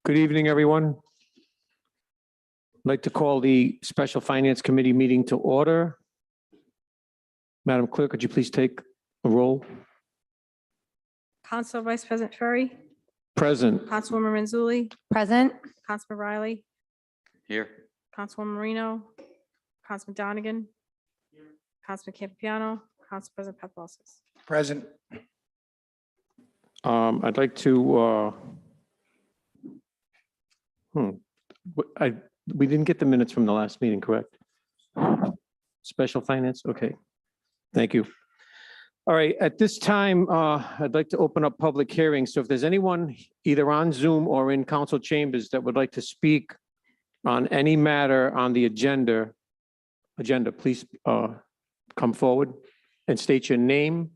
Good evening, everyone. I'd like to call the Special Finance Committee meeting to order. Madam Clerk, could you please take a roll? Council Vice President Ferry, Present. Councilwoman Renzulli, Present. Councilman Riley, Here. Councilwoman Marino, Councilman Donegan, Councilman Campiano, Council President Paplaskas. Present. I'd like to, we didn't get the minutes from the last meeting, correct? Special Finance, okay. Thank you. All right, at this time, I'd like to open up public hearings. So if there's anyone either on Zoom or in council chambers that would like to speak on any matter on the agenda, please come forward and state your name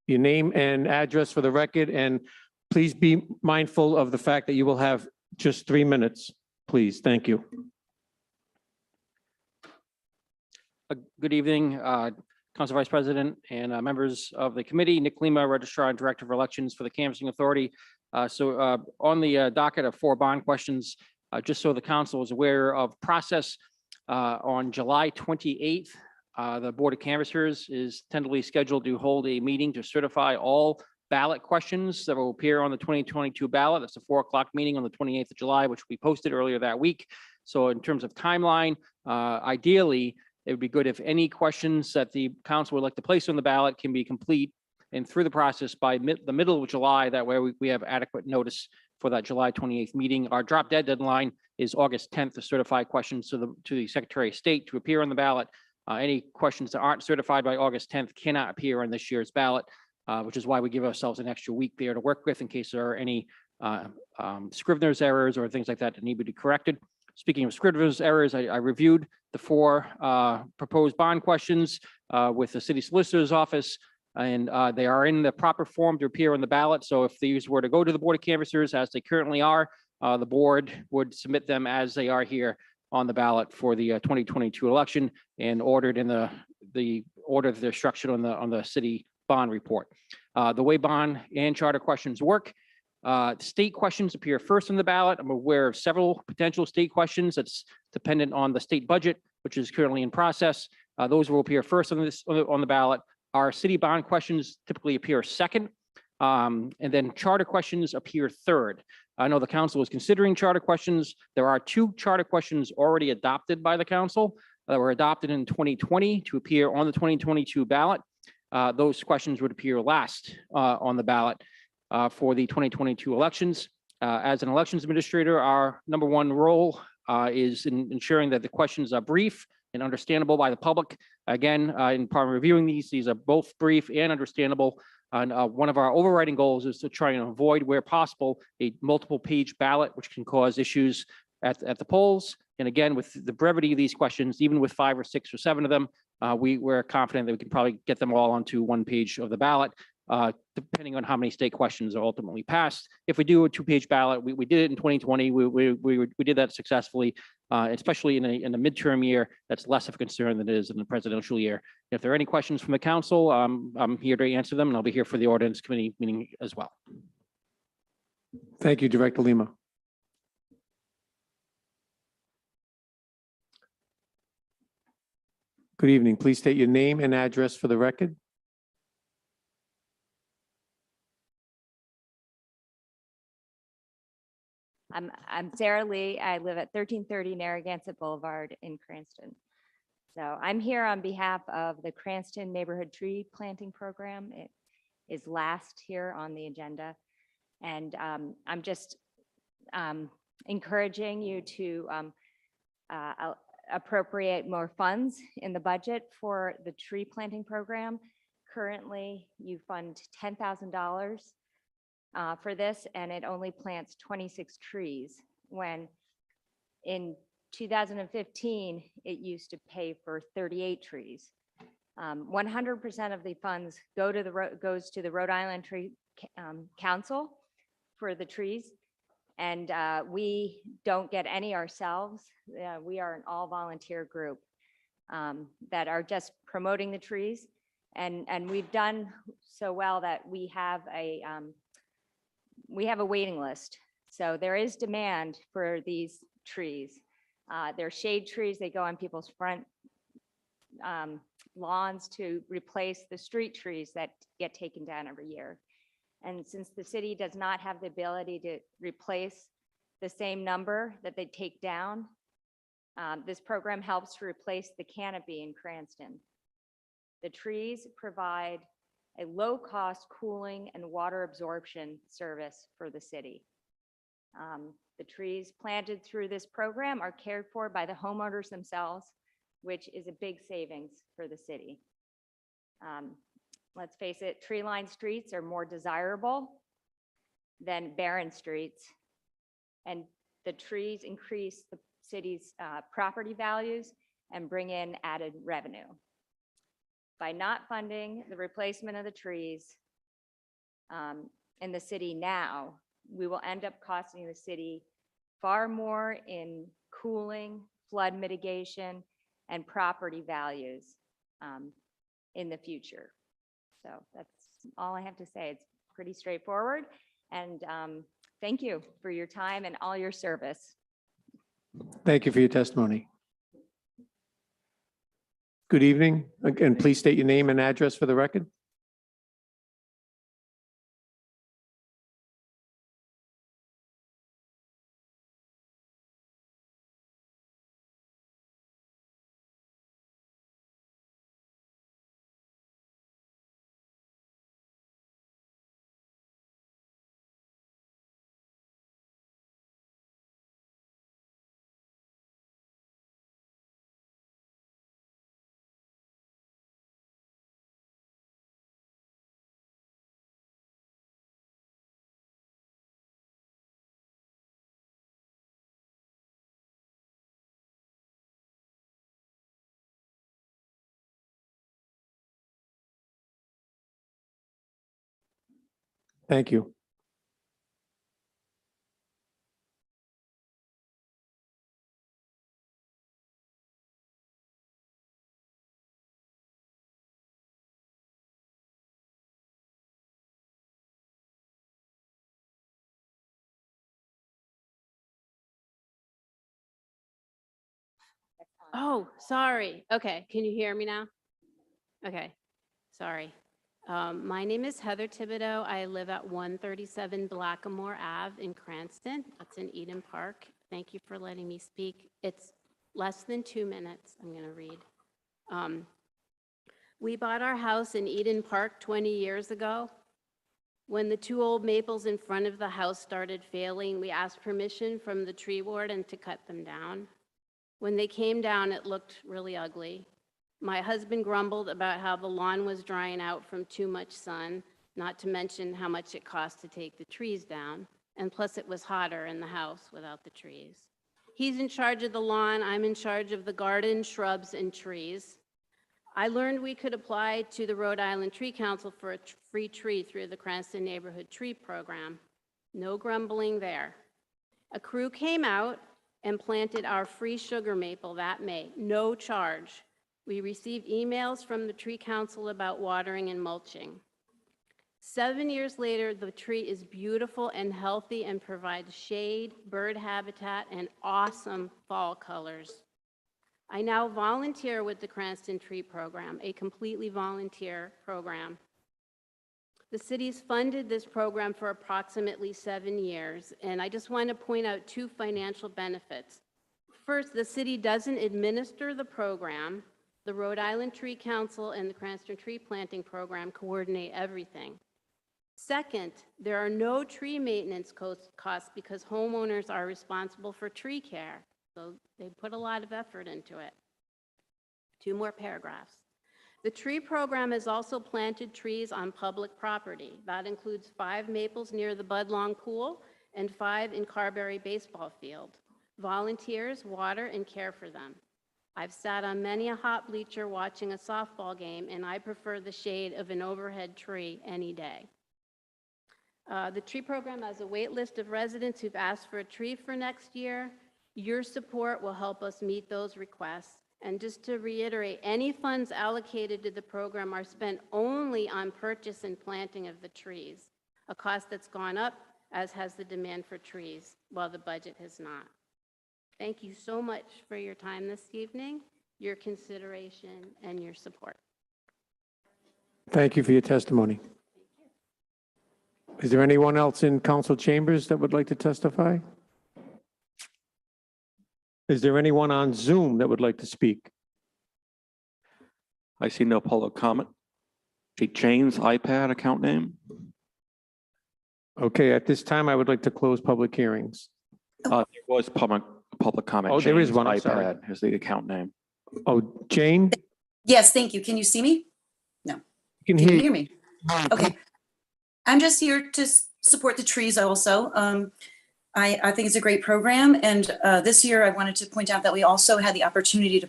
and address for the record, and please be mindful of the fact that you will have just 3 minutes, please. Thank you. Good evening, Council Vice President and members of the committee. Nick Lima, Registrar and Director of Elections for the Canvassing Authority. On the docket of 4 bond questions, just so the council is aware of process, on July 28th, the Board of Canvassers is tentatively scheduled to hold a meeting to certify all ballot questions that will appear on the 2022 ballot. That's a 4 o'clock meeting on the 28th of July, which we posted earlier that week. So in terms of timeline, ideally, it would be good if any questions that the council would like to place on the ballot can be complete and through the process by the middle of July. That way we have adequate notice for that July 28th meeting. Our drop dead deadline is August 10th to certify questions to the Secretary of State to appear on the ballot. Any questions that aren't certified by August 10th cannot appear on this year's ballot, which is why we give ourselves an extra week there to work with in case there are any Scrivener's errors or things like that that need to be corrected. Speaking of Scrivener's errors, I reviewed the 4 proposed bond questions with the city solicitor's office, and they are in the proper form to appear on the ballot. So if these were to go to the Board of Canvassers as they currently are, the board would submit them as they are here on the ballot for the 2022 election and ordered in the order that they're structured on the city bond report. The way bond and charter questions work State questions appear first on the ballot. I'm aware of several potential state questions that's dependent on the state budget, which is currently in process. Those will appear first on the ballot. Our city bond questions typically appear second. And then charter questions appear third. I know the council is considering charter questions. There are 2 charter questions already adopted by the council that were adopted in 2020 to appear on the 2022 ballot. Those questions would appear last on the ballot for the 2022 elections. As an elections administrator, our number 1 role is in ensuring that the questions are brief and understandable by the public. Again, in part of reviewing these are both brief and understandable. And one of our overriding goals is to try and avoid, where possible, a multiple page ballot, which can cause issues at the polls. And again, with the brevity of these questions, even with 5 or 6 or 7 of them, we're confident that we can probably get them all onto 1 page of the ballot, depending on how many state questions are ultimately passed. If we do a 2-page ballot, we did it in 2020. We did that successfully, especially in a midterm year. That's less of a concern than it is in the presidential year. If there are any questions from the council, I'm here to answer them, and I'll be here for the Ordinance Committee meeting as well. Thank you, Director Lima. Good evening. Please state your name and address for the record. I'm Sarah Lee. I live at 1330 Narragansett Boulevard in Cranston. So I'm here on behalf of the Cranston Neighborhood Tree Planting Program. It is last here on the agenda. And I'm just encouraging you to appropriate more funds in the budget for the tree planting program. Currently, you fund $10,000 for this, and it only plants 26 trees, when in 2015, it used to pay for 38 trees. 100% of the funds goes to the Rhode Island Tree Council for the trees, and we don't get any ourselves. We are an all-volunteer group that are just promoting the trees, and we've done so well that we have a waiting list. So there is demand for these trees. They're shade trees. They go on people's front lawns to replace the street trees that get taken down every year. And since the city does not have the ability to replace the same number that they take down, this program helps to replace the canopy in Cranston. The trees provide a low-cost cooling and water absorption service for the city. The trees planted through this program are cared for by the homeowners themselves, which is a big savings for the city. Let's face it, tree-lined streets are more desirable than barren streets, and the trees increase the city's property values and bring in added revenue. By not funding the replacement of the trees in the city now, we will end up costing the city far more in cooling, flood mitigation, and property values in the future. So that's all I have to say. It's pretty straightforward. And thank you for your time and all your service. Thank you for your testimony. Good evening. Again, please state your name and address for the record. Thank you. Oh, sorry. Okay, can you hear me now? Okay, sorry. My name is Heather Thibodeau. I live at 137 Blackamore Ave in Cranston. That's in Eden Park. Thank you for letting me speak. It's less than 2 minutes. I'm going to read. We bought our house in Eden Park 20 years ago. When the 2 old maples in front of the house started failing, we asked permission from the tree warden to cut them down. When they came down, it looked really ugly. My husband grumbled about how the lawn was drying out from too much sun, not to mention how much it cost to take the trees down. And plus it was hotter in the house without the trees. He's in charge of the lawn, I'm in charge of the garden, shrubs, and trees. I learned we could apply to the Rhode Island Tree Council for a free tree through the Cranston Neighborhood Tree Program. No grumbling there. A crew came out and planted our free sugar maple that May, no charge. We received emails from the Tree Council about watering and mulching. 7 years later, the tree is beautiful and healthy and provides shade, bird habitat, and awesome fall colors. I now volunteer with the Cranston Tree Program, a completely volunteer program. The city's funded this program for approximately 7 years, and I just want to point out 2 financial benefits. First, the city doesn't administer the program. The Rhode Island Tree Council and the Cranston Tree Planting Program coordinate everything. Second, there are no tree maintenance costs because homeowners are responsible for tree care, so they put a lot of effort into it. 2 more paragraphs. The tree program has also planted trees on public property. That includes 5 maples near the Budlong Pool and 5 in Carberry Baseball Field. Volunteers water and care for them. I've sat on many a hot bleacher watching a softball game, and I prefer the shade of an overhead tree any day. The tree program has a wait list of residents who've asked for a tree for next year. Your support will help us meet those requests. And just to reiterate, any funds allocated to the program are spent only on purchase and planting of the trees, a cost that's gone up, as has the demand for trees, while the budget has not. Thank you so much for your time this evening, your consideration, and your support. Thank you for your testimony. Is there anyone else in council chambers that would like to testify? Is there anyone on Zoom that would like to speak? I see no public comment. See Jane's iPad account name. Okay, at this time, I would like to close public hearings. There was public comment. Oh, there is Jane's one, I'm sorry. iPad is the account name. Oh, Jane, Yes, thank you. Can you see me? you can Can you hear. hear me? Okay. I'm just here to support the trees also. I think it's a great program. And this year I wanted to point out that we also had the opportunity to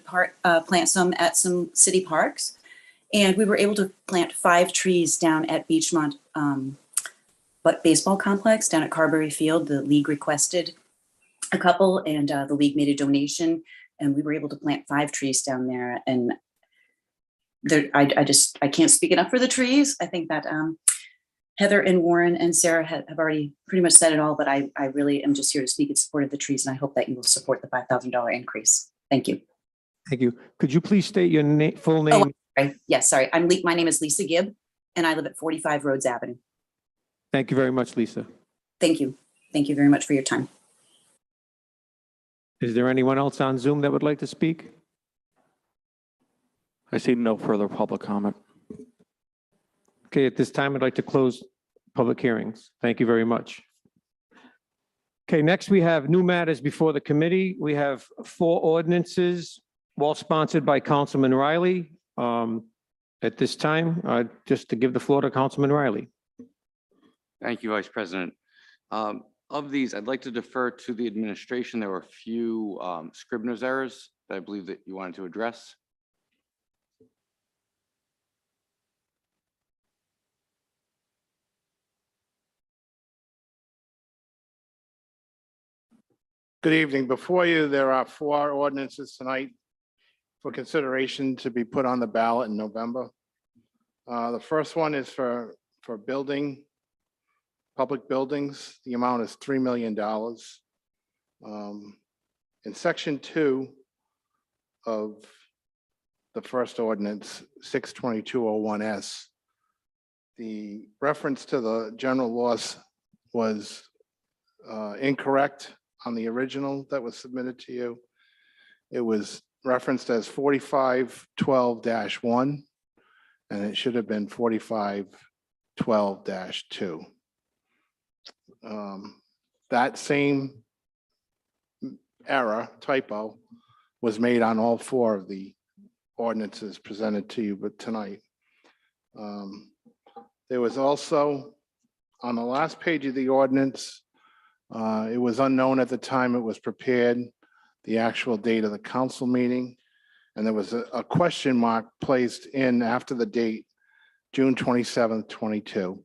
plant some at some city parks. And we were able to plant 5 trees down at Beachmont baseball complex down at Carberry Field. The league requested a couple, and the league made a donation, and we were able to plant 5 trees down there. And I can't speak enough for the trees. I think that Heather and Warren and Sarah have already pretty much said it all, but I really am just here to speak in support of the trees, and I hope that you will support the $5,000 increase. Thank you. Thank you. Could you please state your full name? Right. Yes, sorry. My name is Lisa Gibb, and I live at 45 Rhodes Avenue. Thank you very much, Lisa. Thank you. Thank you very much for your time. Is there anyone else on Zoom that would like to speak? I see no further public comment. Okay, at this time, I'd like to close public hearings. Thank you very much. Okay, next we have new matters before the committee. We have 4 ordinances, all sponsored by Councilman Riley. At this time, just to give the floor to Councilman Riley. Thank you, Vice President. Of these, I'd like to defer to the administration. There were a few Scribner's errors that I believe that you wanted to address. Good evening. Before you, there are 4 ordinances tonight for consideration to be put on the ballot in November. The first one is for public buildings. The amount is $3 million. In section 2, of the first ordinance, 62201S, the reference to the general laws was incorrect on the original that was submitted to you. It was referenced as 4512-1, and it should have been 4512-2. That same error, typo, was made on all four of the ordinances presented to you but tonight. There was also, on the last page of the ordinance, it was unknown at the time it was prepared, the actual date of the council meeting, and there was a question mark placed in after the date, June 27th, 22.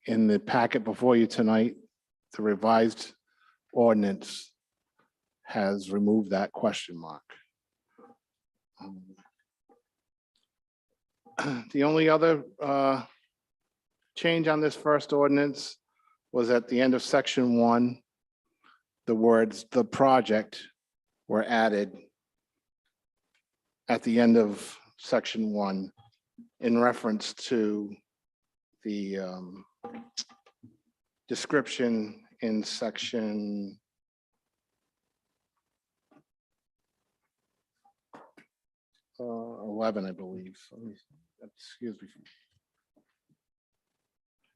In the packet before you tonight, the revised ordinance has removed that question mark. The only other change on this first ordinance was at the end of section 1, the words "the project" were added at the end of section 1 in reference to the description in section 11, I believe. Excuse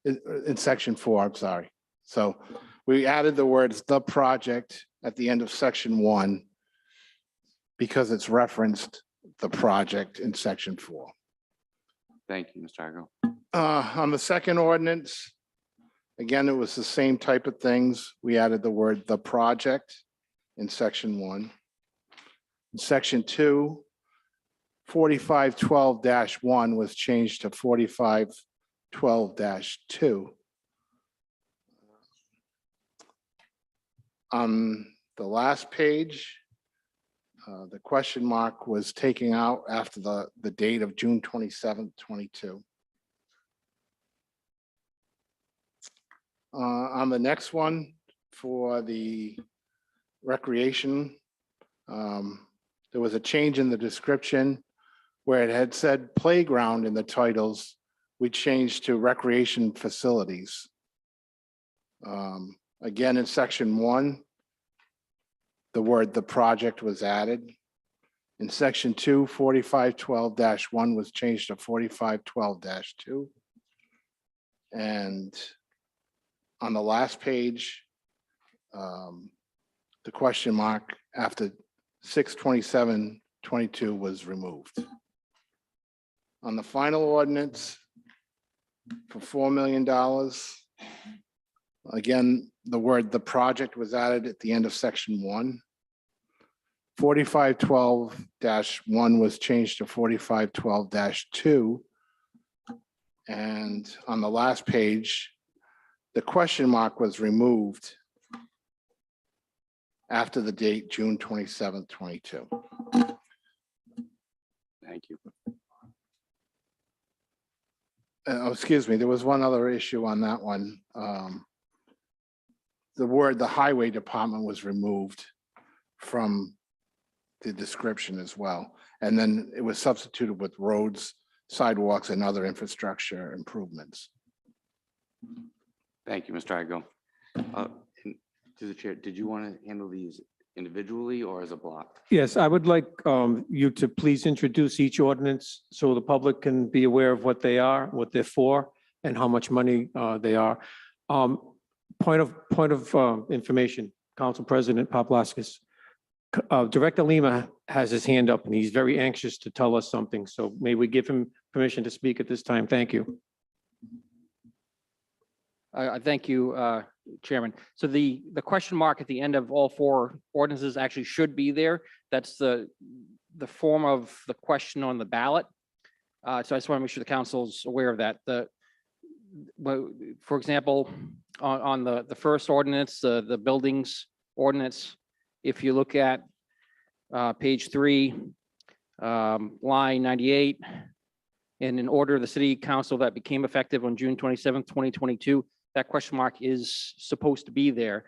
me. In section 4, I'm sorry. So we added the words "the project" at the end of section 1 because it's referenced the project in section 4. Thank you, Mr. Igo. On the second ordinance, again, it was the same type of things. We added the word "the project" in section 1. In section 2, 4512-1 was changed to 4512-2. On the last page, the question mark was taken out after the date of June 27th, 22. On the next one, for the recreation, there was a change in the description where it had said playground in the titles. We changed to recreation facilities. Again, in section 1, the word "the project" was added. In section 2, 4512-1 was changed to 4512-2. And on the last page, the question mark after 62722 was removed. On the final ordinance for $4 million, again, the word "the project" was added at the end of section 1. 4512-1 was changed to 4512-2. And on the last page, the question mark was removed after the date June 27th, 22. Thank you. Oh, excuse me, there was one other issue on that one. The word "the highway department" was removed from the description as well. And then it was substituted with roads, sidewalks, and other infrastructure improvements. Thank you, Mr. Igo. To the chair, did you want to handle these individually or as a block? Yes, I would like you to please introduce each ordinance so the public can be aware of what they are, what they're for, and how much money they are. Point of information, Council President Paplaskas. Director Lima has his hand up and he's very anxious to tell us something. So may we give him permission to speak at this time? Thank you. I thank you, Chairman. So the question mark at the end of all four ordinances actually should be there. That's the form of the question on the ballot. So I just want to make sure the council's aware of that. For example, on the first ordinance, the buildings ordinance, if you look at page 3, line 98, and in order of the city council that became effective on June 27th, 2022, that question mark is supposed to be there.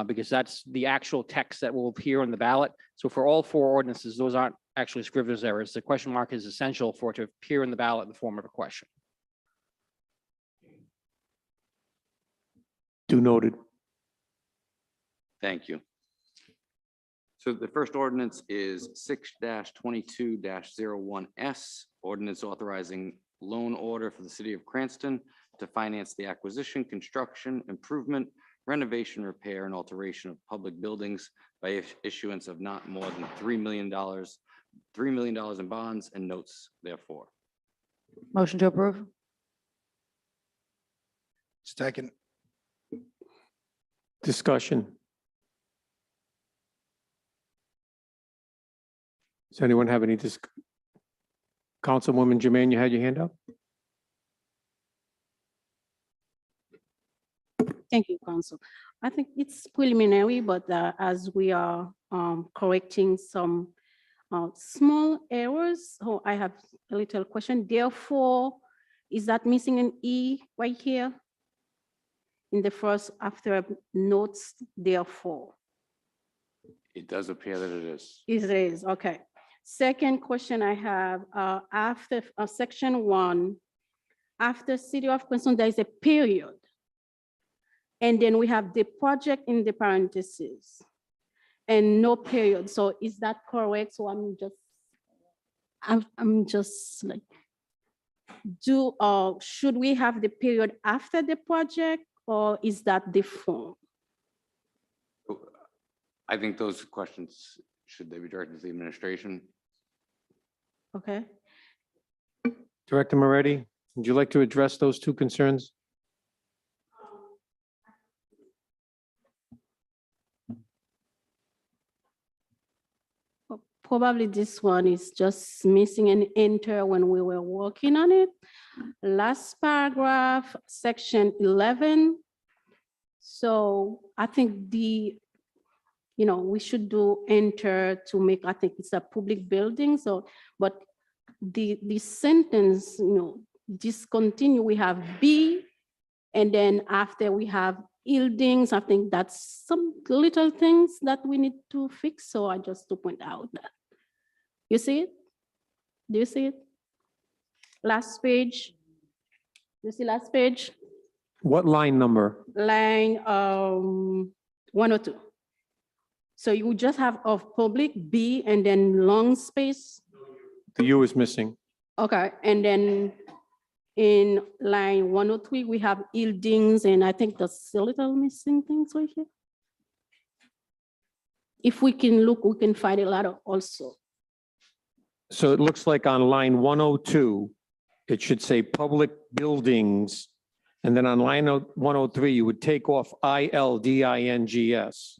because that's the actual text that will appear on the ballot. So for all four ordinances, those aren't actually scrivener's errors. The question mark is essential for it to appear in the ballot in the form of a question. Do noted. Thank you. So the first ordinance is 6-22-01S, ordinance authorizing loan order for the city of Cranston to finance the acquisition, construction, improvement, renovation, repair, and alteration of public buildings by issuance of not more than $3 million in bonds and notes therefore. Motion to approve? Second. Discussion. Does anyone have any Councilwoman Jermaine, you had your hand up? Thank you, Council. I think it's preliminary, but as we are correcting some small errors, so I have a little question. Therefore, is that missing an E right here? In the first, after notes, therefore. It does appear that it is. It is, okay. Second question I have, after section 1, after City of Cranston, there is a period. And then we have the project in the parentheses and no period. So is that correct? So I'm just like, should we have the period after the project or is that the form? I think those questions, should they be directed to the administration? Okay. Director Moretti, would you like to address those two concerns? Probably this one is just missing an enter when we were working on it. Last paragraph, section 11. So I think we should do enter to make, I think it's a public building. So, but the sentence, discontinue, we have B, and then after we have yieldings, I think that's some little things that we need to fix. So I just to point out that. You see it? Do you see it? Last page. You see last page? What line number? Line 102. So you just have of public B and then long space. The U is missing. Okay, and then in line 103, we have yieldings, and I think that's a little missing things right here. If we can look, we can find a lot of also. So it looks like on line 102, it should say public buildings. And then on line 103, you would take off ILDINGS.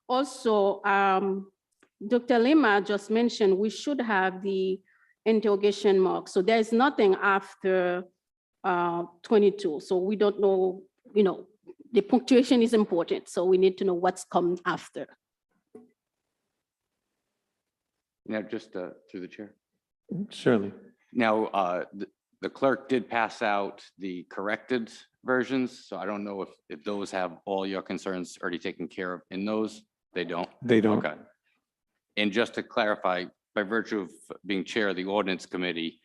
Also, Dr. Lima just mentioned we should have the interrogation mark. So there's nothing after 22. So we don't know, the punctuation is important. So we need to know what's come after. Now, just through the chair. Certainly. Now, the clerk did pass out the corrected versions, so I don't know if those have all your concerns already taken care of in those. They don't? They don't. Okay. And just to clarify, by virtue of being chair of the ordinance committee,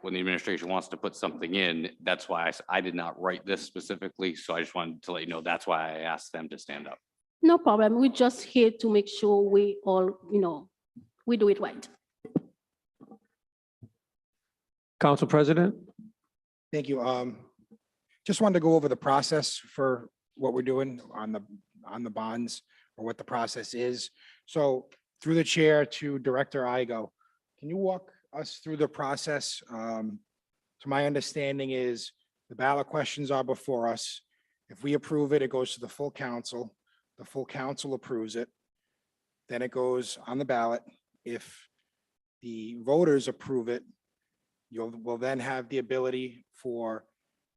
when the administration wants to put something in, that's why I did not write this specifically. So I just wanted to let you know, that's why I asked them to stand up. No problem. We're just here to make sure we all, we do it right. Council President? Thank you. Just wanted to go over the process for what we're doing on the bonds, or what the process is. So through the chair to Director Igo, can you walk us through the process? To my understanding is the ballot questions are before us. If we approve it, it goes to the full council. The full council approves it. Then it goes on the ballot. If the voters approve it, we'll then have the ability for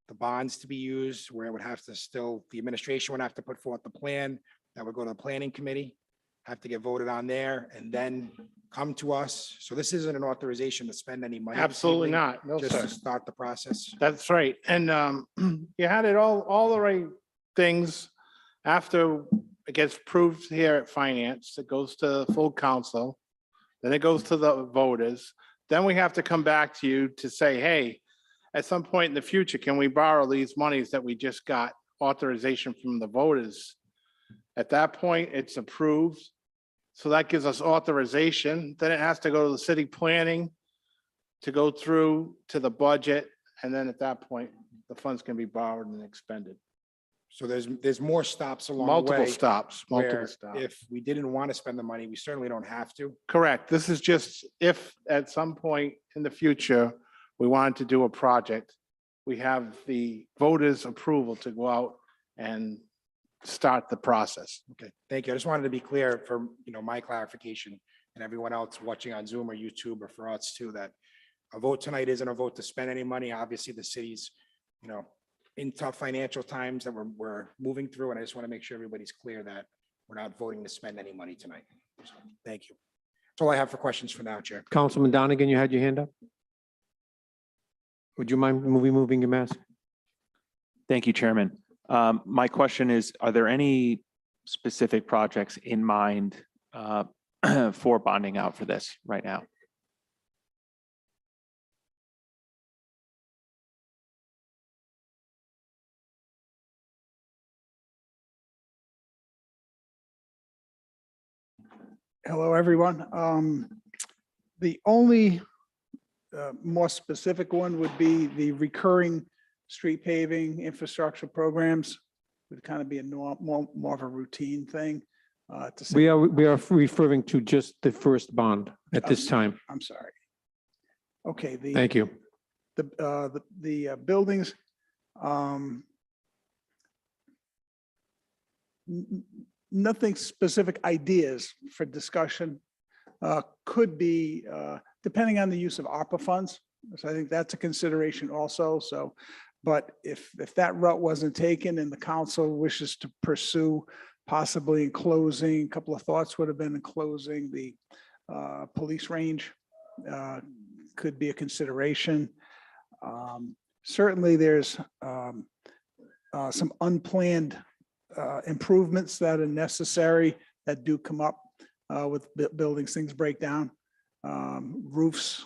the bonds to be used, where it would have to still, the administration would have to put forth the plan that would go to the planning committee. have to get voted on there and then come to us. So this isn't an authorization to spend any money. this Absolutely evening, not. No, Just sir. to start the process. That's right. And you had it all the right things. After it gets approved here at finance, it goes to full council. Then it goes to the voters. Then we have to come back to you to say, hey, at some point in the future, can we borrow these monies that we just got authorization from the voters? At that point, it's approved. So that gives us authorization. Then it has to go to the city planning to go through to the budget. And then at that point, the funds can be borrowed and expended. So there's more stops along the Multiple way. stops, multiple where stops. If we didn't want to spend the money, we certainly don't have to. Correct. This is just if at some point in the future, we wanted to do a project, we have the voters' approval to go out and start the process. Okay, thank you. I just wanted to be clear for, my clarification and everyone else watching on Zoom or YouTube or for us too, that a vote tonight isn't a vote to spend any money. Obviously, the city's, in tough financial times that we're moving through. And I just want to make sure everybody's clear that we're not voting to spend any money tonight. So, thank you. That's all I have for questions for now, Chair. Councilman Donegan, you had your hand up? Would you mind moving your mask? Thank you, Chairman. My question is, are there any specific projects in mind for bonding out for this right now? Hello, everyone. The only more specific one would be the recurring street paving infrastructure programs. Would kind of be a more of a routine thing. To say, We are referring to just the first bond at this time. I'm sorry. Okay. Thank you. The buildings. Nothing specific ideas for discussion could be depending on the use of ARPA funds. So I think that's a consideration also. So, but if that route wasn't taken and the council wishes to pursue possibly in closing, a couple of thoughts would have been in closing the police range could be a consideration. Certainly there's some unplanned improvements that are necessary that do come up with buildings, things break down. Roofs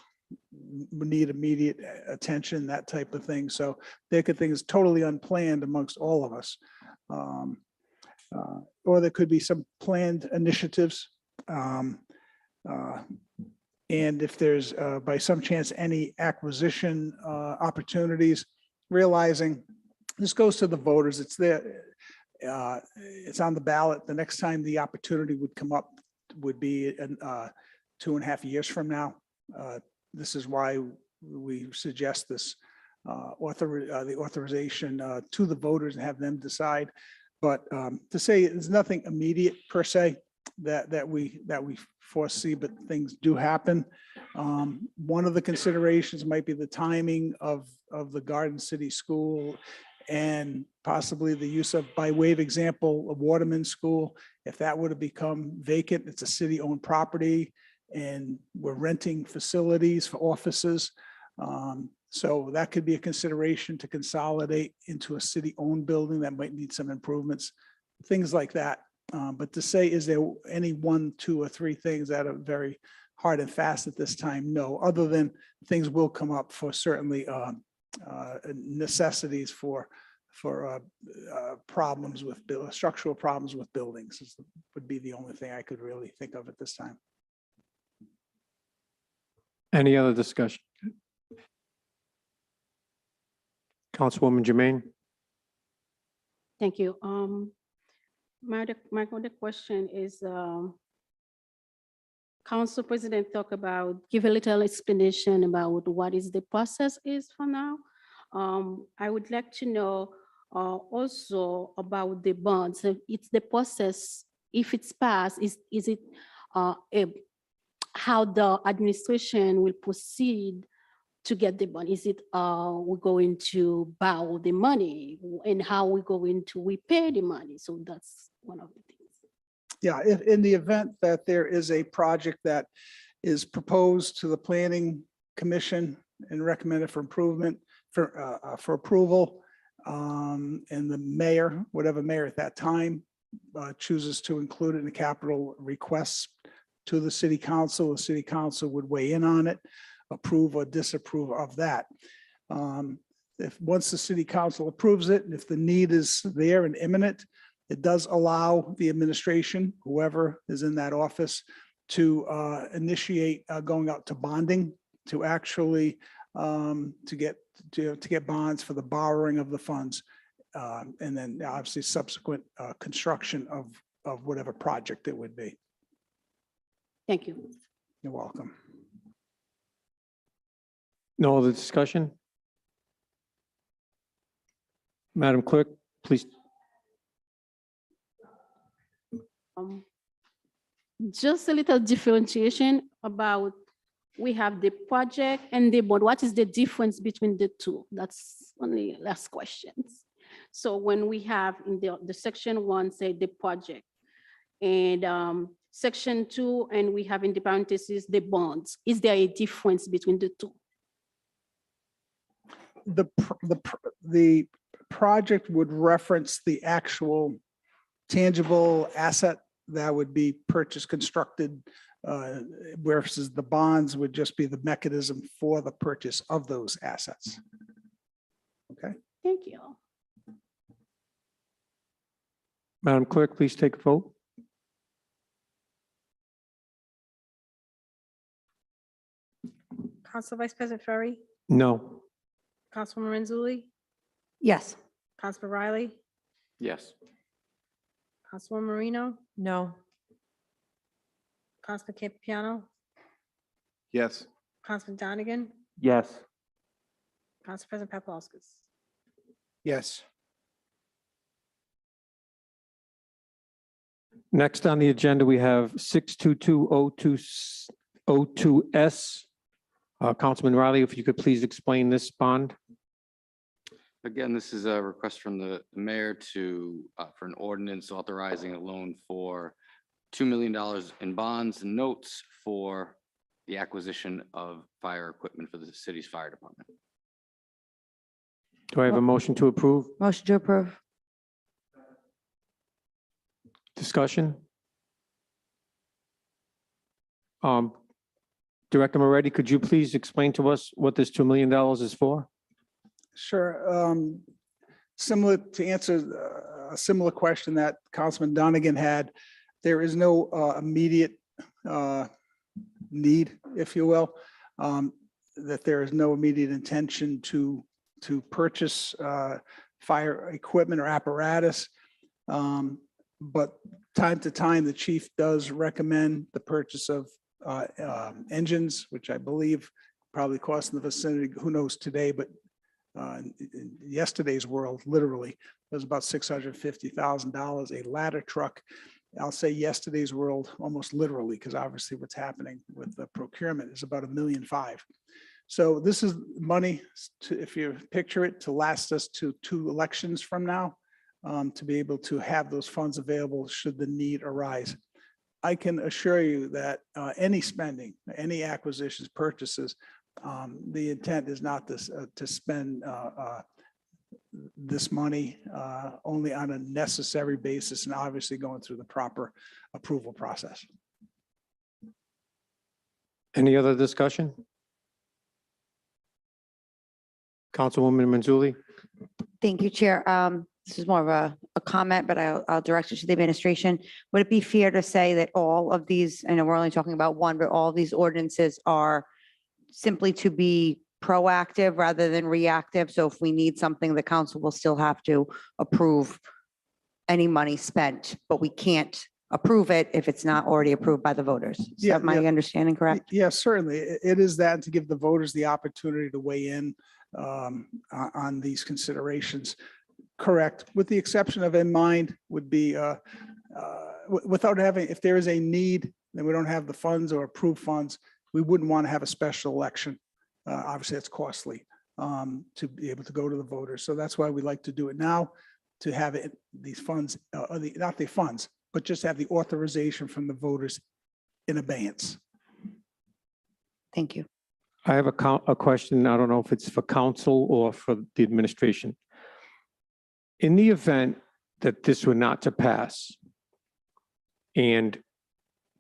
need immediate attention, that type of thing. So there could things totally unplanned amongst all of us. Or there could be some planned initiatives. And if there's by some chance any acquisition opportunities, realizing this goes to the voters, it's there. It's on the ballot. The next time the opportunity would come up would be 2.5 years from now. This is why we suggest this the authorization to the voters and have them decide. But to say there's nothing immediate per se that we foresee, but things do happen. One of the considerations might be the timing of the Garden City School and possibly the use of, by way of example, of Waterman School. If that would have become vacant, it's a city-owned property and we're renting facilities for offices. So that could be a consideration to consolidate into a city-owned building that might need some improvements, things like that. But to say, is there any 1, 2, or 3 things that are very hard and fast at this time? No, other than things will come up for certainly necessities for problems with structural problems with buildings would be the only thing I could really think of at this time. Any other discussion? Councilwoman Jermaine? Thank you. My other question is, Council President talk about, give a little explanation about what is the process is for now. I would like to know also about the bonds. So it's the process, if it's passed, is it how the administration will proceed to get the bond? Is it we're going to borrow the money and how we're going to repay the money? So that's one of the things. Yeah, if in the event that there is a project that is proposed to the planning commission and recommended for improvement for approval, and the mayor, whatever mayor at that time, chooses to include it in the capital requests to the city council would weigh in on it, approve or disapprove of that. If once the city council approves it, and if the need is there and imminent, it does allow the administration, whoever is in that office, to initiate going out to bonding, to actually to get bonds for the borrowing of the funds, and then obviously subsequent construction of whatever project it would be. Thank you. You're welcome. No other discussion? Madam Clerk, please. Just a little differentiation about, we have the project and the bond. What is the difference between the two? That's only last questions. So when we have in the section 1, say the project, and section 2, and we have in the parentheses the bonds, is there a difference between the two? The project would reference the actual tangible asset that would be purchased, constructed, versus the bonds would just be the mechanism for the purchase of those assets. Okay. Thank you. Madam Clerk, please take a vote. Council Vice President Ferry, No. Councilwoman Renzulli, Yes. Councilman Riley, Yes. Councilwoman Marino, No. Councilman Campiano, Yes. Councilman Donegan, Yes. Council President Paplaskas. Yes. Next on the agenda, we have 62202S. Councilman Riley, if you could please explain this bond. Again, this is a request from the mayor to, for an ordinance authorizing a loan for $2 million in bonds and notes for the acquisition of fire equipment for the city's fire department. Do I have a motion to approve? Motion to approve. Discussion? Director Moretti, could you please explain to us what this $2 million is for? Sure. Similar to answer a similar question that Councilman Donegan had, there is no immediate need, if you will, that there is no immediate intention to purchase fire equipment or apparatus. But time to time, the chief does recommend the purchase of engines, which I believe probably cost in the vicinity, who knows today, but in yesterday's world, literally, it was about $650,000. A ladder truck, I'll say yesterday's world, almost literally, because obviously what's happening with the procurement is about $1.5 million. So this is money, to, if you picture it, to last us to 2 elections from now, to be able to have those funds available should the need arise. I can assure you that any spending, any acquisitions, purchases, the intent is not to spend this money only on a necessary basis and obviously going through the proper approval process. Any other discussion? Councilwoman Manzulli? Thank you, Chair. This is more of a comment, but I'll direct it to the administration. Would it be fair to say that all of these, I know we're only talking about one, but all of these ordinances are simply to be proactive rather than reactive? So if we need something, the council will still have to approve any money spent, but we can't approve it if it's not already approved by the voters. Is Yeah, that my understanding correct? Yes, certainly. It is that, to give the voters the opportunity to weigh in on these considerations. Correct, with the exception of in mind would be without having, if there is a need and we don't have the funds or approved funds, we wouldn't want to have a special election. Obviously, it's costly to be able to go to the voters. So that's why we like to do it now, to have it, these funds, not the funds, but just have the authorization from the voters in abeyance. Thank you. I have a question. I don't know if it's for council or for the administration. In the event that this were not to pass, and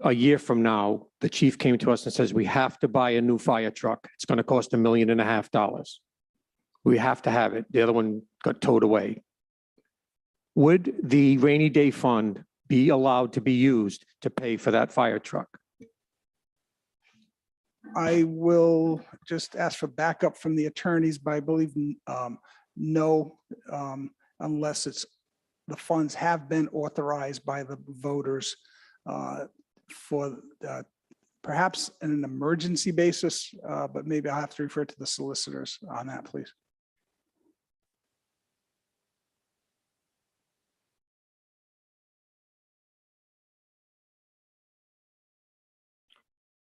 a year from now, the chief came to us and says, we have to buy a new fire truck. It's going to cost $1.5 million. We have to have it. The other one got towed away. Would the rainy day fund be allowed to be used to pay for that fire truck? I will just ask for backup from the attorneys, but I believe no, unless the funds have been authorized by the voters for perhaps in an emergency basis, but maybe I'll have to refer to the solicitors on that, please.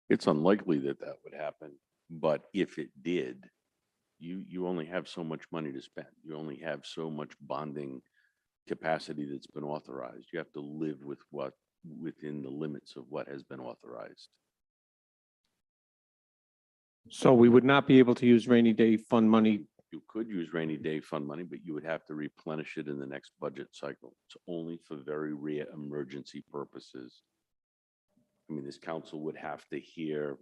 It's unlikely that that would happen, but if it did, you only have so much money to spend. You only have so much bonding capacity that's been authorized. You have to live with within the limits of what has been authorized. So we would not be able to use rainy day fund money. You could use rainy day fund money, but you would have to replenish it in the next budget cycle. It's only for very rare emergency purposes. I mean, this council would have to hear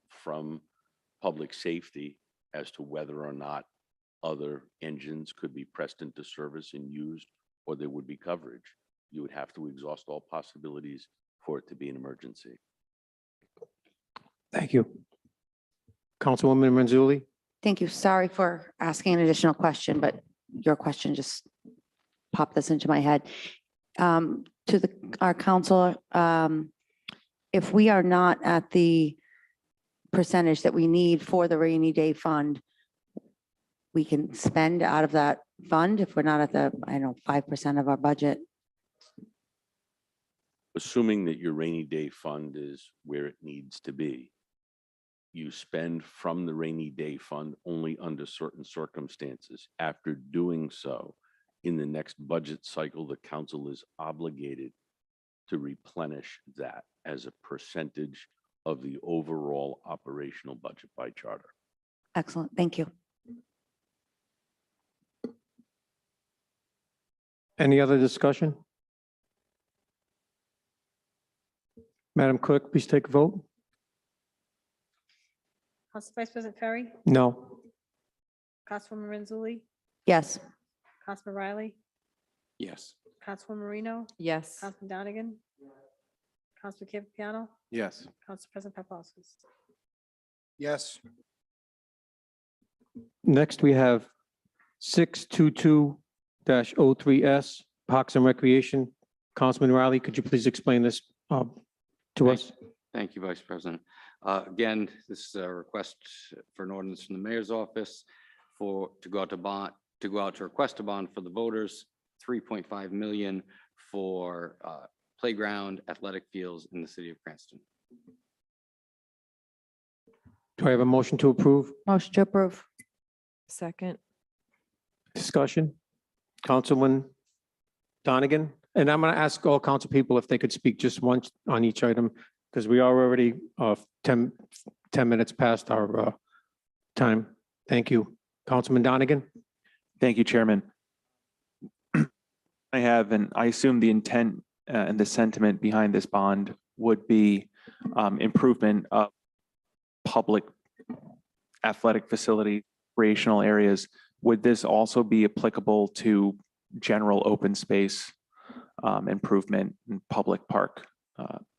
from public safety as to whether or not other engines could be pressed into service and used, or there would be coverage. You would have to exhaust all possibilities for it to be an emergency. Thank you. Councilwoman Manzulli? Thank you. Sorry for asking an additional question, but your question just popped this into my head. To our council, if we are not at the percentage that we need for the rainy day fund, we can spend out of that fund if we're not at the, I don't know, 5% of our budget. Assuming that your rainy day fund is where it needs to be, you spend from the rainy day fund only under certain circumstances. After doing so, in the next budget cycle, the council is obligated to replenish that as a percentage of the overall operational budget by charter. Excellent. Thank you. Any other discussion? Madam Clerk, please take a vote. Council Vice President Ferry, No. Councilwoman Renzulli, Yes. Councilman Riley, Yes. Councilwoman Marino, Yes. Councilman Donegan, Councilman Campiano, Yes. Council President Paplaskas. Yes. Next, we have 622-03S, Parks and Recreation. Councilman Riley, could you please explain this to us? Thank you, Vice President. Again, this is a request for an ordinance from the mayor's office to go out to request a bond for the voters, 3.5 million for playground athletic fields in the city of Cranston. Do I have a motion to approve? Motion to approve. Second. Discussion? Councilman Donegan? And I'm going to ask all council people if they could speak just once on each item, because we are already 10 minutes past our time. Thank you. Councilman Donegan? Thank you, Chairman. I have, and I assume the intent and the sentiment behind this bond would be improvement of public athletic facility, recreational areas. Would this also be applicable to general open space improvement and public park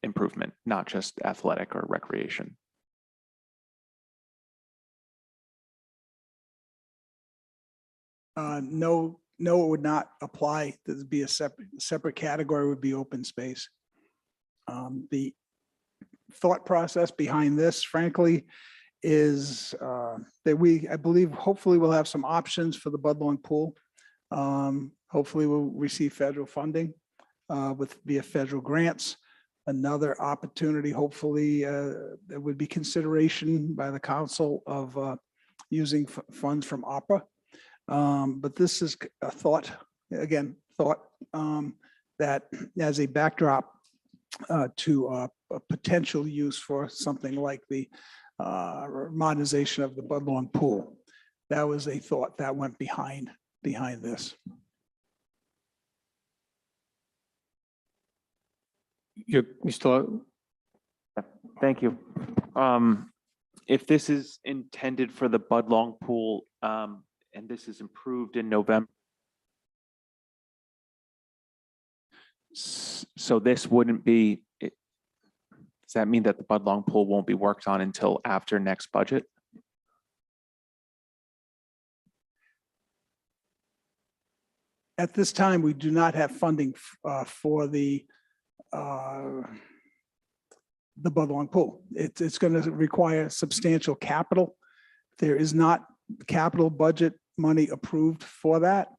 improvement, not just athletic or recreation? No, it would not apply. There'd be a separate category would be open space. The thought process behind this, frankly, is that I believe, hopefully we'll have some options for the Budlong pool. Hopefully we'll receive federal funding via federal grants. Another opportunity, hopefully, there would be consideration by the council of using funds from ARPA. But this is a thought, again, that that as a backdrop to a potential use for something like the modernization of the Budlong Pool. That was a thought that went behind this. You still, Thank you. If this is intended for the Budlong Pool, and this is improved in November, so this wouldn't be, does that mean that the Budlong Pool won't be worked on until after next budget? At this time, we do not have funding for the Budlong Pool. It's going to require substantial capital. There is not capital budget money approved for that.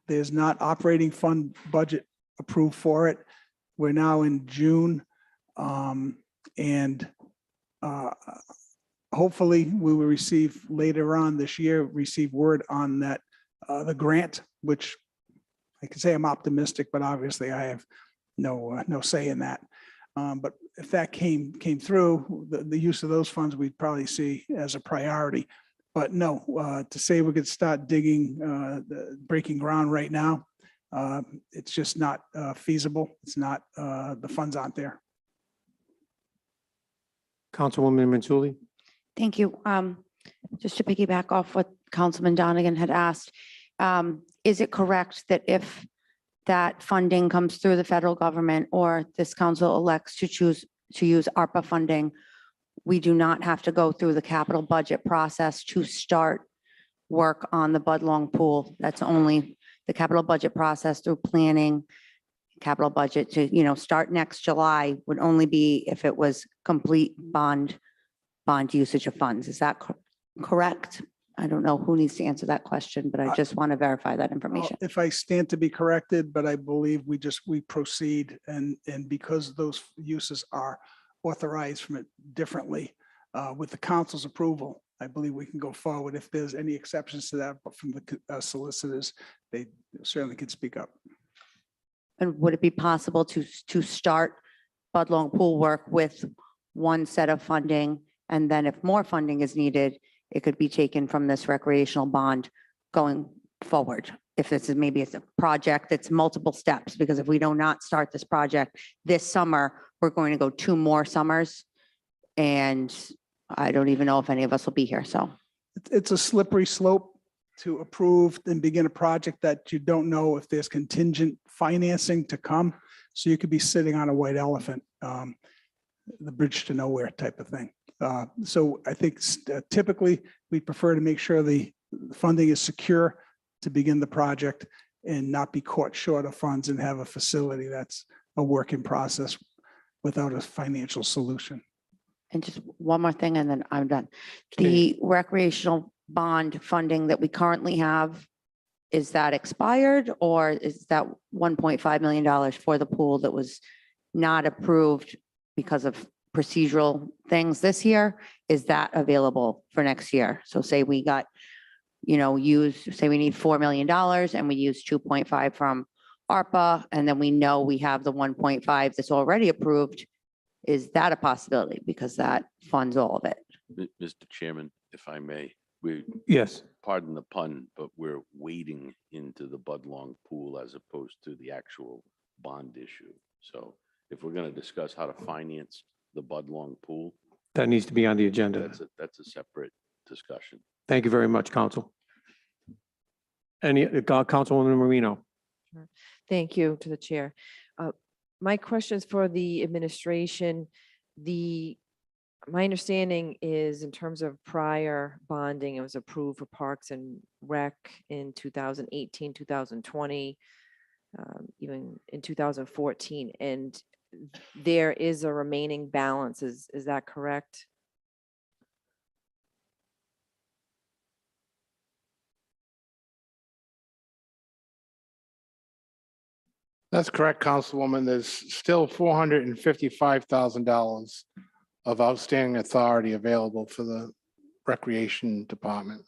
There's not operating fund budget approved for it. We're now in June, and hopefully we will receive later on this year, receive word on that, the grant, which I can say I'm optimistic, but obviously I have no say in that. But if that came through, the use of those funds, we'd probably see as a priority. But no, to say we could start digging, breaking ground right now, it's just not feasible. It's not, the funds aren't there. Councilwoman Mansouli? Thank you. Just to piggyback off what Councilman Donegan had asked, is it correct that if that funding comes through the federal government or this council elects to choose to use ARPA funding, we do not have to go through the capital budget process to start work on the Budlong Pool? That's only the capital budget process through planning, capital budget to, start next July would only be if it was complete bond usage of funds. Is that correct? I don't know who needs to answer that question, but I just want to verify that information. If I stand to be corrected, but I believe we proceed, and because those uses are authorized from it differently with the council's approval, I believe we can go forward. If there's any exceptions to that, but from the solicitors, they certainly can speak up. And would it be possible to start Budlong Pool work with one set of funding, and then if more funding is needed, it could be taken from this recreational bond going forward? If this is, maybe it's a project that's multiple steps, because if we do not start this project this summer, we're going to go 2 more summers. And I don't even know if any of us will be here, so. It's a slippery slope to approve and begin a project that you don't know if there's contingent financing to come. So you could be sitting on a white elephant, the bridge to nowhere type of thing. So I think typically we prefer to make sure the funding is secure to begin the project and not be caught short of funds and have a facility that's a work in process without a financial solution. And just one more thing, and then I'm done. The recreational bond funding that we currently have, is that expired, or is that $1.5 million for the pool that was not approved because of procedural things this year? Is that available for next year? So say we got, say we need $4 million and we use 2.5 from ARPA, and then we know we have the 1.5 that's already approved. Is that a possibility? Because that funds all of it. Mr. Chairman, if I may, Yes. pardon the pun, but we're wading into the Budlong Pool as opposed to the actual bond issue. So if we're going to discuss how to finance the Budlong Pool, That needs to be on the agenda. that's a separate discussion. Thank you very much, Council. Councilwoman Marino? Thank you to the chair. My questions for the administration, my understanding is in terms of prior bonding, it was approved for Parks and Rec in 2018, 2020, even in 2014, and there is a remaining balance. Is that correct? That's correct, Councilwoman. There's still $455,000 of outstanding authority available for the Recreation Department.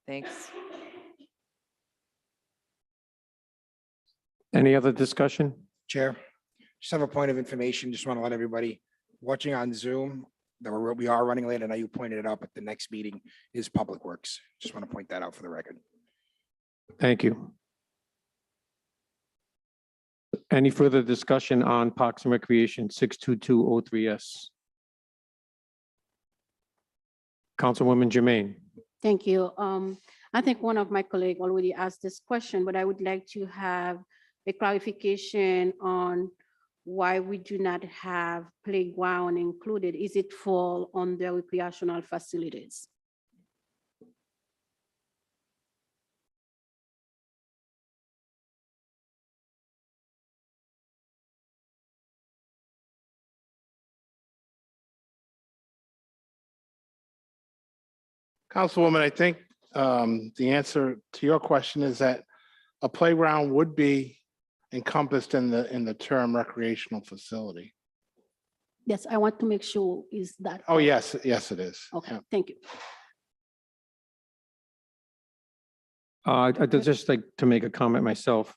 Thanks. Any other discussion? Chair, just have a point of information. Just want to let everybody watching on Zoom that we are running late. I know you pointed it out, but the next meeting is Public Works. Just want to point that out for the record. Thank you. Any further discussion on Parks and Recreation 62203S? Councilwoman Jermaine. Thank you. I think one of my colleagues already asked this question, but I would like to have a clarification on why we do not have playground included. Is it fall under recreational facilities? Councilwoman, I think the answer to your question is that a playground would be encompassed in the term recreational facility. Yes, I want to make sure is that. Oh, yes, yes, it is. Okay, Yeah. thank you. I'd just like to make a comment myself.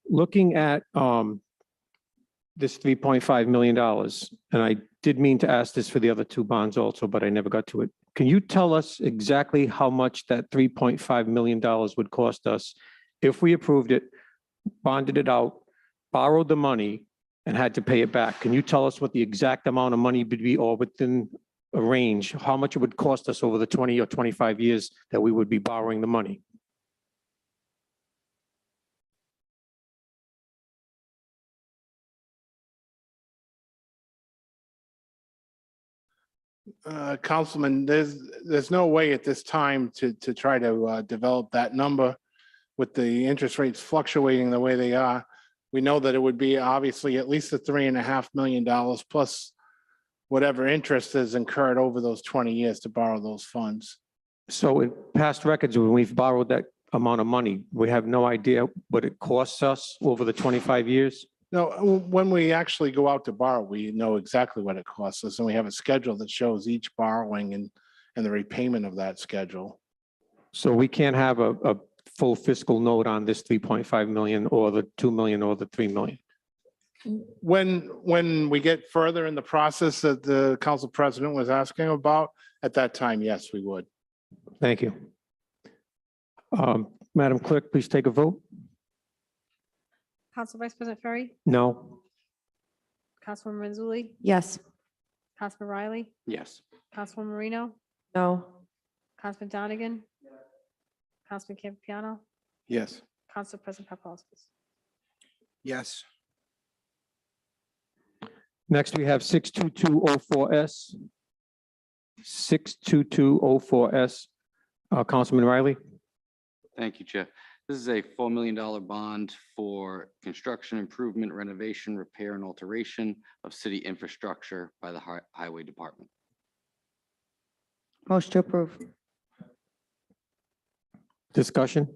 Looking at this $3.5 million, and I did mean to ask this for the other two bonds also, but I never got to it. Can you tell us exactly how much that $3.5 million would cost us if we approved it, bonded it out, borrowed the money, and had to pay it back? Can you tell us what the exact amount of money would be, or within a range, how much it would cost us over the 20 or 25 years that we would be borrowing the money? Councilman, there's no way at this time to try to develop that number with the interest rates fluctuating the way they are. We know that it would be obviously at least the $3.5 million plus whatever interest is incurred over those 20 years to borrow those funds. So in past records, when we've borrowed that amount of money, we have no idea what it costs us over the 25 years? No, when we actually go out to borrow, we know exactly what it costs us, and we have a schedule that shows each borrowing and the repayment of that schedule. So we can't have a full fiscal note on this 3.5 million or the 2 million or the 3 million. When we get further in the process that the council president was asking about, at that time, yes, we would. Thank you. Madam Clerk, please take a vote. Council Vice President Ferry, No. Councilwoman Mazzulli, Yes. Councilman Riley, Yes. Councilwoman Marino, No. Councilman Donegan, Councilman Campiano, Yes. Council President Paplaskas. Yes. Next, we have 62204S. 62204S. Councilman Riley. Thank you, Chair. This is a $4 million bond for construction, improvement, renovation, repair, and alteration of city infrastructure by the Highway Department. Motion to approve. Discussion.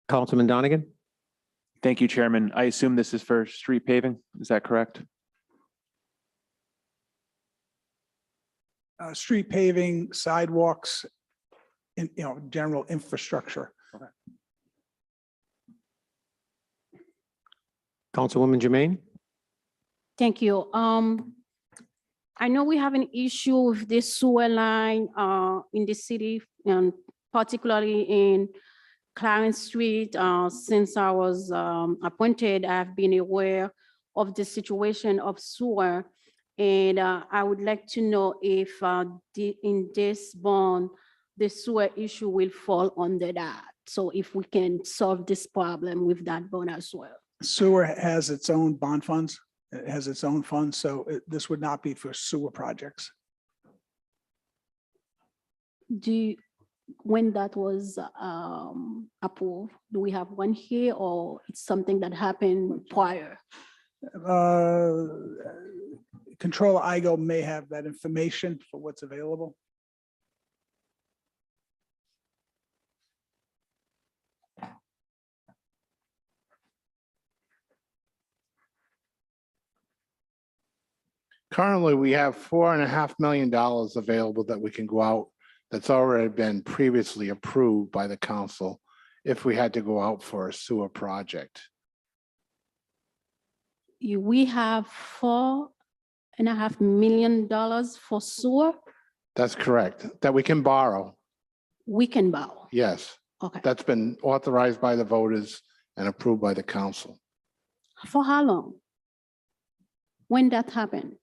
Councilman Donegan. Thank you, Chairman. I assume this is for street paving. Is that correct? Street paving, sidewalks, and, general infrastructure. Councilwoman Jermaine. Thank you. I know we have an issue with this sewer line in the city, and particularly in Clarence Street. Since I was appointed, I've been aware of the situation of sewer. And I would like to know if in this bond, the sewer issue will fall under that. So if we can solve this problem with that bond as well. Sewer has its own bond funds. It has its own funds, so this would not be for sewer projects. When that was approved, do we have one here, or it's something that happened prior? Controller IGO may have that information for what's available. Currently, we have $4.5 million available that we can go out that's already been previously approved by the council if we had to go out for a sewer project. We have $4.5 million for sewer. That's correct, that we can borrow. We can borrow. Yes, Okay. that's been authorized by the voters and approved by the council. For how long? When that happened?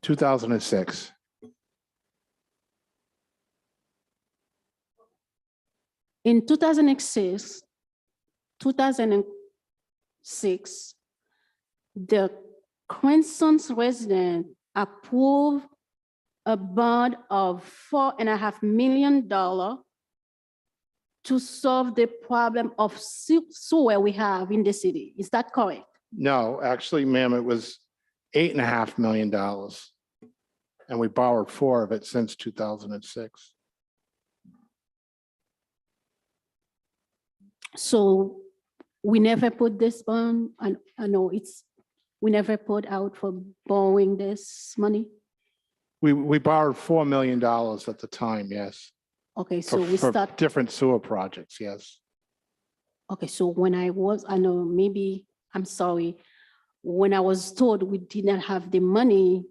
2006. In 2006, the Cranston's resident approved a bond of $4.5 million to solve the problem of sewer we have in the city. Is that correct? No, actually, ma'am, it was $8.5 million. And we borrowed $4 of it since 2006. So we never put this bond, I know we never put out for borrowing this money. We borrowed $4 million at the time, yes. Okay, so we For start, different sewer projects, yes. okay, so when I know, maybe, I'm sorry, when I was told we did not have the money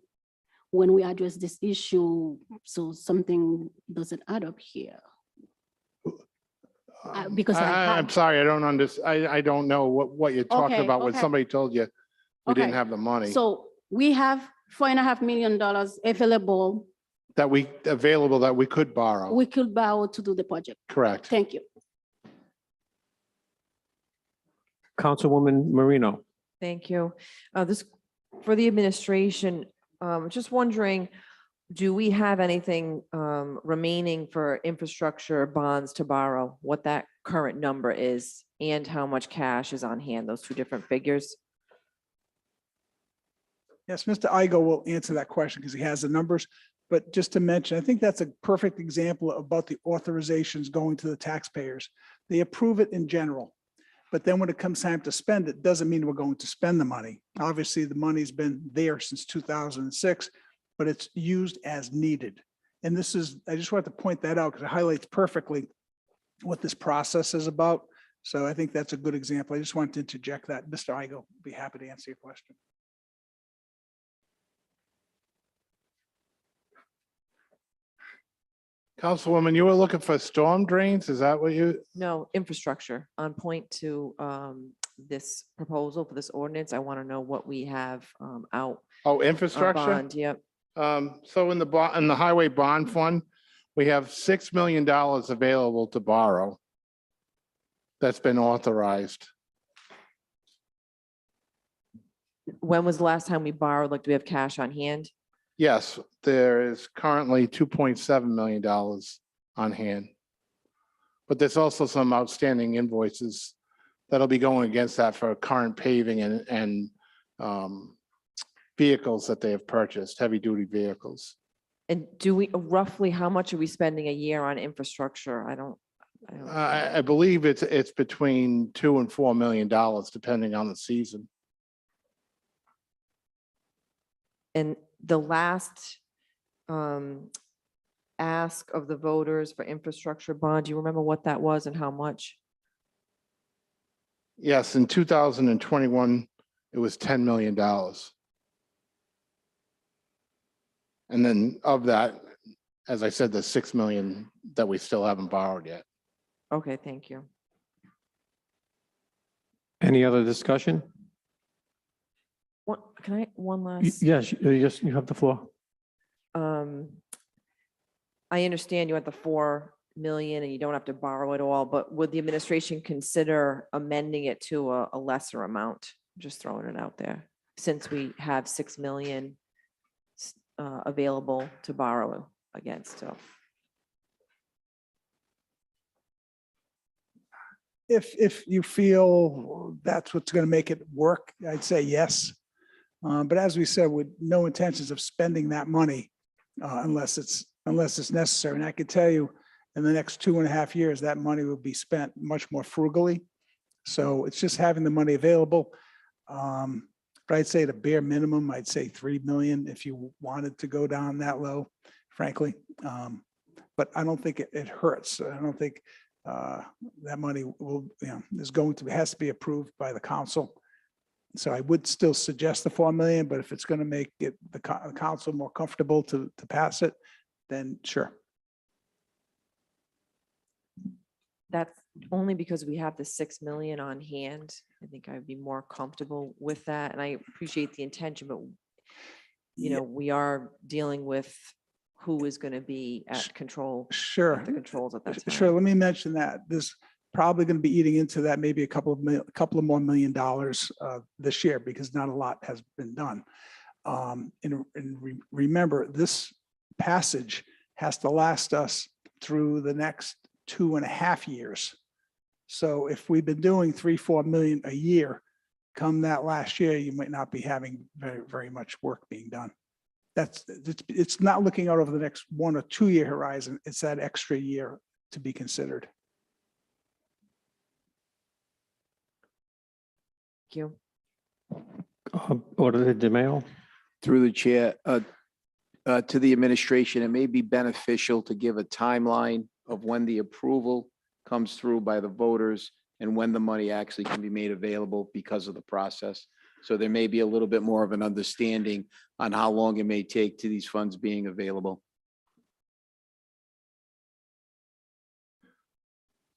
when we addressed this issue, so something doesn't add up here. Because I'm sorry, I don't understand. I don't know what you're talking Okay, about when okay. somebody told you we didn't Okay, have the money. So we have $4.5 million available, Available that we could borrow. we could borrow to do the project. Correct. Thank you. Councilwoman Marino. Thank you. This, for the administration, just wondering, do we have anything remaining for infrastructure bonds to borrow? What that current number is and how much cash is on hand, those two different figures? Yes, Mr. Igo will answer that question because he has the numbers. But just to mention, I think that's a perfect example about the authorizations going to the taxpayers. They approve it in general. But then when it comes time to spend it, doesn't mean we're going to spend the money. Obviously, the money's been there since 2006, but it's used as needed. And this is, I just wanted to point that out because it highlights perfectly what this process is about. So I think that's a good example. I just wanted to interject that. Mr. Igo will be happy to answer your question. Councilwoman, you were looking for storm drains? Is that what you? No, infrastructure on point to this proposal for this ordinance. I want to know what we have out. Oh, on infrastructure? bond, yep. So in the highway bond fund, we have $6 million available to borrow. That's been authorized. When was the last time we borrowed? Like, do we have cash on hand? Yes, there is currently $2.7 million on hand. But there's also some outstanding invoices that'll be going against that for current paving and vehicles that they have purchased, heavy duty vehicles. And do we, roughly, how much are we spending a year on infrastructure? I don't. I believe it's between $2 and $4 million, depending on the season. And the last ask of the voters for infrastructure bond, do you remember what that was and how much? Yes, in 2021, it was $10 million. And then of that, as I said, the 6 million that we still haven't borrowed yet. Okay, thank you. Any other discussion? What, can I, one last? Yes, yes, you have the floor. I understand you want the 4 million and you don't have to borrow it all, but would the administration consider amending it to a lesser amount? Just throwing it out there, since we have 6 million available to borrow against, so. If you feel that's what's going to make it work, I'd say yes. But as we said, with no intentions of spending that money unless it's necessary. And I can tell you, in the next 2.5 years, that money will be spent much more frugally. So it's just having the money available. But I'd say the bare minimum, I'd say 3 million if you wanted to go down that low, frankly. But I don't think it hurts. I don't think that money will, has to be approved by the council. So I would still suggest the 4 million, but if it's going to make it the council more comfortable to pass it, then sure. That's only because we have the 6 million on hand. I think I'd be more comfortable with that. And I appreciate the intention, but we are dealing with who is going to be at control. Sure. At the controls at that time. Sure. Let me mention that there's probably going to be eating into that maybe a couple of more $1 million this year because not a lot has been done. Remember, this passage has to last us through the next 2.5 years. So if we've been doing 3-4 million a year, come that last year, you might not be having very much work being done. It's not looking out over the next 1 or 2 year horizon. It's that extra year to be considered. Thank you. Order de mail. Through the chair, to the administration, it may be beneficial to give a timeline of when the approval comes through by the voters and when the money actually can be made available because of the process. So there may be a little bit more of an understanding on how long it may take to these funds being available.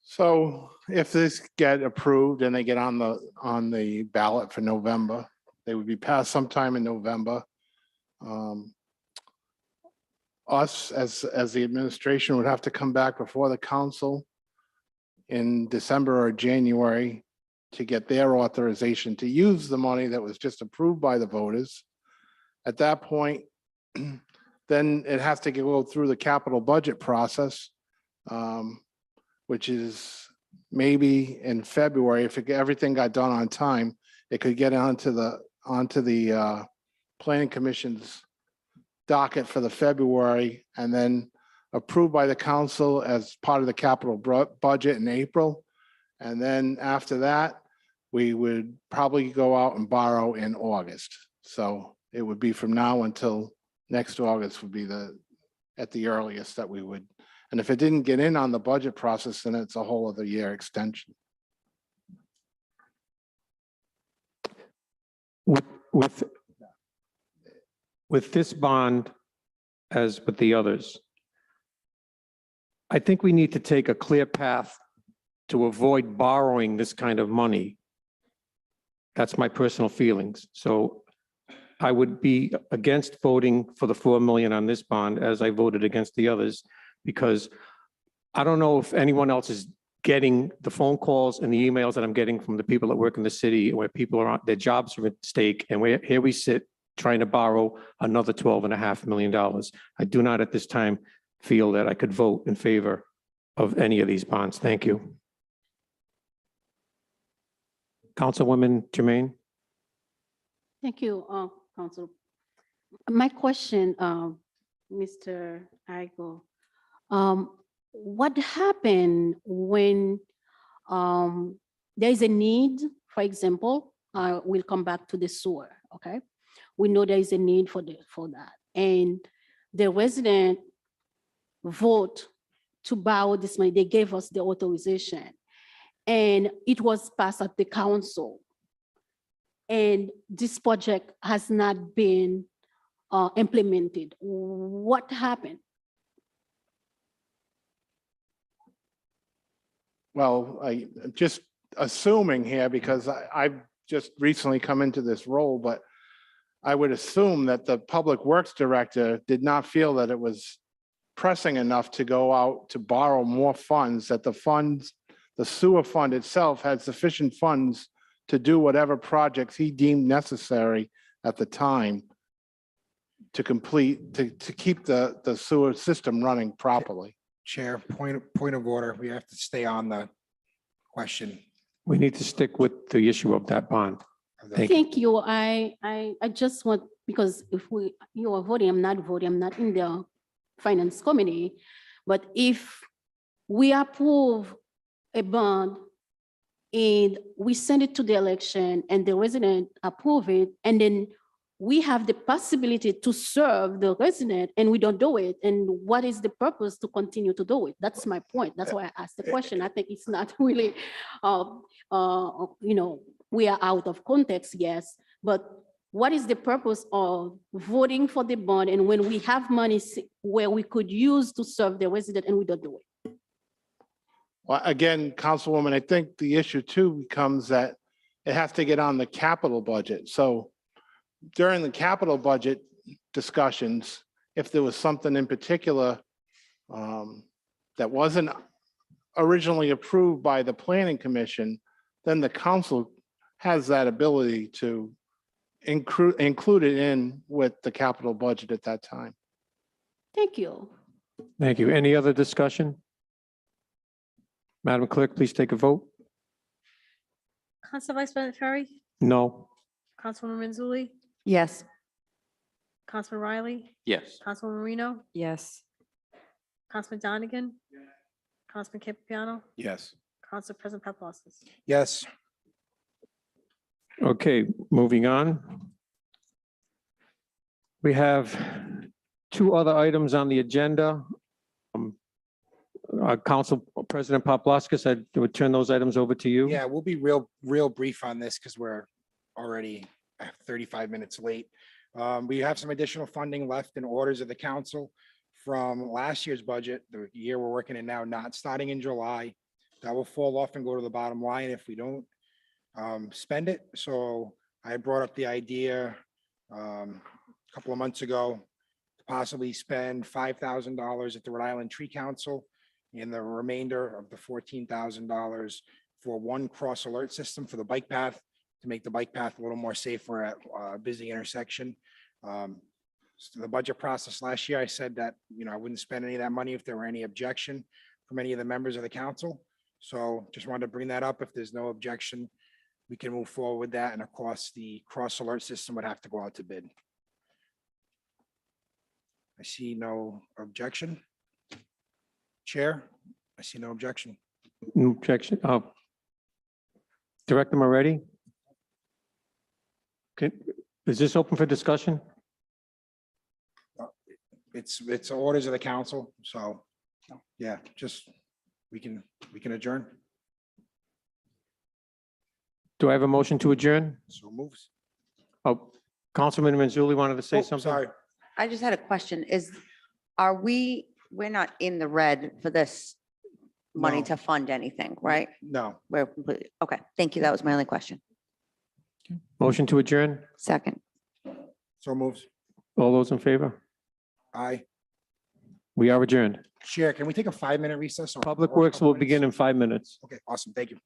So if this get approved and they get on the ballot for November, they would be passed sometime in November. Us as the administration would have to come back before the council in December or January to get their authorization to use the money that was just approved by the voters. At that point, then it has to go through the capital budget process, which is maybe in February. If everything got done on time, it could get onto the Planning Commission's docket for the February and then approved by the council as part of the capital budget in April. And then after that, we would probably go out and borrow in August. So it would be from now until next August would be at the earliest that we would. And if it didn't get in on the budget process, then it's a whole other year extension. With this bond, as with the others, I think we need to take a clear path to avoid borrowing this kind of money. That's my personal feelings. So I would be against voting for the 4 million on this bond as I voted against the others, because I don't know if anyone else is getting the phone calls and the emails that I'm getting from the people that work in the city where people are, their jobs are at stake. And here we sit trying to borrow another $12.5 million. I do not at this time feel that I could vote in favor of any of these bonds. Thank you. Councilwoman Jermaine. Thank you, Council. My question, Mr. Igo, what happened when there is a need, for example, we'll come back to the sewer, okay? We know there is a need for that. And the resident vote to borrow this money, they gave us the authorization. And it was passed at the council. And this project has not been implemented. What happened? Well, I just assuming here, because I've just recently come into this role, but I would assume that the Public Works Director did not feel that it was pressing enough to go out to borrow more funds, that the sewer fund itself had sufficient funds to do whatever projects he deemed necessary at the time to keep the sewer system running properly. Chair, point of order. We have to stay on the question. We need to stick with the issue of that bond. Thank you. I just want, because if you are voting, I'm not voting, I'm not in the Finance Committee, but if we approve a bond and we send it to the election and the resident approve it, and then we have the possibility to serve the resident and we don't do it, and what is the purpose to continue to do it? That's my point. That's why I asked the question. I think it's not really, we are out of context, yes, but what is the purpose of voting for the bond and when we have money where we could use to serve the resident and we don't do it? Well, again, Councilwoman, I think the issue too becomes that it has to get on the capital budget. So during the capital budget discussions, if there was something in particular that wasn't originally approved by the planning commission, then the council has that ability to include it in with the capital budget at that time. Thank you. Thank you. Any other discussion? Madam Clerk, please take a vote. Council Vice President Ferry, No. Councilwoman Manzulli, Yes. Councilman Riley, Yes. Councilwoman Marino, Yes. Councilman Donegan, Councilman Campiano, Yes. Council President Paplaskas. Yes. Okay, moving on. We have two other items on the agenda. Council President Paplaskas, I would turn those items over to you. Yeah, we'll be real brief on this because we're already 35 minutes late. We have some additional funding left in orders of the council from last year's budget, the year we're working in now, not starting in July. That will fall off and go to the bottom line if we don't spend it. So I brought up the idea a couple of months ago to possibly spend $5,000 at the Rhode Island Tree Council and the remainder of the $14,000 for one cross alert system for the bike path to make the bike path a little more safer at a busy intersection. So the budget process last year, I said that, I wouldn't spend any of that money if there were any objection from any of the members of the council. So just wanted to bring that up. If there's no objection, we can move forward with that. And of course, the cross alert system would have to go out to bid. I see no objection. Chair, I see no objection. No objection. Director Moretti? Okay, is this open for discussion? It's orders of the council. So, yeah, just we can adjourn. Do I have a motion to adjourn? So moves. Oh, Councilman Manzulli wanted to say Oh, something? sorry. I just had a question. We're not in the red for this money No. to fund anything, right? No. We're completely, okay, thank you. That was my only question. Motion to adjourn? Second. So moves. All those in favor? Aye. We are adjourned. Chair, can we take a 5-minute recess? Public or a Works couple will minutes? begin in 5 minutes. Okay, awesome. Thank you.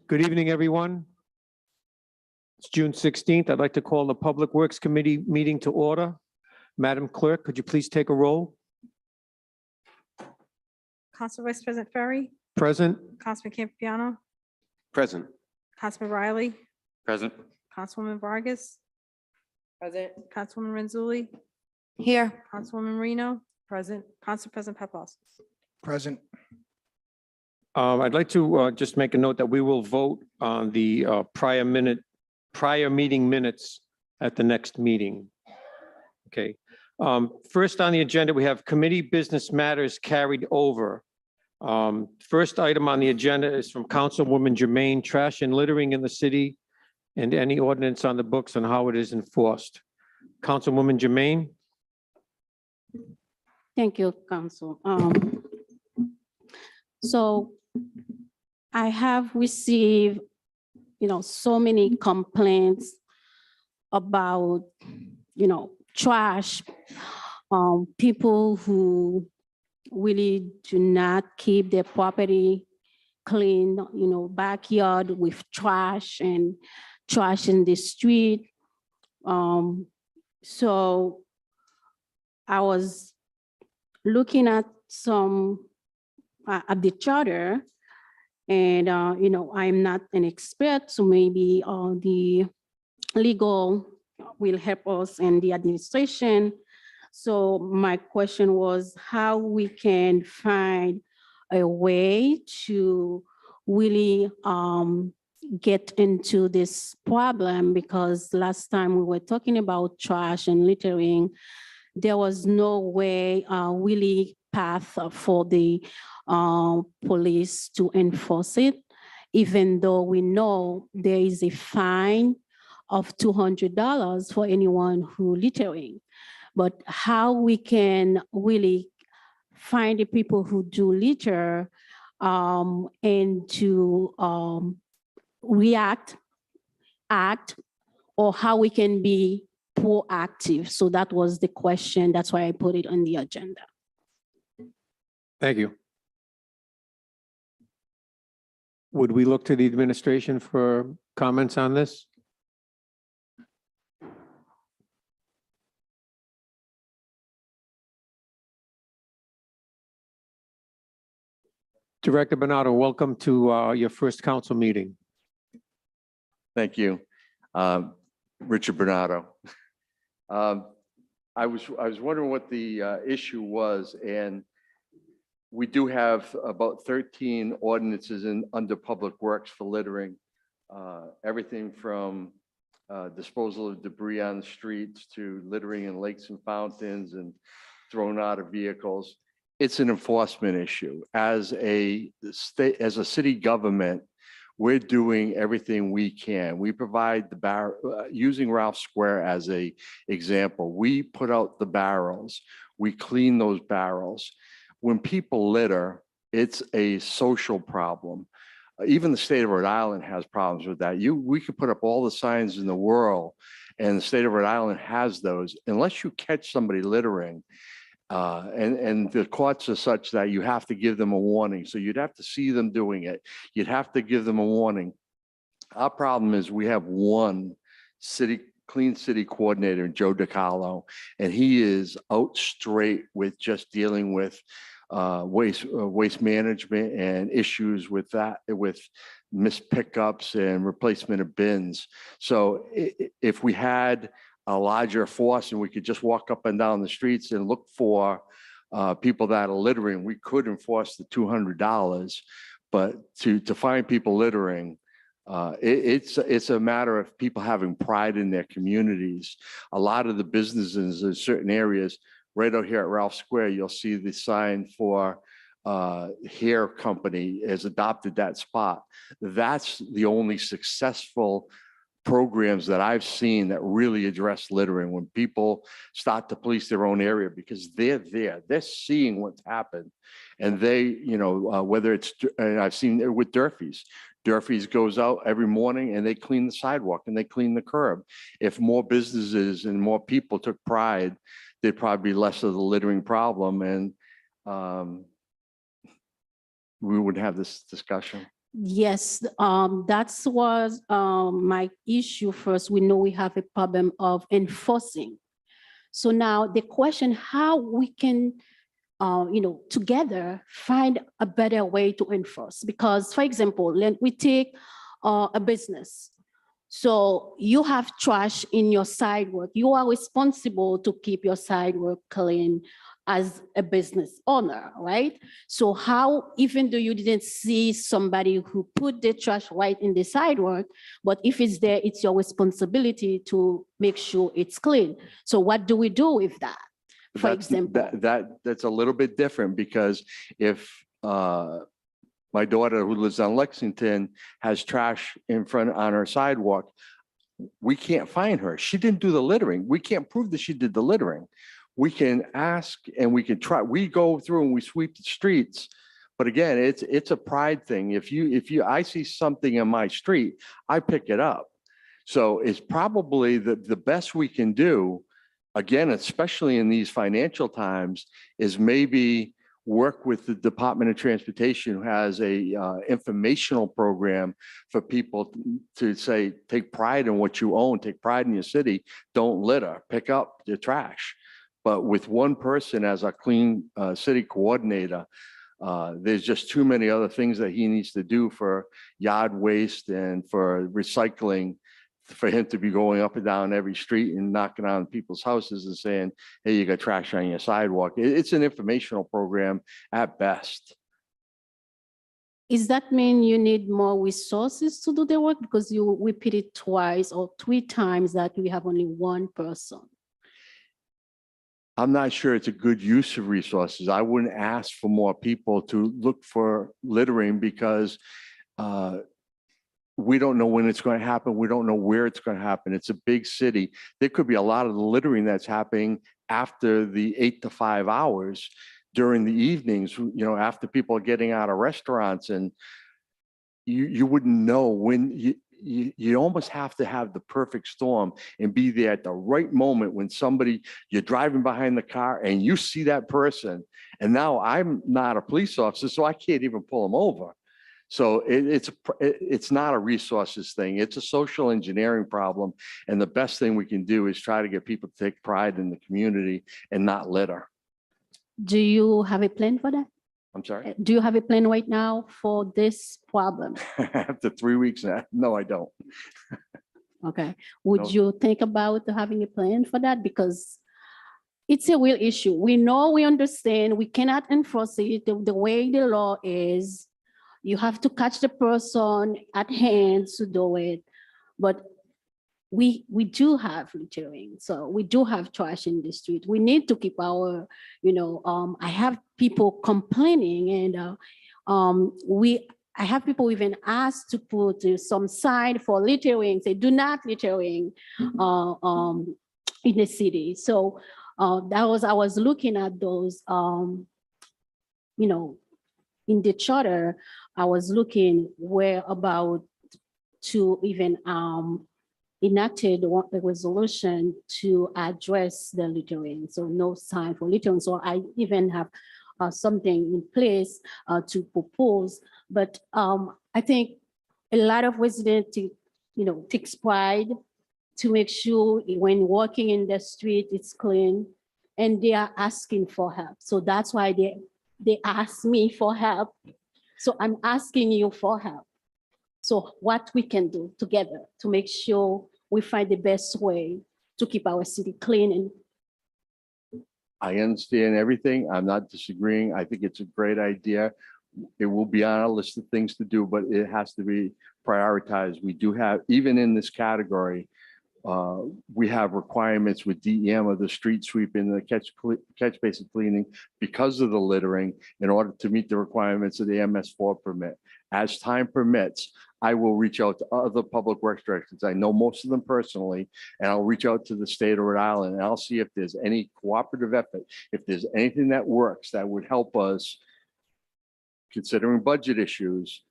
Good evening, everyone. It's June 16th. I'd like to call the Public Works Committee meeting to order. Madam Clerk, could you please take a roll? Council Vice President Ferry, Present? Councilman Campiano, Present. Councilman Riley, Present. Councilwoman Vargas, Present. Councilwoman Renzulli, Here. Councilwoman Marino, Present. Council President Paplaskas. Present. I'd like to just make a note that we will vote on the prior meeting minutes at the next meeting. Okay. First on the agenda, we have committee business matters carried over. First item on the agenda is from Councilwoman Jermaine, trash and littering in the city and any ordinance on the books on how it is enforced. Councilwoman Jermaine? Thank you, Council. So I have received, so many complaints about, trash, people who really do not keep their property clean, backyard with trash and trash in the street. So I was looking at at the charter, and I'm not an expert, so maybe the legal will help us and the administration. So my question was how we can find a way to really get into this problem, because last time we were talking about trash and littering, there was no way really path for the police to enforce it, even though we know there is a fine of $200 for anyone who littering. But how we can really find the people who do litter and to act, or how we can be proactive. So that was the question. That's why I put it on the agenda. Thank you. Would we look to the administration for comments on this? Director Bernardo, welcome to your first council meeting. Thank you. Richard Bernardo. I was wondering what the issue was, and we do have about 13 ordinances under Public Works for littering. Everything from disposal of debris on the streets to littering in lakes and fountains and thrown out of vehicles. It's an enforcement issue. As a city government, we're doing everything we can. We provide using Ralph Square as an example. We put out the barrels. We clean those barrels. When people litter, it's a social problem. Even the state of Rhode Island has problems with that. We could put up all the signs in the world, and the state of Rhode Island has those. Unless you catch somebody littering, and the courts are such that you have to give them a warning. So you'd have to see them doing it. You'd have to give them a warning. Our problem is we have one clean city coordinator, Joe DiCarlo, and he is out straight with just dealing with waste management and issues with that, with missed pickups and replacement of bins. So if we had a larger force and we could just walk up and down the streets and look for people that are littering, we could enforce the $200. But to find people littering, it's a matter of people having pride in their communities. A lot of the businesses in certain areas, right out here at Ralph Square, you'll see the sign for hair company has adopted that spot. That's the only successful programs that I've seen that really address littering, when people start to police their own area, because they're there, they're seeing what's happened. And they, whether it's, and I've seen it with Durfee's. Durfee's goes out every morning and they clean the sidewalk and they clean the curb. If more businesses and more people took pride, there'd probably be less of the littering problem, and we wouldn't have this discussion. Yes, that's was my issue first. We know we have a problem of enforcing. So now the question, how we can, together find a better way to enforce. Because, for example, let we take a business. So you have trash in your sidewalk. You are responsible to keep your sidewalk clean as a business owner, right? So how, even though you didn't see somebody who put the trash right in the sidewalk, but if it's there, it's your responsibility to make sure it's clean. So what do we do with that? For example, That's a little bit different because if my daughter who lives on Lexington has trash in front on her sidewalk, we can't find her. She didn't do the littering. We can't prove that she did the littering. We can ask and we can try. We go through and we sweep the streets. But again, it's a pride thing. I see something in my street, I pick it up. So it's probably the best we can do, again, especially in these financial times, is maybe work with the Department of Transportation, who has a informational program for people to say, take pride in what you own, take pride in your city, don't litter, pick up your trash. But with one person as a clean city coordinator, there's just too many other things that he needs to do for yard waste and for recycling, for him to be going up and down every street and knocking on people's houses and saying, hey, you got trash on your sidewalk. It's an informational program at best. does that mean you need more resources to do the work? Because you repeat it twice or 3 times that we have only one person. I'm not sure it's a good use of resources. I wouldn't ask for more people to look for littering because we don't know when it's going to happen. We don't know where it's going to happen. It's a big city. There could be a lot of the littering that's happening after the 8 to 5 hours during the evenings, after people are getting out of restaurants, and you wouldn't know when. You almost have to have the perfect storm and be there at the right moment when you're driving behind the car and you see that person. And now I'm not a police officer, so I can't even pull them over. So it's not a resources thing. It's a social engineering problem. And the best thing we can do is try to get people to take pride in the community and not litter. Do you have a plan for that? I'm sorry? Do you have a plan right now for this problem? After 3 weeks now, no, I don't. Okay. Would No. you think about having a plan for that? Because it's a real issue. We know, we understand, we cannot enforce it the way the law is. You have to catch the person at hand to do it. But we do have littering, so we do have trash in the street. We need to keep our, I have people complaining, and I have people even asked to put some sign for littering, say do not littering in the city. So I was looking at those, in the charter. I was looking where about to even enacted a resolution to address the littering. So no sign for littering. So I even have something in place to propose. But I think a lot of residents, takes pride to make sure when walking in the street, it's clean, and they are asking for help. So that's why they ask me for help. So I'm asking you for help. So what we can do together to make sure we find the best way to keep our city clean. And I understand everything. I'm not disagreeing. I think it's a great idea. It will be on our list of things to do, but it has to be prioritized. We do have, even in this category, we have requirements with DEM of the street sweeping, the catch basin cleaning because of the littering in order to meet the requirements of the MS4 permit. As time permits, I will reach out to other public works directors. I know most of them personally, and I'll reach out to the state of Rhode Island, and I'll see if there's any cooperative effort, if there's anything that works that would help us, considering budget issues,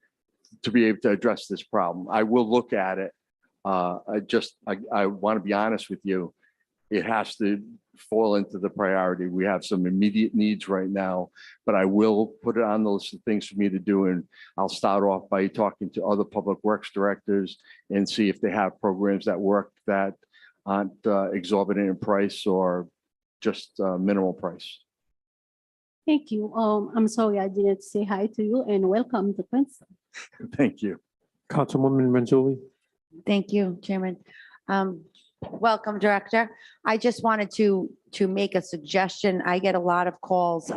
to be able to address this problem. I will look at it. I want to be honest with you. it has to fall into the priority. We have some immediate needs right now, but I will put it on the list of things for me to do. And I'll start off by talking to other public works directors and see if they have programs that work that aren't exorbitant in price or just minimal price. Thank you. I'm sorry I didn't say hi to you and welcome to Princeton. Thank you. Councilwoman Renzulli. Thank you, Chairman. Welcome, Director. I just wanted to make a suggestion. I get a lot of calls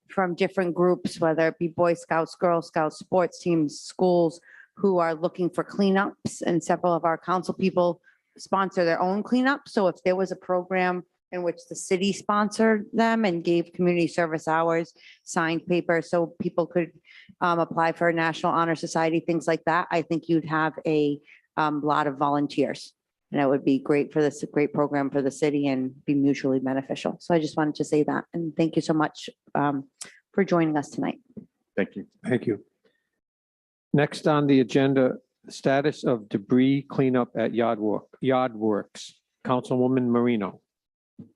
from different groups, whether it be Boy Scouts, Girl Scouts, sports teams, schools, who are looking for cleanups, and several of our council people sponsor their own cleanup. So if there was a program in which the city sponsored them and gave community service hours, signed paper, so people could apply for a National Honor Society, things like that, I think you'd have a lot of volunteers. And it would be great for this, great program for the city and be mutually beneficial. So I just wanted to say that. And thank you so much for joining us tonight. Thank you. Thank you. Next on the agenda, status of debris cleanup at Yard Works. Councilwoman Marino.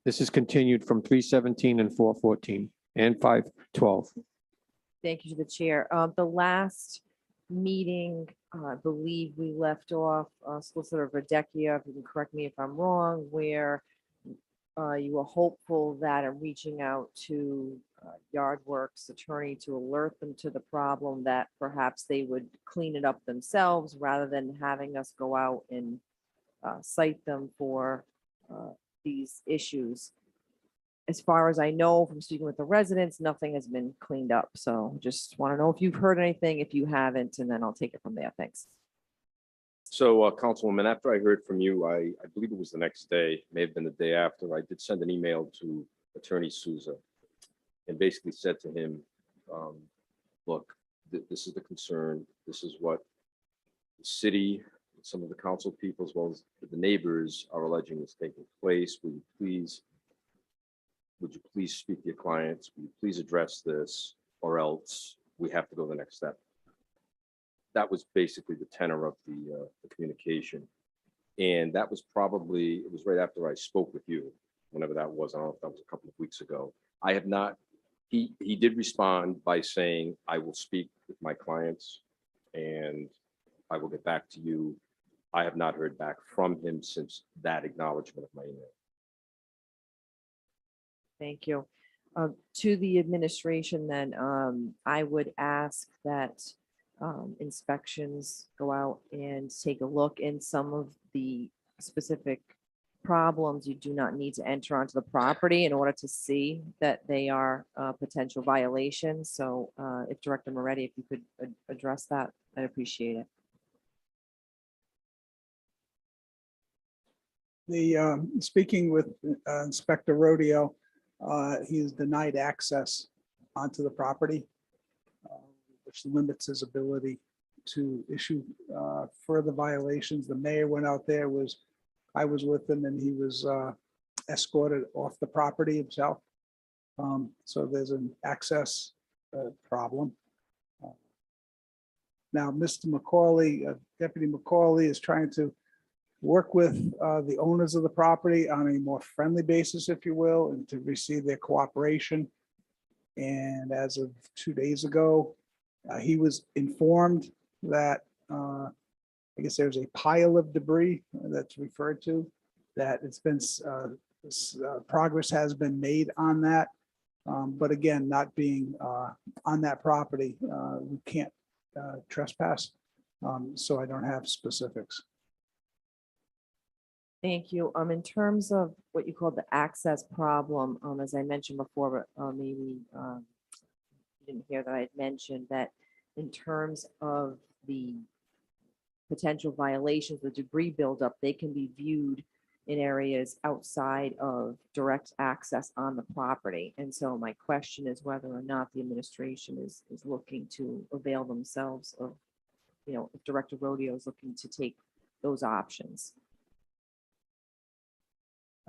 This is continued from 3/17 and 4/14 and 5/12. Thank you to the chair. The last meeting, I believe we left off Solicitor Verdecchia, if you can correct me if I'm wrong, where you were hopeful that in reaching out to Yard Works attorney to alert them to the problem, that perhaps they would clean it up themselves rather than having us go out and cite them for these issues. As far as I know from speaking with the residents, nothing has been cleaned up. So just want to know if you've heard anything, if you haven't, and then I'll take it from there. Thanks. So Councilwoman, after I heard from you, I believe it was the next day, may have been the day after, I did send an email to Attorney Souza and basically said to him, look, this is the concern. This is what the city, some of the council people, as well as the neighbors are alleging is taking place. Would you please speak to your clients? Would you please address this, or else we have to go the next step? That was basically the tenor of the communication. And that was probably, it was right after I spoke with you, whenever that was. I don't know if that was a couple of weeks ago. I have not, he did respond by saying, I will speak with my clients and I will get back to you. I have not heard back from him since that acknowledgement of my email. Thank you. To the administration, then, I would ask that inspections go out and take a look in some of the specific problems. You do not need to enter onto the property in order to see that they are potential violations. So if Director Moretti, if you could address that, I'd appreciate it. Speaking with Inspector Rodeo, he's denied access onto the property, which limits his ability to issue further violations. The mayor went out there, I was with him, and he was escorted off the property himself. So there's an access problem. Now, Mr. McCauley, Deputy McCauley, is trying to work with the owners of the property on a more friendly basis, if you will, and to receive their cooperation. And as of 2 days ago, he was informed that I guess there's a pile of debris that's referred to, that it's been progress has been made on that. But again, not being on that property, we can't trespass. So I don't have specifics. Thank you. In terms of what you call the access problem, as I mentioned before, but maybe you didn't hear that I had mentioned that in terms of the potential violations, the debris buildup, they can be viewed in areas outside of direct access on the property. And so my question is whether or not the administration is looking to avail themselves of, if Director Rodeo is looking to take those options.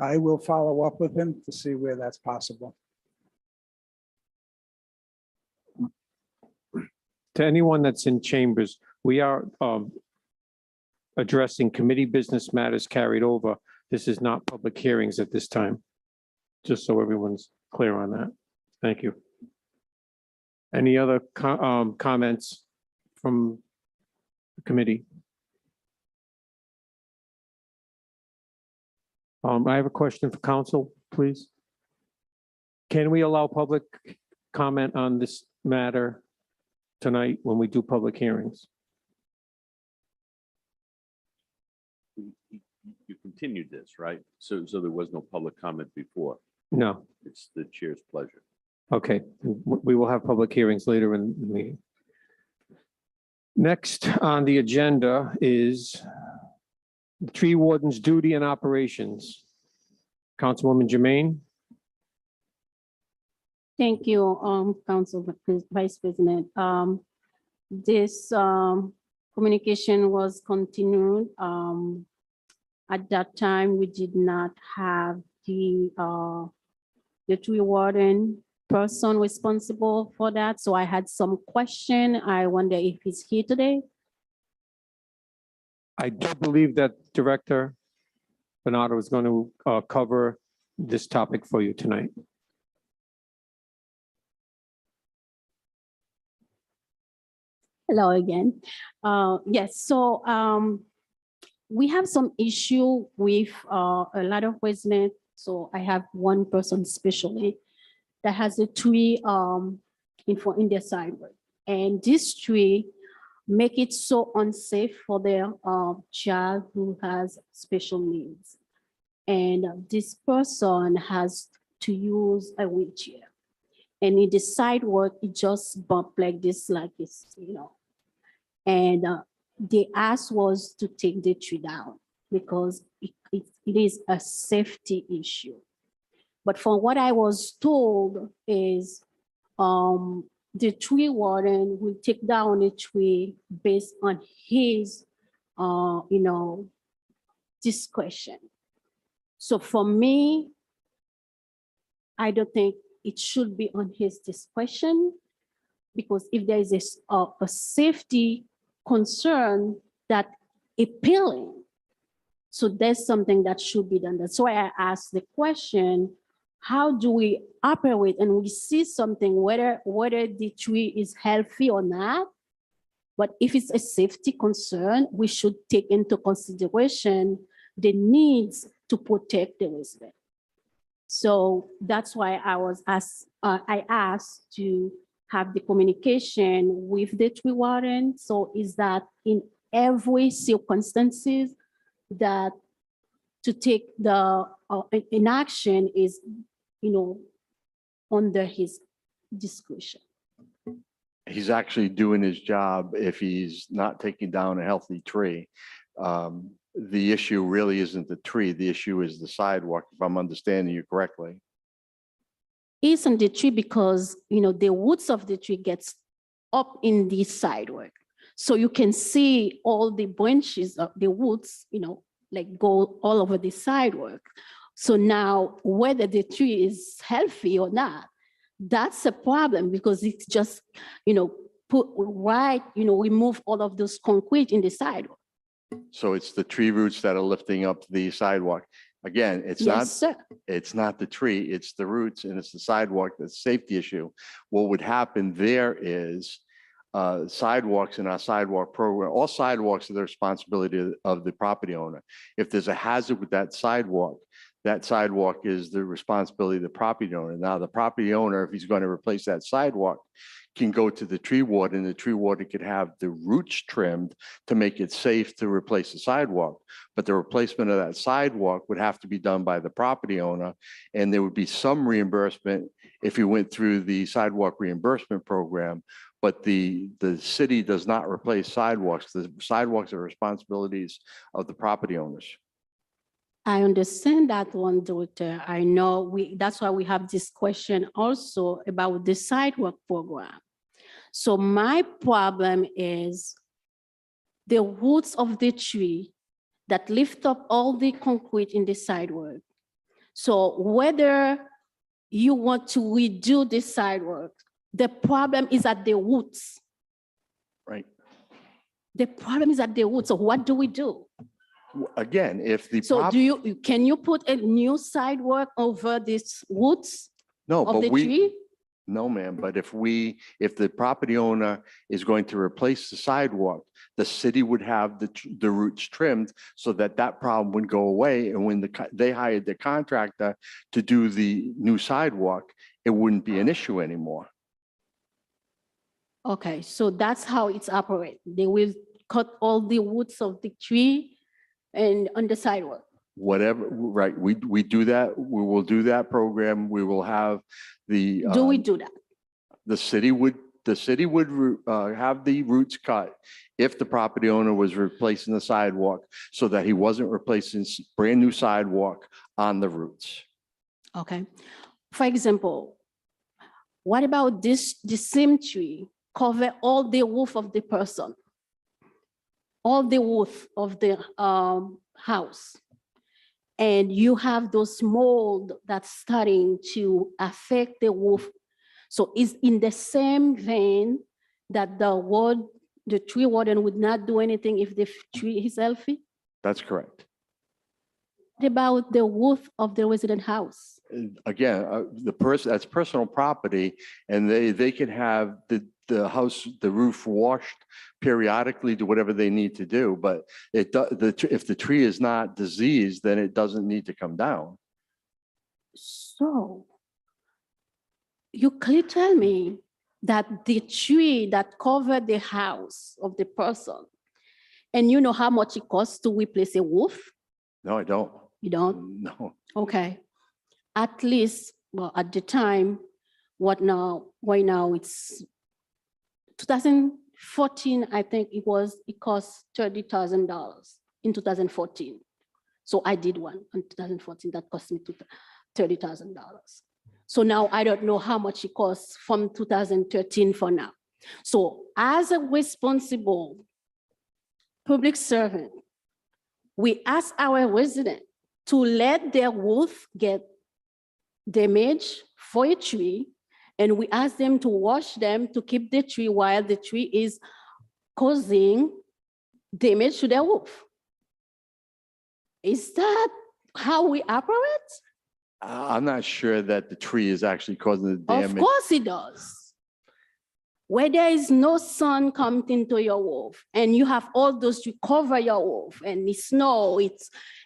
I will follow up with him to see where that's possible. To anyone that's in chambers, we are addressing committee business matters carried over This is not public hearings at this time, just so everyone's clear on that. Thank you. Any other comments from the committee? I have a question for council, please. Can we allow public comment on this matter tonight when we do public hearings? You continued this, right? So there was no public comment before. No. It's the chair's pleasure. Okay, we will have public hearings later in the meeting. Next on the agenda is the tree warden's duty and operations. Councilwoman Jermaine? Thank you, Council Vice President. This communication was continued. At that time, we did not have the tree warden person responsible for that. So I had some question. I wonder if he's here today. I do believe that Director Bernardo is going to cover this topic for you tonight. Hello again. Yes, so we have some issue with a lot of residents. So I have one person especially that has a tree in their sidewalk. And this tree make it so unsafe for their child who has special needs. And this person has to use a wheelchair. And in the sidewalk, it just bump like this, like it's, you know. And the ask was to take the tree down because it is a safety issue. But from what I was told is the tree warden will take down a tree based on his, discretion. So for me, I don't think it should be on his discretion because if there is a safety concern that appealing, so there's something that should be done. That's why I asked the question, how do we operate and we see something, whether the tree is healthy or not, but if it's a safety concern, we should take into consideration the needs to protect the resident. So that's why I asked to have the communication with the tree warden. So is that in every circumstances that to take the inaction is, under his discretion. He's actually doing his job if he's not taking down a healthy tree. The issue really isn't the tree. The issue is the sidewalk, if I'm understanding you correctly. Isn't the tree because, the roots of the tree gets up in the sidewalk. So you can see all the branches of the roots, like go all over the sidewalk. So now whether the tree is healthy or not, that's a problem because it's just, remove all of those concrete in the sidewalk. So it's the tree roots that are lifting up the sidewalk. Again, it's not the tree, it's the roots and it's the sidewalk, that's a safety issue. What would happen there is sidewalks in our sidewalk program, all sidewalks are the responsibility of the property owner. If there's a hazard with that sidewalk is the responsibility of the property owner. Now, the property owner, if he's going to replace that sidewalk, can go to the tree warden. The tree warden could have the roots trimmed to make it safe to replace the sidewalk. But the replacement of that sidewalk would have to be done by the property owner. And there would be some reimbursement if you went through the sidewalk reimbursement program. But the city does not replace sidewalks. The sidewalks are responsibilities of the property owners. I understand that one, Director. I know that's why we have this question also about the sidewalk program. So my problem is the roots of the tree that lift up all the concrete in the sidewalk. So whether you want to redo the sidewalk, the problem is at the roots. Right. The problem is at the roots. So what do we do? Again, if the. So prop- can you put a new sidewalk over these woods No, of but the we, tree? no, ma'am, but if the property owner is going to replace the sidewalk, the city would have the roots trimmed so that that problem would go away. And when they hired the contractor to do the new sidewalk, it wouldn't be an issue anymore. Okay, so that's how it's operate. They will cut all the woods of the tree and on the sidewalk. Whatever, right, we do that, we will do that program, we will have the. Do we do that? The city would have the roots cut if the property owner was replacing the sidewalk so that he wasn't replacing brand new sidewalk on the roots. Okay. For example, what about the same tree cover all the roof of the person? All the roof of the house. And you have those mold that's starting to affect the roof. So it's in the same vein that the tree warden would not do anything if the tree is healthy? That's correct. What about the roof of the resident house? Again, that's personal property, and they can have the house, the roof washed periodically, do whatever they need to do. But if the tree is not diseased, then it doesn't need to come down. So you clearly tell me that the tree that covered the house of the person, and you know how much it costs to replace a roof? No, I don't. You don't? No. Okay. At least, well, at the time, right now it's 2014, I think it cost $30,000 in 2014. So I did one in 2014 that cost me $30,000. So now I don't know how much it costs from 2013 for now. So as a responsible public servant, we ask our residents to let their roof get damaged for a tree, and we ask them to wash them to keep the tree while the tree is causing damage to their roof. Is that how we operate? I'm not sure that the tree is actually causing the damage. Of course it does. Where there is no sun coming into your roof and you have all those to cover your roof and the snow,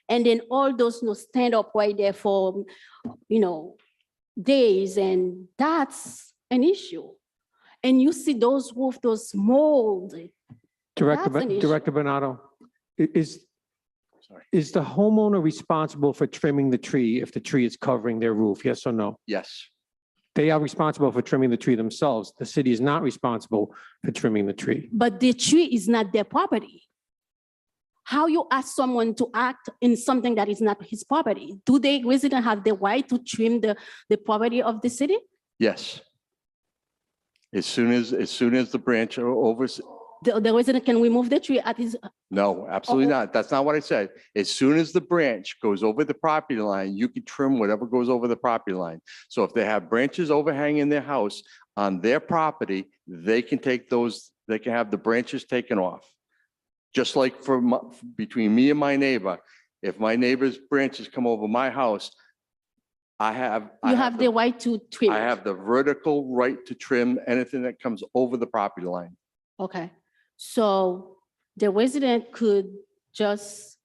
and then all those stand up right there for, days, and that's an issue. And you see those roofs, those mold. Director That's an issue. Bernardo, is the homeowner responsible for trimming the tree if the tree is covering their roof? Yes or no? Yes. They are responsible for trimming the tree themselves. The city is not responsible for trimming the tree. But the tree is not their property. How you ask someone to act in something that is not his property? Do the resident have the right to trim the property of the city? Yes. As soon as the branch over. The resident can remove the tree at his. No, absolutely not. That's not what I said. As soon as the branch goes over the property line, you can trim whatever goes over the property line. So if they have branches overhanging their house on their property, they can have the branches taken off. Just like between me and my neighbor, if my neighbor's branches come over my house, I have the right to trim. I have the vertical right to trim anything that comes over the property line. Okay, so the resident could just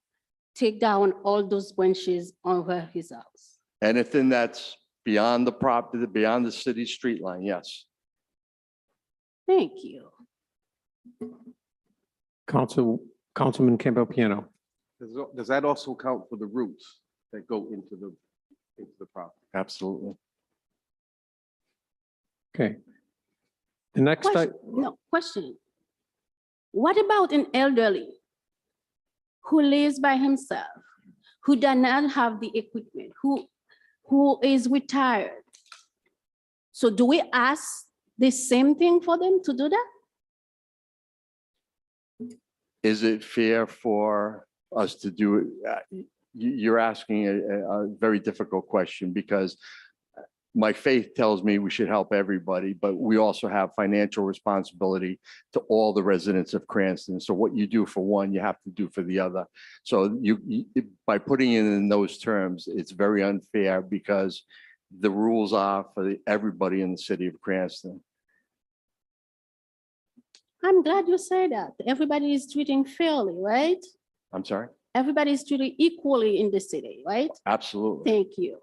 take down all those branches over his house. Anything that's beyond the property, beyond the city street line, yes. Thank you. Councilman Campbell Piano. Does that also count for the roots that go into the property? Absolutely. Okay. The next, Question. What about an elderly who lives by himself, who does not have the equipment, who is retired? So do we ask the same thing for them to do that? Is it fair for us to do it? You're asking a very difficult question, because my faith tells me we should help everybody, but we also have financial responsibility to all the residents of Cranston. So what you do for one, you have to do for the other. So by putting it in those terms, it's very unfair because the rules are for everybody in the city of Cranston. I'm glad you said that. Everybody is treating fairly, right? I'm sorry? Everybody is treated equally in the city, right? Absolutely. Thank you.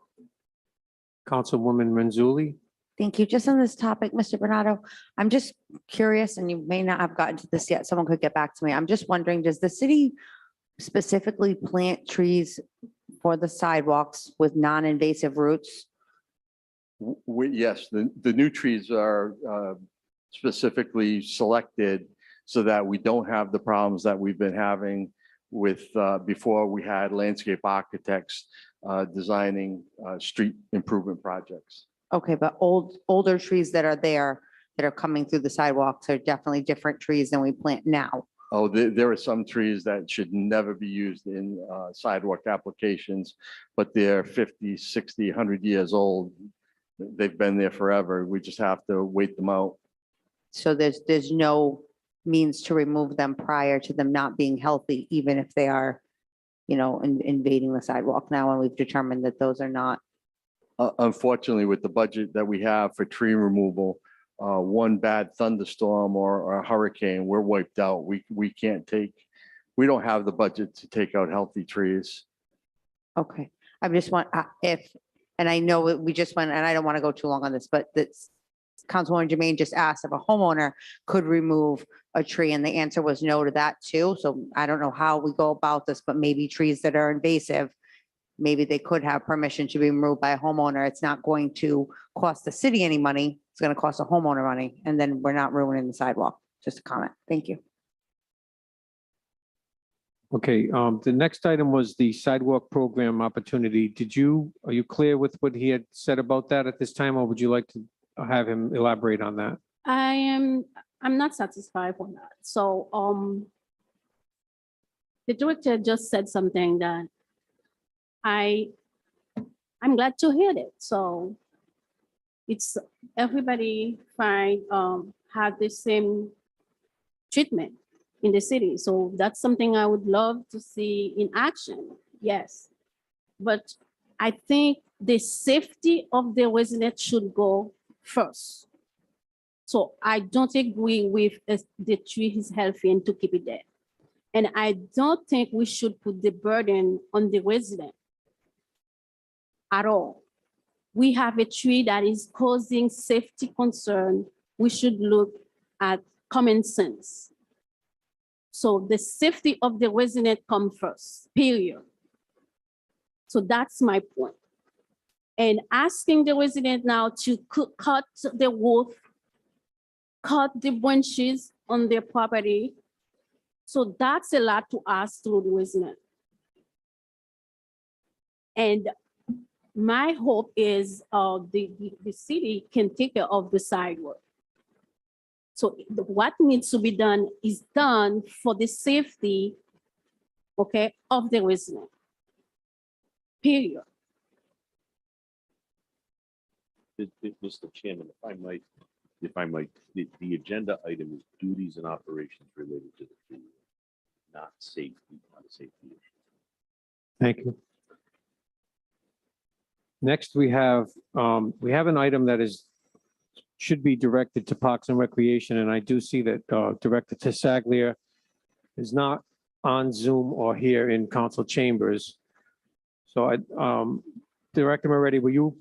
Councilwoman Renzulli. Thank you. Just on this topic, Mr. Bernardo, I'm just curious, and you may not have gotten to this yet. Someone could get back to me. I'm just wondering, does the city specifically plant trees for the sidewalks with non-invasive roots? Yes, the new trees are specifically selected so that we don't have the problems that we've been having with before we had landscape architects designing street improvement projects. Okay, but older trees that are there that are coming through the sidewalks are definitely different trees than we plant now. Oh, there are some trees that should never be used in sidewalk applications, but they're 50, 60, 100 years old. They've been there forever. We just have to wait them out. So there's no means to remove them prior to them not being healthy, even if they are, invading the sidewalk now, and we've determined that those are not. Unfortunately, with the budget that we have for tree removal, one bad thunderstorm or a hurricane, we're wiped out. We don't have the budget to take out healthy trees. Okay, I just want, and I know we just went, and I don't want to go too long on this, but this Councilwoman Jermaine just asked if a homeowner could remove a tree, and the answer was no to that too. So I don't know how we go about this, but maybe trees that are invasive, maybe they could have permission to be removed by a homeowner. It's not going to cost the city any money. It's going to cost a homeowner money, and then we're not ruining the sidewalk. Just a comment. Thank you. Okay, the next item was the sidewalk program opportunity. Are you clear with what he had said about that at this time, or would you like to have him elaborate on that? I'm not satisfied with that. So the director just said something that I'm glad to hear it. So it's everybody have the same treatment in the city. So that's something I would love to see in action. Yes. But I think the safety of the residents should go first. So I don't agree with the tree is healthy and to keep it there. And I don't think we should put the burden on the resident at all. We have a tree that is causing safety concern. We should look at common sense. So the safety of the resident comes first, period. So that's my point. And asking the resident now to cut the wood, cut the branches on their property. So that's a lot to ask to the resident. And my hope is the city can take care of the sidewalk. So what needs to be done is done for the safety, okay, of the resident. Period. Mr. Chairman, if I might, the agenda item is duties and operations related to the tree, not safety, not a safety issue. Thank you. Next, we have an item that should be directed to Parks and Recreation, and I do see that Director Tassaglia is not on Zoom or here in council chambers. So Director Moretti, were you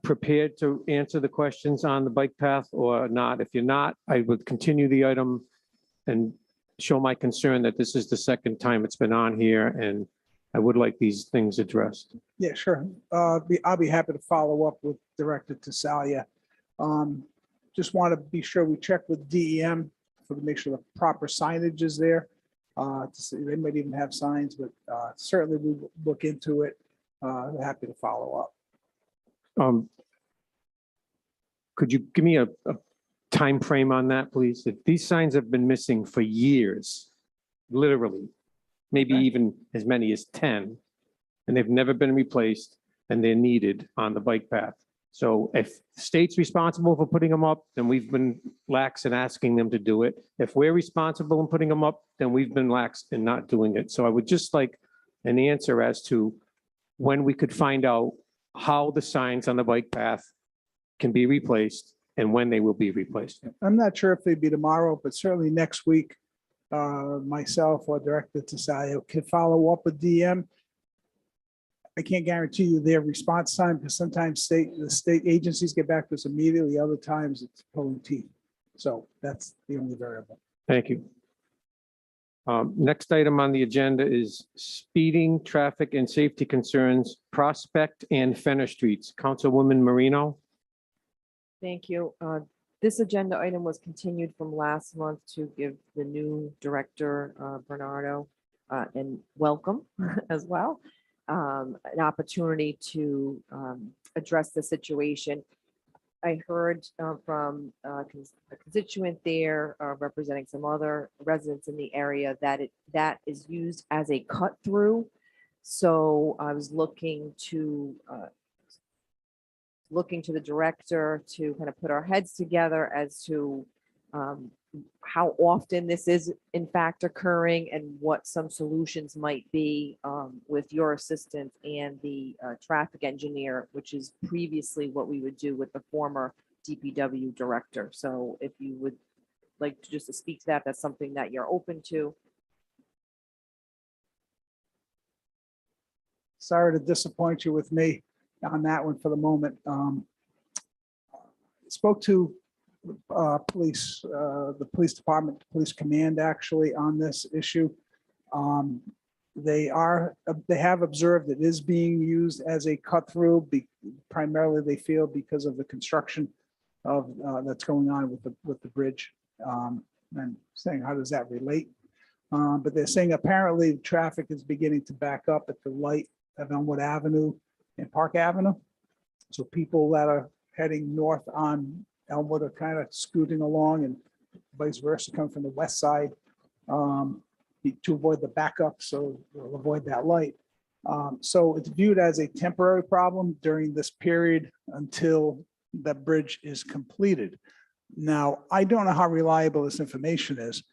prepared to answer the questions on the bike path or not? If you're not, I would continue the item and show my concern that this is the second time it's been on here, and I would like these things addressed. Yeah, sure. I'll be happy to follow up with Director Tassaglia. Just want to be sure we check with DEM to make sure the proper signage is there. To see, they might even have signs, but certainly we will look into it. Happy to follow up. Could you give me a time frame on that, please? If these signs have been missing for years, literally, maybe even as many as 10, and they've never been replaced, and they're needed on the bike path. So if the state's responsible for putting them up, then we've been lax in asking them to do it. If we're responsible in putting them up, then we've been lax in not doing it. So I would just like an answer as to when we could find out how the signs on the bike path can be replaced and when they will be replaced. I'm not sure if they'd be tomorrow, but certainly next week, myself or Director Tasalia could follow up with DM. I can't guarantee you their response time because sometimes the state agencies get back to us immediately. Other times it's pulling teeth. So that's the only variable. Thank you. Next item on the agenda is speeding, traffic and safety concerns, Prospect and Fenner Streets. Councilwoman Marino. Thank you. This agenda item was continued from last month to give the new director, Bernardo, and welcome as well, an opportunity to address the situation. I heard from a constituent there representing some other residents in the area that that is used as a cut through. So I was looking to the director to kind of put our heads together as to how often this is in fact occurring and what some solutions might be with your assistance and the traffic engineer, which is previously what we would do with the former DPW director. So if you would like to just speak to that, that's something that you're open to. Sorry to disappoint you with me on that one for the moment. Spoke to police, the police department, police command actually on this issue. They have observed it is being used as a cut through, primarily they feel because of the construction of that's going on with the bridge. And saying, how does that relate? But they're saying apparently traffic is beginning to back up at the light of Elmwood Avenue and Park Avenue. So people that are heading north on Elmwood are kind of scooting along and vice versa, come from the west side to avoid the backup. So we'll avoid that light. So it's viewed as a temporary problem during this period until the bridge is completed. Now, I don't know how reliable this information is,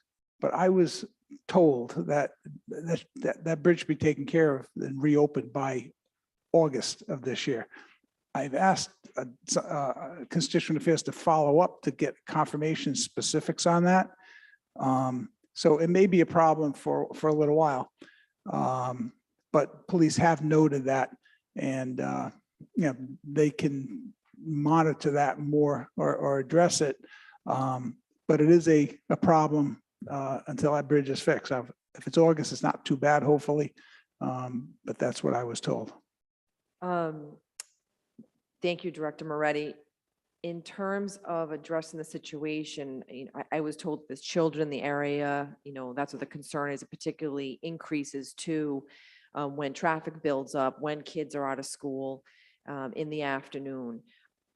but I was told that that bridge be taken care of and reopened by August of this year. I've asked Constituent Affairs to follow up to get confirmation specifics on that. So it may be a problem for a little while, but police have noted that, and they can monitor that more or address it. But it is a problem until that bridge is fixed. If it's August, it's not too bad, hopefully, but that's what I was told. Thank you, Director Moretti. In terms of addressing the situation, I was told there's children in the area, that's what the concern is. It particularly increases too when traffic builds up, when kids are out of school in the afternoon.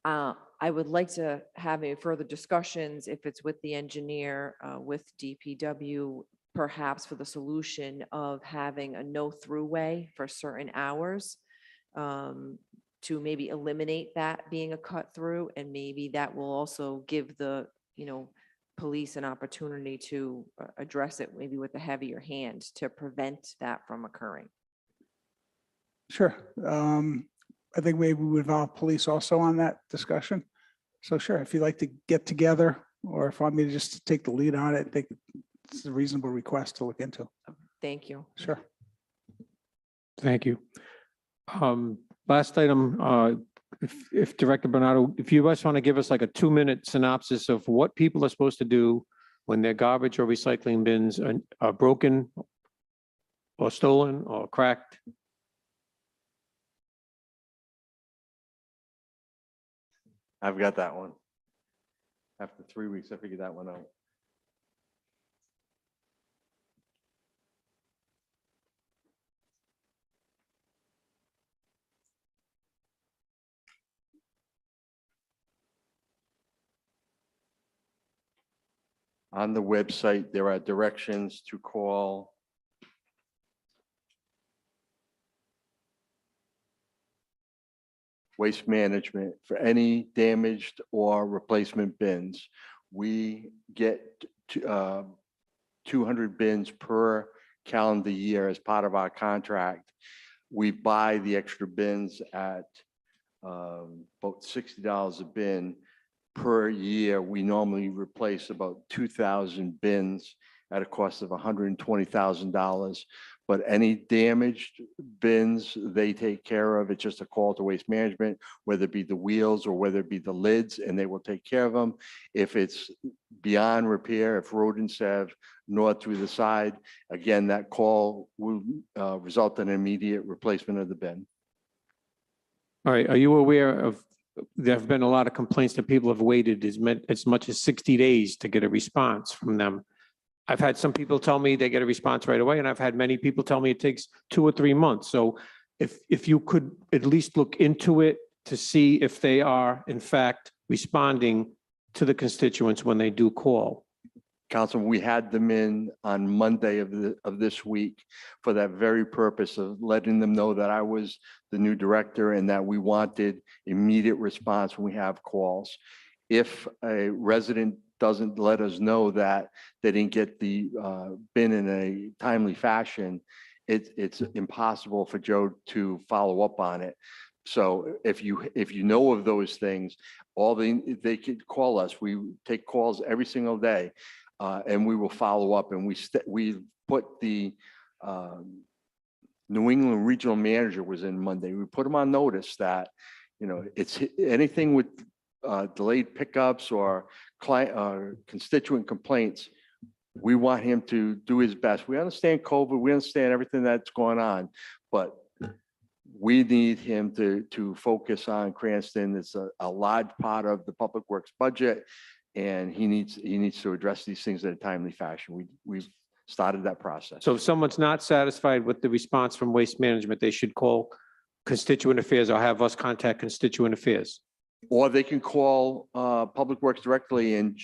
I would like to have maybe further discussions, if it's with the engineer, with DPW, perhaps for the solution of having a no-through way for certain hours, to maybe eliminate that being a cut through, and maybe that will also give the police an opportunity to address it maybe with a heavier hand to prevent that from occurring. Sure. I think maybe we would involve police also on that discussion. So sure, if you'd like to get together, or if I want me to just take the lead on it, I think it's a reasonable request to look into. Thank you. Sure. Thank you. Last item, if Director Bernardo, if you guys want to give us like a 2-minute synopsis of what people are supposed to do when their garbage or recycling bins are broken or stolen or cracked. I've got that one. After 3 weeks, I figured that one out. On the website, there are directions to call Waste Management for any damaged or replacement bins. We get 200 bins per calendar year as part of our contract. We buy the extra bins at about $60 a bin per year. We normally replace about 2,000 bins at a cost of $120,000. But any damaged bins, they take care of. It's just a call to Waste Management, whether it be the wheels or whether it be the lids, and they will take care of them. If it's beyond repair, if rodents have gnawed through the side, again, that call will result in an immediate replacement of the bin. All right, are you aware of, there have been a lot of complaints that people have waited as much as 60 days to get a response from them. I've had some people tell me they get a response right away, and I've had many people tell me it takes 2 or 3 months. So if you could at least look into it to see if they are in fact responding to the constituents when they do call. Councilman, we had them in on Monday of this week for that very purpose of letting them know that I was the new director and that we wanted immediate response when we have calls. If a resident doesn't let us know that they didn't get the bin in a timely fashion, it's impossible for Joe to follow up on it. So if you know of those things, they could call us. We take calls every single day. And we will follow up, and we put the New England regional manager was in Monday. We put him on notice that, it's anything with delayed pickups or client constituent complaints. We want him to do his best. We understand COVID, we understand everything that's going on, but we need him to focus on Cranston. It's a large part of the public works budget. And he needs to address these things in a timely fashion. We've started that process. So if someone's not satisfied with the response from Waste Management, they should call Constituent Affairs or have us contact Constituent Affairs. Or they can call Public Works directly and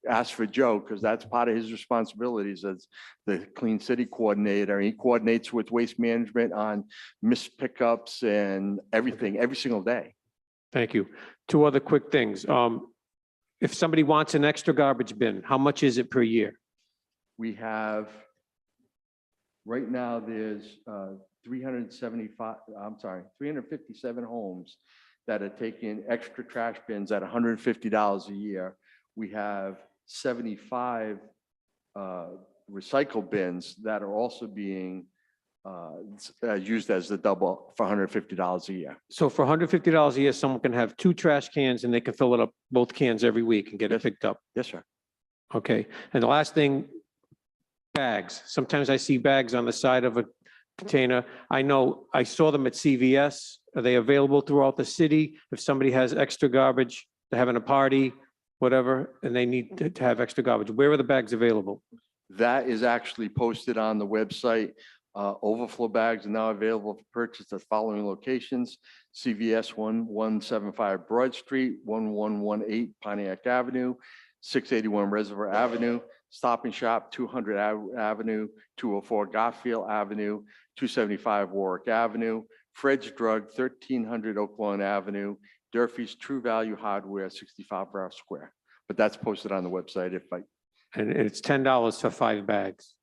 ask for Joe, because that's part of his responsibilities as the Clean City Coordinator. He coordinates with Waste Management on missed pickups and everything, every single day. Thank you. 2 other quick things. If somebody wants an extra garbage bin, how much is it per year? We have, right now, there's 357 homes that are taking extra trash bins at $150 a year. We have 75 recycle bins that are also being used as the double for $150 a year. So for $150 a year, someone can have 2 trash cans and they can fill it up, both cans every week and get it picked up. Yes, sir. Okay. And the last thing, bags. Sometimes I see bags on the side of a container. I know I saw them at CVS. Are they available throughout the city? If somebody has extra garbage, they're having a party, whatever, and they need to have extra garbage, where are the bags available? That is actually posted on the website. Overflow bags are now available for purchase at following locations: CVS 1175 Broad Street, 1118 Pontiac Avenue, 681 Reservoir Avenue, Stop and Shop 200 Avenue, 204 Garfield Avenue, 275 Warwick Avenue, Fred's Drug 1300 Oak Lawn Avenue, Durfee's True Value Hardware 65 Rouse Square. But that's posted on the website And it's $10 for 5 bags.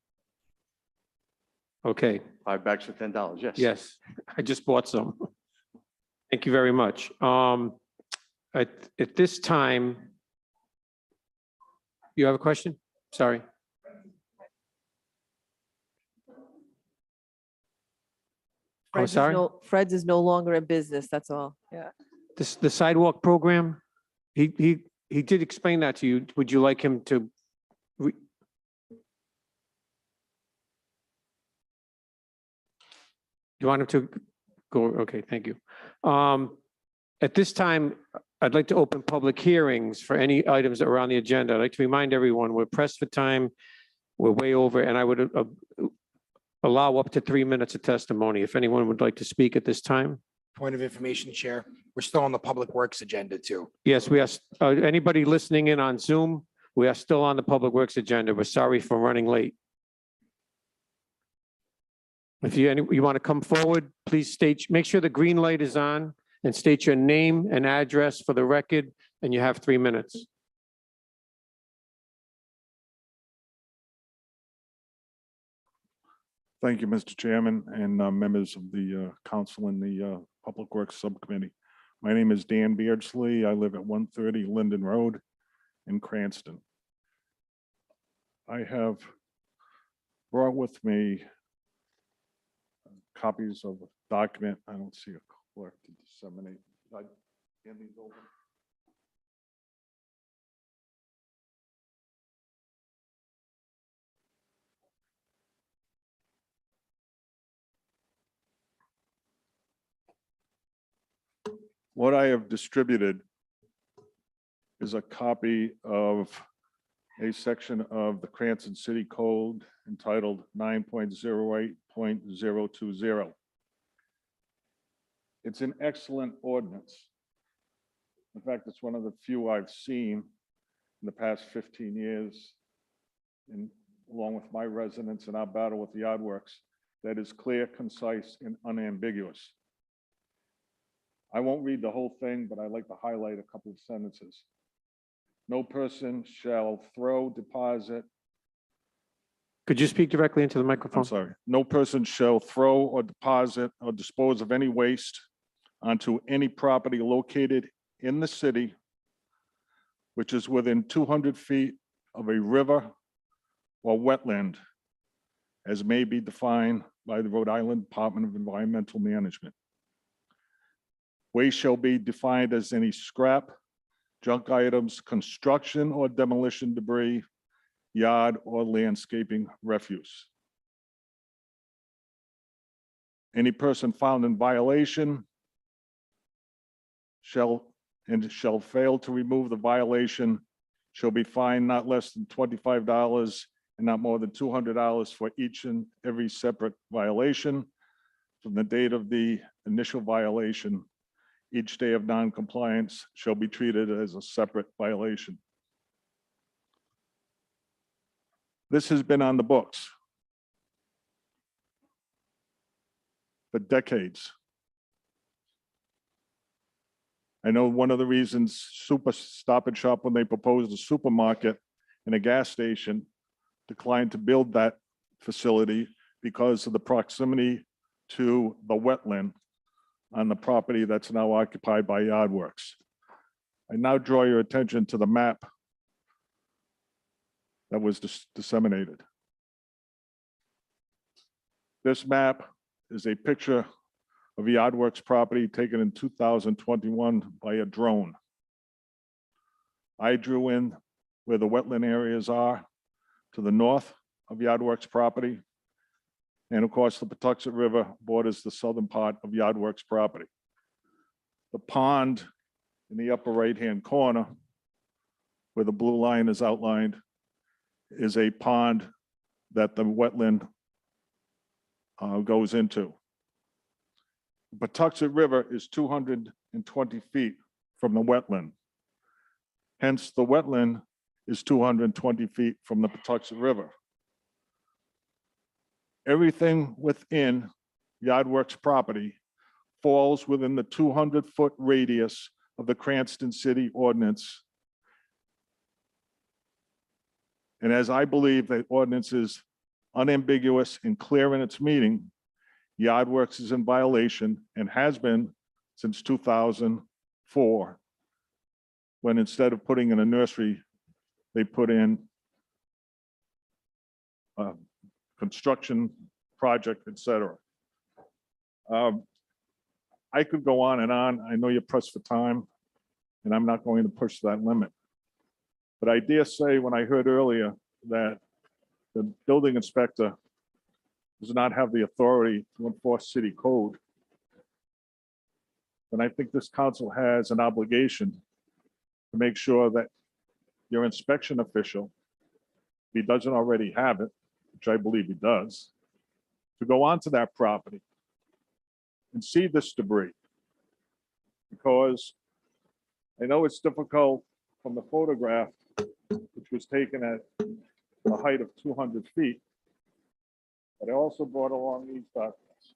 Okay. 5 bags for $10, yes. Yes, I just bought some. Thank you very much. At this time, you have a question? Sorry. Sorry? Fred's is no longer in business, that's all. Yeah. The sidewalk program, he did explain that to you. Would you like him to? You want him to go? Okay, thank you. At this time, I'd like to open public hearings for any items that are on the agenda. I'd like to remind everyone, we're pressed for time. We're way over, and I would allow up to 3 minutes of testimony if anyone would like to speak at this time. Point of information, Chair. We're still on the Public Works agenda too. Yes, we are. Anybody listening in on Zoom, we are still on the Public Works agenda. We're sorry for running late. If you want to come forward, please make sure the green light is on and state your name and address for the record, and you have 3 minutes. Thank you, Mr. Chairman, and members of the council and the Public Works Subcommittee. My name is Dan Beardsley. I live at 130 Linden Road in Cranston. I have brought with me copies of a document. I don't see a clerk to disseminate. Did I hand these over? What I have distributed is a copy of a section of the Cranston City Code entitled 9.08.020. It's an excellent ordinance. In fact, it's one of the few I've seen in the past 15 years, and along with my residents and our battle with the yardworks, that is clear, concise, and unambiguous. I won't read the whole thing, but I'd like to highlight a couple of sentences. No person shall throw, deposit. Could you speak directly into the microphone? I'm sorry. No person shall throw or deposit or dispose of any waste onto any property located in the city which is within 200 feet of a river or wetland as may be defined by the Rhode Island Department of Environmental Management. Waste shall be defined as any scrap, junk items, construction or demolition debris, yard or landscaping refuse. Any person found in violation shall fail to remove the violation shall be fined not less than $25 and not more than $200 for each and every separate violation. From the date of the initial violation, each day of non-compliance shall be treated as a separate violation. This has been on the books for decades. I know one of the reasons Stop and Shop, when they proposed a supermarket and a gas station, declined to build that facility because of the proximity to the wetland on the property that's now occupied by Yardworks. I now draw your attention to the map that was disseminated. This map is a picture of Yardworks property taken in 2021 by a drone. I drew in where the wetland areas are to the north of Yardworks property. And of course, the Patuxent River borders the southern part of Yardworks property. The pond in the upper right-hand corner, where the blue line is outlined, is a pond that the wetland goes into. The Patuxent River is 220 feet from the wetland. Hence, the wetland is 220 feet from the Patuxent River. Everything within Yardworks property falls within the 200-foot radius of the Cranston City Ordinance. And as I believe the ordinance is unambiguous and clear in its meaning, Yardworks is in violation and has been since 2004, when instead of putting in a nursery, they put in a construction project, etc. I could go on and on. I know you're pressed for time, and I'm not going to push that limit. But I dare say, when I heard earlier that the building inspector does not have the authority to enforce city code, then I think this council has an obligation to make sure that your inspection official, if he doesn't already have it, which I believe he does, to go onto that property and see this debris. Because I know it's difficult from the photograph, which was taken at a height of 200 feet, but I also brought along these documents.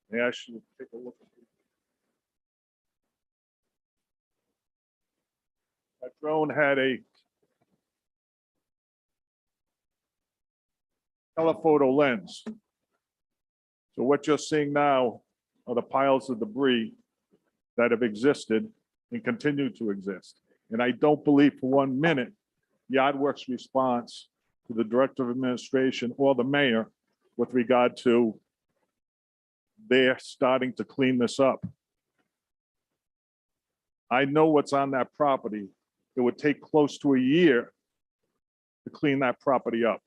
May I ask you to take a look at these? That drone had a telephoto lens. So what you're seeing now are the piles of debris that have existed and continue to exist. And I don't believe for 1 minute Yardworks' response to the Director of Administration or the mayor with regard to they're starting to clean this up. I know what's on that property. It would take close to a year to clean that property up.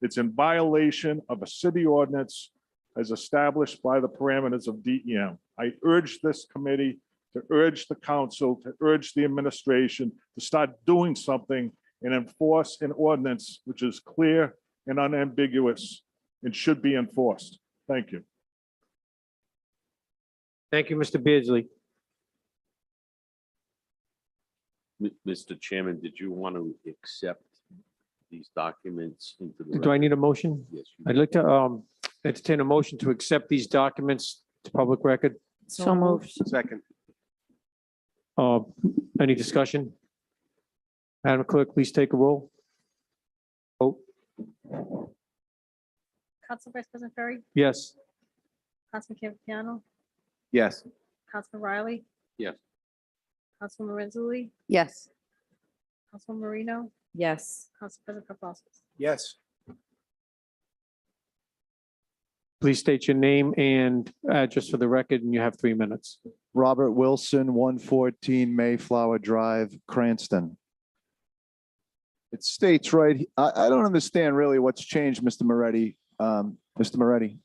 It's in violation of a city ordinance as established by the parameters of DEM. I urge this committee to urge the council, to urge the administration to start doing something and enforce an ordinance which is clear and unambiguous and should be enforced. Thank you. Thank you, Mr. Beardsley. Mr. Chairman, did you want to accept these documents into the? Do I need a motion? Yes. you I'd like to entertain a motion to accept these documents to public record. So moved. Second. Any discussion? Madam Clerk, please take a roll. Vote. Council Vice President Ferry, Yes. Councilman Campiano, Yes. Councilman Riley, Yes. Councilman Renzulli, Yes. Councilman Marino, Yes. Council President Paplaskas. Yes. Please state your name and address for the record, and you have 3 minutes. Robert Wilson, 114 Mayflower Drive, Cranston. It states right, I don't understand really what's changed, Mr. Moretti. Mr. Moretti.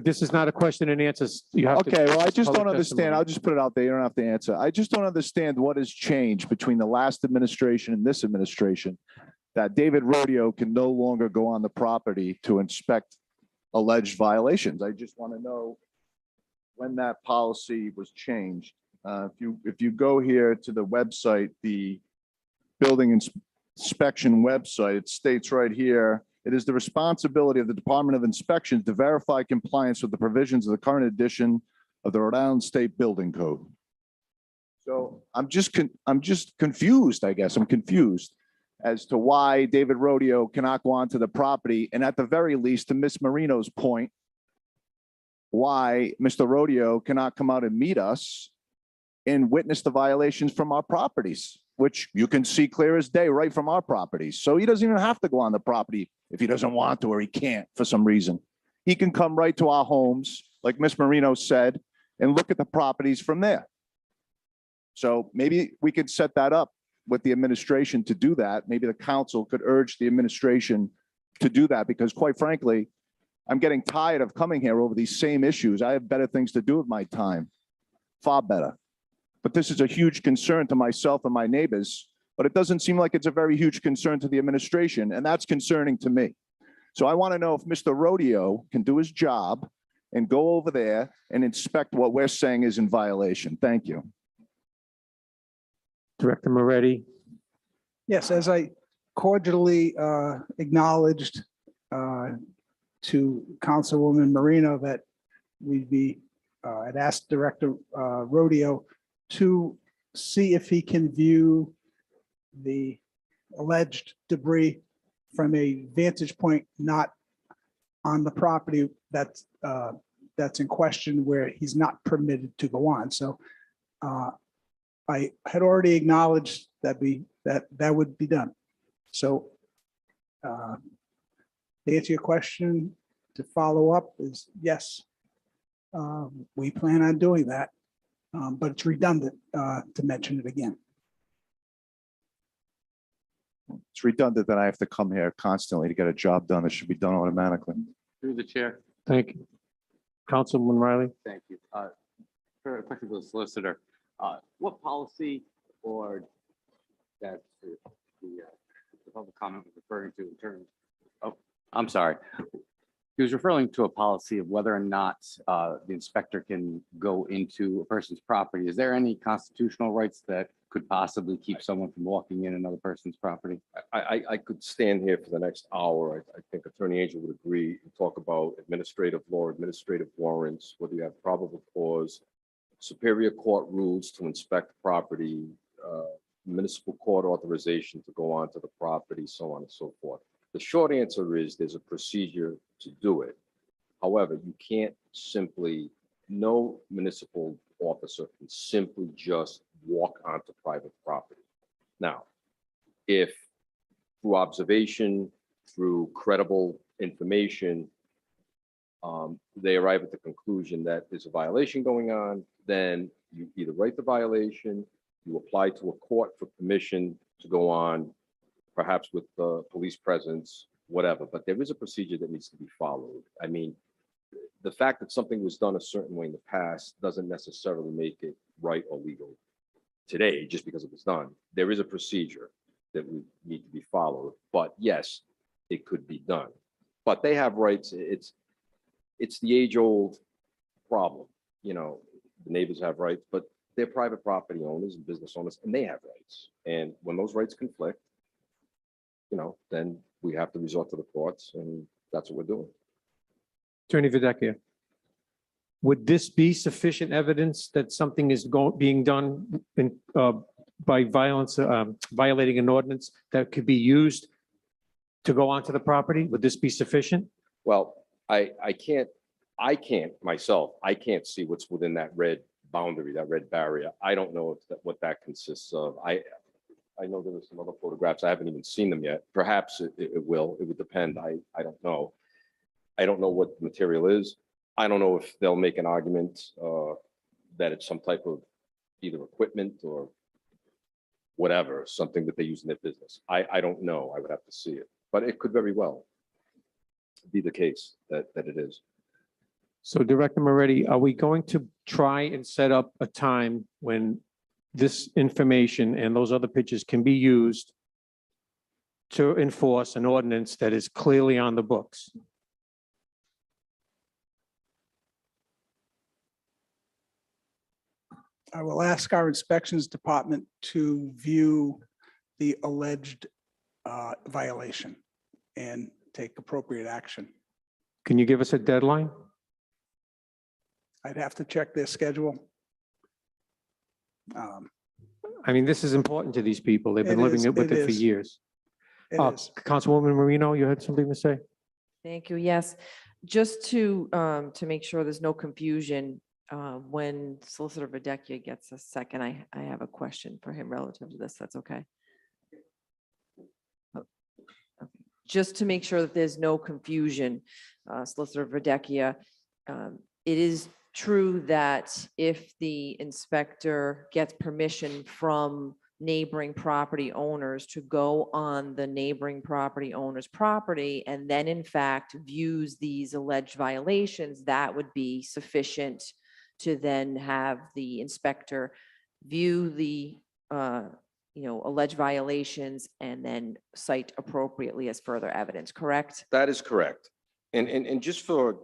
This is not a question and answers. You have to. Okay, well, I just don't public understand. testimony. I'll just put it out there. You don't have to answer. I just don't understand what has changed between the last administration and this administration that David Rodeo can no longer go on the property to inspect alleged violations. I just want to know when that policy was changed. If you go here to the website, the building inspection website, it states right here, it is the responsibility of the Department of Inspections to verify compliance with the provisions of the current edition of the Rhode Island State Building Code. So I'm just confused, I guess. I'm confused as to why David Rodeo cannot go onto the property. And at the very least, to Ms. Marino's point, why Mr. Rodeo cannot come out and meet us and witness the violations from our properties, which you can see clear as day right from our properties. So he doesn't even have to go on the property if he doesn't want to or he can't for some reason. He can come right to our homes, like Ms. Marino said, and look at the properties from there. So maybe we could set that up with the administration to do that. Maybe the council could urge the administration to do that, because quite frankly, I'm getting tired of coming here over these same issues. I have better things to do with my time, far better. But this is a huge concern to myself and my neighbors, but it doesn't seem like it's a very huge concern to the administration, and that's concerning to me. So I want to know if Mr. Rodeo can do his job and go over there and inspect what we're saying is in violation. Thank you. Director Moretti. Yes, as I cordially acknowledged to Councilwoman Marino that I'd asked Director Rodeo to see if he can view the alleged debris from a vantage point not on the property that's in question, where he's not permitted to go on. So I had already acknowledged that that would be done. So to answer your question, to follow up is yes, we plan on doing that, but it's redundant to mention it again. It's redundant that I have to come here constantly to get a job done. It should be done automatically. Through the chair. Thank you. Councilman Riley. Thank you. For a question for the solicitor, what policy or that the public comment was referring to in terms, oh, I'm sorry. He was referring to a policy of whether or not the inspector can go into a person's property. Is there any constitutional rights that could possibly keep someone from walking in another person's property? I could stand here for the next hour. I think Attorney Angel would agree and talk about administrative law, administrative warrants, whether you have probable cause, Superior Court rules to inspect property, municipal court authorization to go onto the property, so on and so forth. The short answer is there's a procedure to do it. However, you can't simply, no municipal officer can simply just walk onto private property. Now, if through observation, through credible information, they arrive at the conclusion that there's a violation going on, then you either write the violation, you apply to a court for permission to go on, perhaps with the police presence, whatever, but there is a procedure that needs to be followed. I mean, the fact that something was done a certain way in the past doesn't necessarily make it right or legal today, just because it was done. There is a procedure that would need to be followed, but yes, it could be done. But they have rights. It's the age-old problem. You know, the neighbors have rights, but they're private property owners and business owners, and they have rights. And when those rights conflict, you know, then we have to resort to the courts, and that's what we're doing. Attorney Videcchia, would this be sufficient evidence that something is being done in, by violence, violating an ordinance that could be used to go onto the property? Would this be sufficient? Well, I can't myself, I can't see what's within that red boundary, that red barrier. I don't know what that consists of. I know there were some other photographs. I haven't even seen them yet. Perhaps it will. It would depend. I don't know. I don't know what the material is. I don't know if they'll make an argument that it's some type of either equipment or whatever, something that they use in their business. I don't know. I would have to see it, but it could very well be the case that it is. So Director Moretti, are we going to try and set up a time when this information and those other pictures can be used to enforce an ordinance that is clearly on the books? I will ask our inspections department to view the alleged violation and take appropriate action. Can you give us a deadline? I'd have to check their schedule. I mean, this is important to these people. They've been It living is, with it it for is. years. It is. Councilwoman Marino, you had something to say? Thank you. Yes, just to make sure there's no confusion, when Solicitor Videcchia gets a second, I have a question for him relative to this. That's okay. Oh, okay. Just to make sure that there's no confusion, Solicitor Videcchia, it is true that if the inspector gets permission from neighboring property owners to go on the neighboring property owner's property and then in fact views these alleged violations, that would be sufficient to then have the inspector view the alleged violations and then cite appropriately as further evidence, correct? That is correct. And just for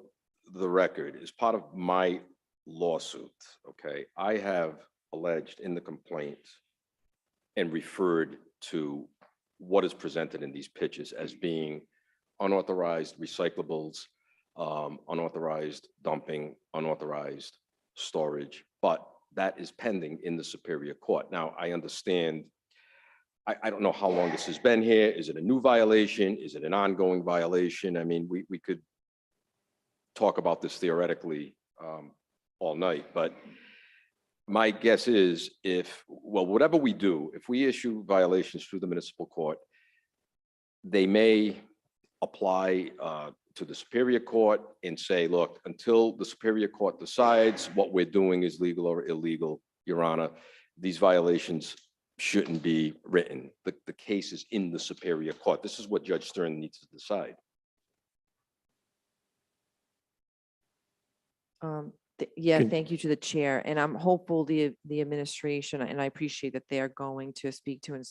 the record, as part of my lawsuit, okay, I have alleged in the complaint and referred to what is presented in these pictures as being unauthorized recyclables, unauthorized dumping, unauthorized storage, but that is pending in the Superior Court. Now, I understand, I don't know how long this has been here. Is it a new violation? Is it an ongoing violation? I mean, we could talk about this all night, but my guess is whatever we do, if we issue violations through the municipal court, they may apply to the Superior Court and say, look, until the Superior Court decides what we're doing is legal or illegal, Your Honor, these violations shouldn't be written. The case is in the Superior Court. This is what Judge Stern needs to decide. Yeah, Can- thank you to the chair. And I'm hopeful the administration, and I appreciate that they're going to speak to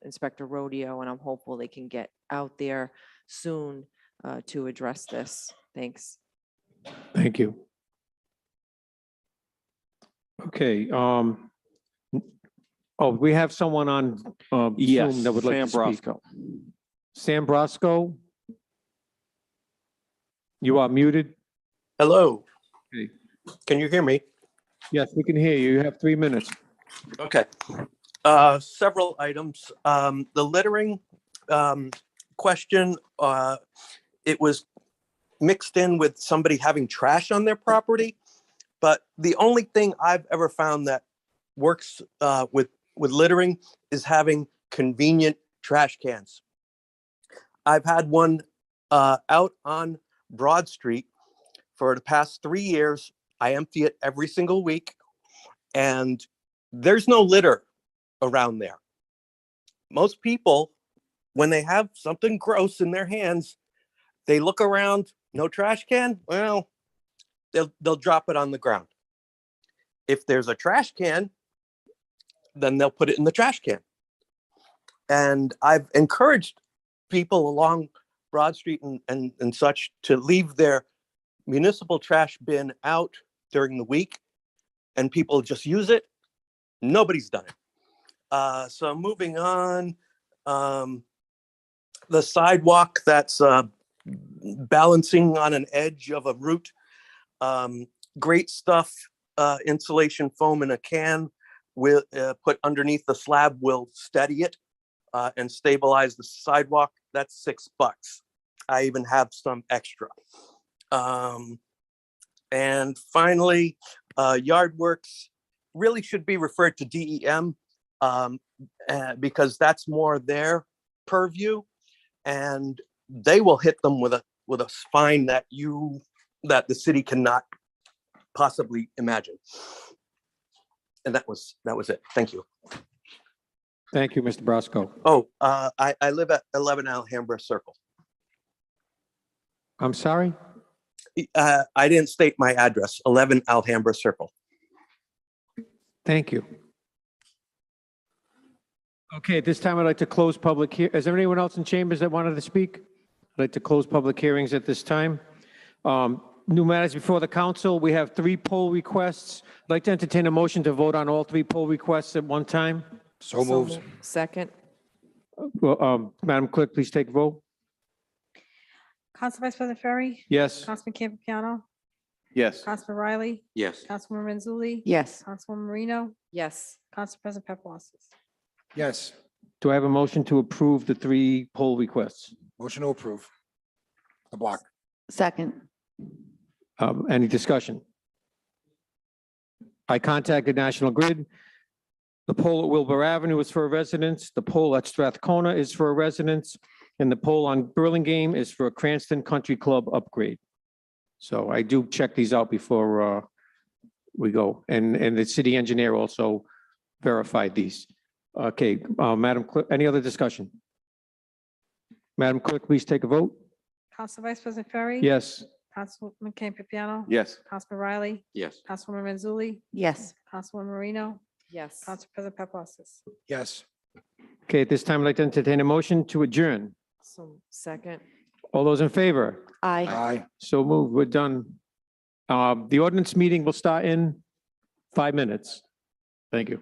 Inspector Rodeo, and I'm hopeful they can get out there soon to address this. Thanks. Thank you. Okay. We have someone on Yes, Zoom that would like Sam to speak. Brosco. Sam Brosco? You are muted. Hello, Okay. can you hear me? Yes, we can hear you. You have 3 minutes. Okay. Several items. The littering question, it was mixed in with somebody having trash on their property. But the only thing I've ever found that works with littering is having convenient trash cans. I've had one out on Broad Street for the past 3 years. I empty it every single week, and there's no litter around there. Most people, when they have something gross in their hands, they look around, no trash can, well, they'll drop it on the ground. If there's a trash can, then they'll put it in the trash can. And I've encouraged people along Broad Street and such to leave their municipal trash bin out during the week, and people just use it. Nobody's done it. So moving on, the sidewalk that's balancing on an edge of a route, great stuff. Insulation foam in a can will put underneath the slab will steady it and stabilize the sidewalk. That's $6. I even have some extra. And finally, yard works really should be referred to DEM because that's more their purview, and they will hit them with a fine that the city cannot possibly imagine. And that was it. Thank you. Thank you, Mr. Brasco. Oh, I live at 11 Alhambra Circle. I'm sorry? I didn't state my address, 11 Alhambra Circle. Thank you. Okay, at this time, I'd like to close public here. Is there anyone else in chambers that wanted to speak? I'd like to close public hearings at this time. New matters before the council. We have 3 poll requests. I'd like to entertain a motion to vote on all 3 poll requests at one time. So moved. Second. Well, Madam Clerk, please take vote. Council Vice President Ferry, Yes. Councilman Campiano, Yes. Councilman Riley, Yes. Councilwoman Renzulli. Yes. Councilwoman Marino, Yes. Council President Paplaskas. Yes. Do I have a motion to approve the 3 poll requests? Motion to approve. The block. Second. Any discussion? I contacted National Grid. The pole at Wilbur Avenue is for a residence. The pole at Strathcona is for a residence. And the pole on Burlingame is for a Cranston Country Club upgrade. So I do check these out before we go. And the city engineer also verified these. Okay, Madam Clerk, any other discussion? Madam Clerk, please take a vote. Council Vice President Ferry. Yes. Councilman Campiano. Yes. Councilman Riley, Yes. Councilwoman Renzulli, Yes. Councilwoman Marino, Yes. Council President Paplaskas. Yes. Okay, at this time, I'd like to entertain a motion to adjourn. So second. All those in favor? Aye. Aye. So moved, we're done. The ordinance meeting will start in 5 minutes. Thank you.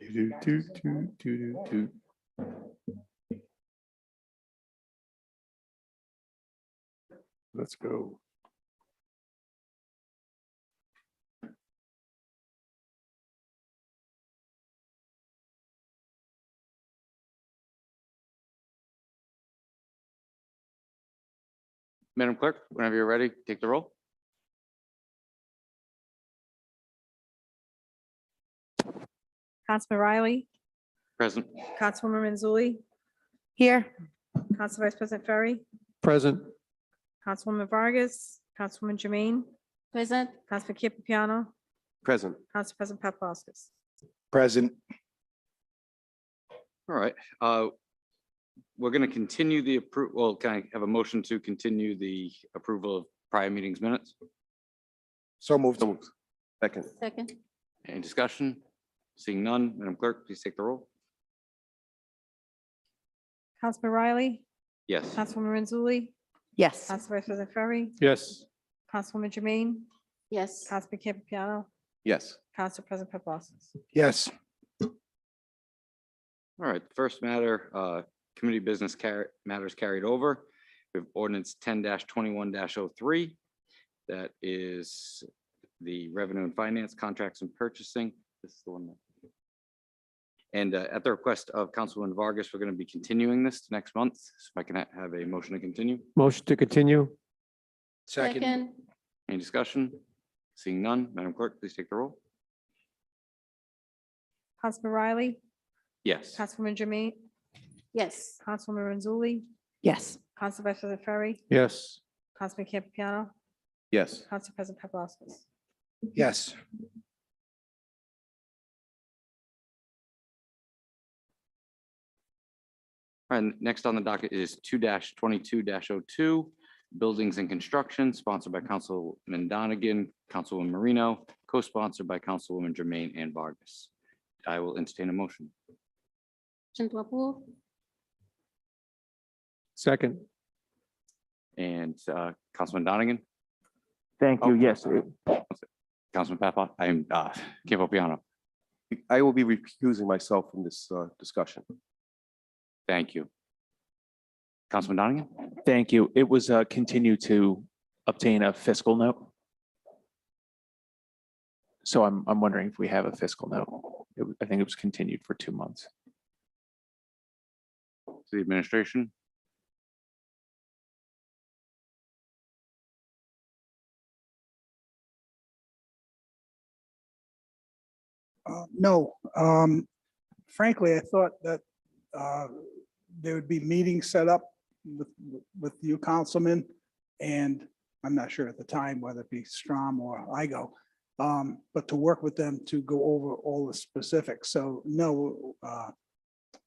Do, do, do, do, do, do. Let's go. Madam Clerk, whenever you're ready, take the roll. Councilman Riley, Present. Councilwoman Manzulli, Here. Council Vice President Ferry, Present. Councilwoman Vargas, Councilwoman Jermaine, Present. Councilman Campiano, Present. Council President Paplaskas. Present. All right. We're going to continue the approval. Well, can I have a motion to continue the approval of prior meetings minutes? So moved. Second. Second. Any discussion? Seeing none, Madam Clerk, please take the roll. Councilman Riley, Yes. Councilwoman Manzulli, Yes. Council Vice President Ferry, Yes. Councilwoman Jermaine, Yes. Councilman Campiano, Yes. Council President Paplaskas. Yes. All right, first matter, committee business matters carried over. We have ordinance 10-21-03. That is the revenue and finance contracts and purchasing. This is the one. And at the request of Councilwoman Vargas, we're going to be continuing this to next month. So if I can have a motion to continue. Motion to continue. Second. Any discussion? Seeing none, Madam Clerk, please take the roll. Councilman Riley, Yes. Councilwoman Jermaine, Yes. Councilwoman Manzulli, Yes. Council Vice President Ferry, Yes. Councilman Campiano, Yes. Council President Paplaskas. Yes. And next on the docket is 2-22-02, Buildings and Construction, sponsored by Councilman Donegan, Councilwoman Marino, co-sponsored by Councilwoman Jermaine and Vargas. I will entertain a motion. Motion to approve. Second. And Councilman Donegan, Thank you. Yes. Councilman Papa, I'm Campiano. I will be recusing myself from this discussion. Thank you. Councilman Donegan? Thank you. It was continue to obtain a fiscal note. So I'm wondering if we have a fiscal note. I think it was continued for 2 months. To the administration? No, frankly, I thought that there would be meetings set up with you, councilman, and I'm not sure at the time whether it be Strom or Igo, but to work with them to go over all the specifics. So no,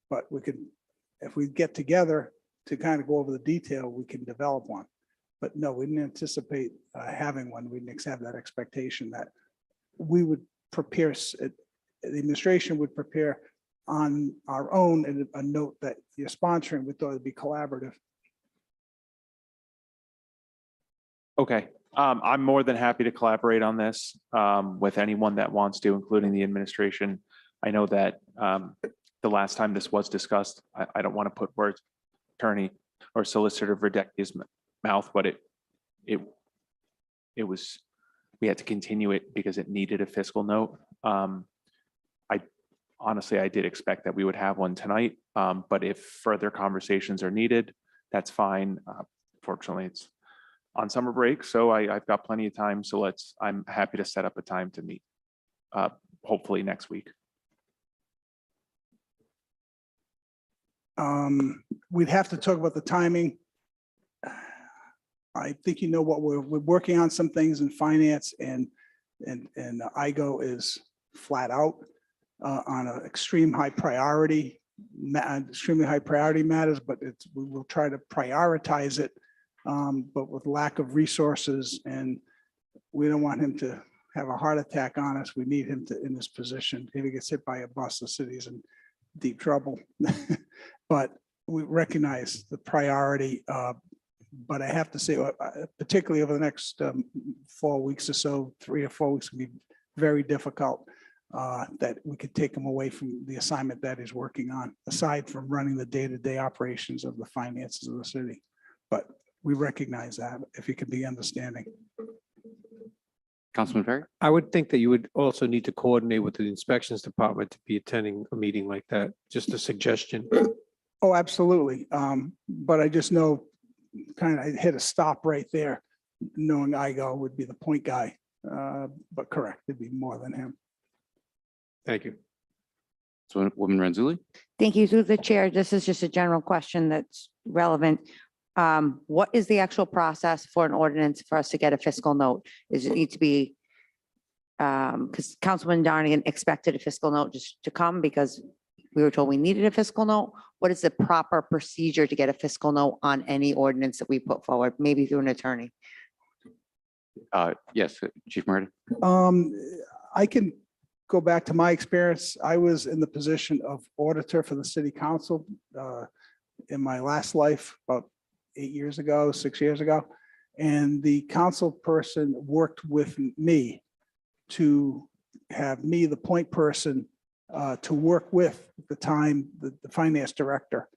but we could, if we get together to kind of go over the detail, we can develop one. But no, we didn't anticipate having one. We didn't have that expectation that we would prepare, the administration would prepare on our own and a note that you're sponsoring. We thought it'd be collaborative. Okay. I'm more than happy to collaborate on this with anyone that wants to, including the administration. I know that the last time this was discussed, I don't want to put words, attorney or solicitor Verdecki's mouth, but it was, we had to continue it because it needed a fiscal note. Honestly, I did expect that we would have one tonight, but if further conversations are needed, that's fine. Fortunately, it's on summer break, so I've got plenty of time. So I'm happy to set up a time to meet, hopefully next week. We'd have to talk about the timing. I think you know what we're working on some things in finance and IGO is flat out on an extremely high priority matters, but we will try to prioritize it, but with lack of resources, and we don't want him to have a heart attack on us. We need him to in this position. If he gets hit by a bus, the city's in deep trouble. But we recognize the priority. But I have to say, particularly over the next 4 weeks or so, 3 or 4 weeks can be very difficult. that we could take him away from the assignment that he's working on, aside from running the day-to-day operations of the finances of the city. But we recognize that, if you could be understanding. Councilman Perry? I would think that you would also need to coordinate with the inspections department to be attending a meeting like that. Just a suggestion. Oh, absolutely. But I just know kind of hit a stop right there, knowing Igo would be the point guy. But correct, it'd be more than him. Thank you. So Woman Renzulli? Thank you through the chair. This is just a general question that's relevant. What is the actual process for an ordinance for us to get a fiscal note? Does it need to be, because Councilman Donegan expected a fiscal note just to come because we were told we needed a fiscal note. What is the proper procedure to get a fiscal note on any ordinance that we put forward, maybe through an attorney? Yes, Chief Murray. I can go back to my experience. I was in the position of auditor for the city council in my last life, about 8 years ago, 6 years ago. And the council person worked with me to have me the point person to work with at the time, the finance director,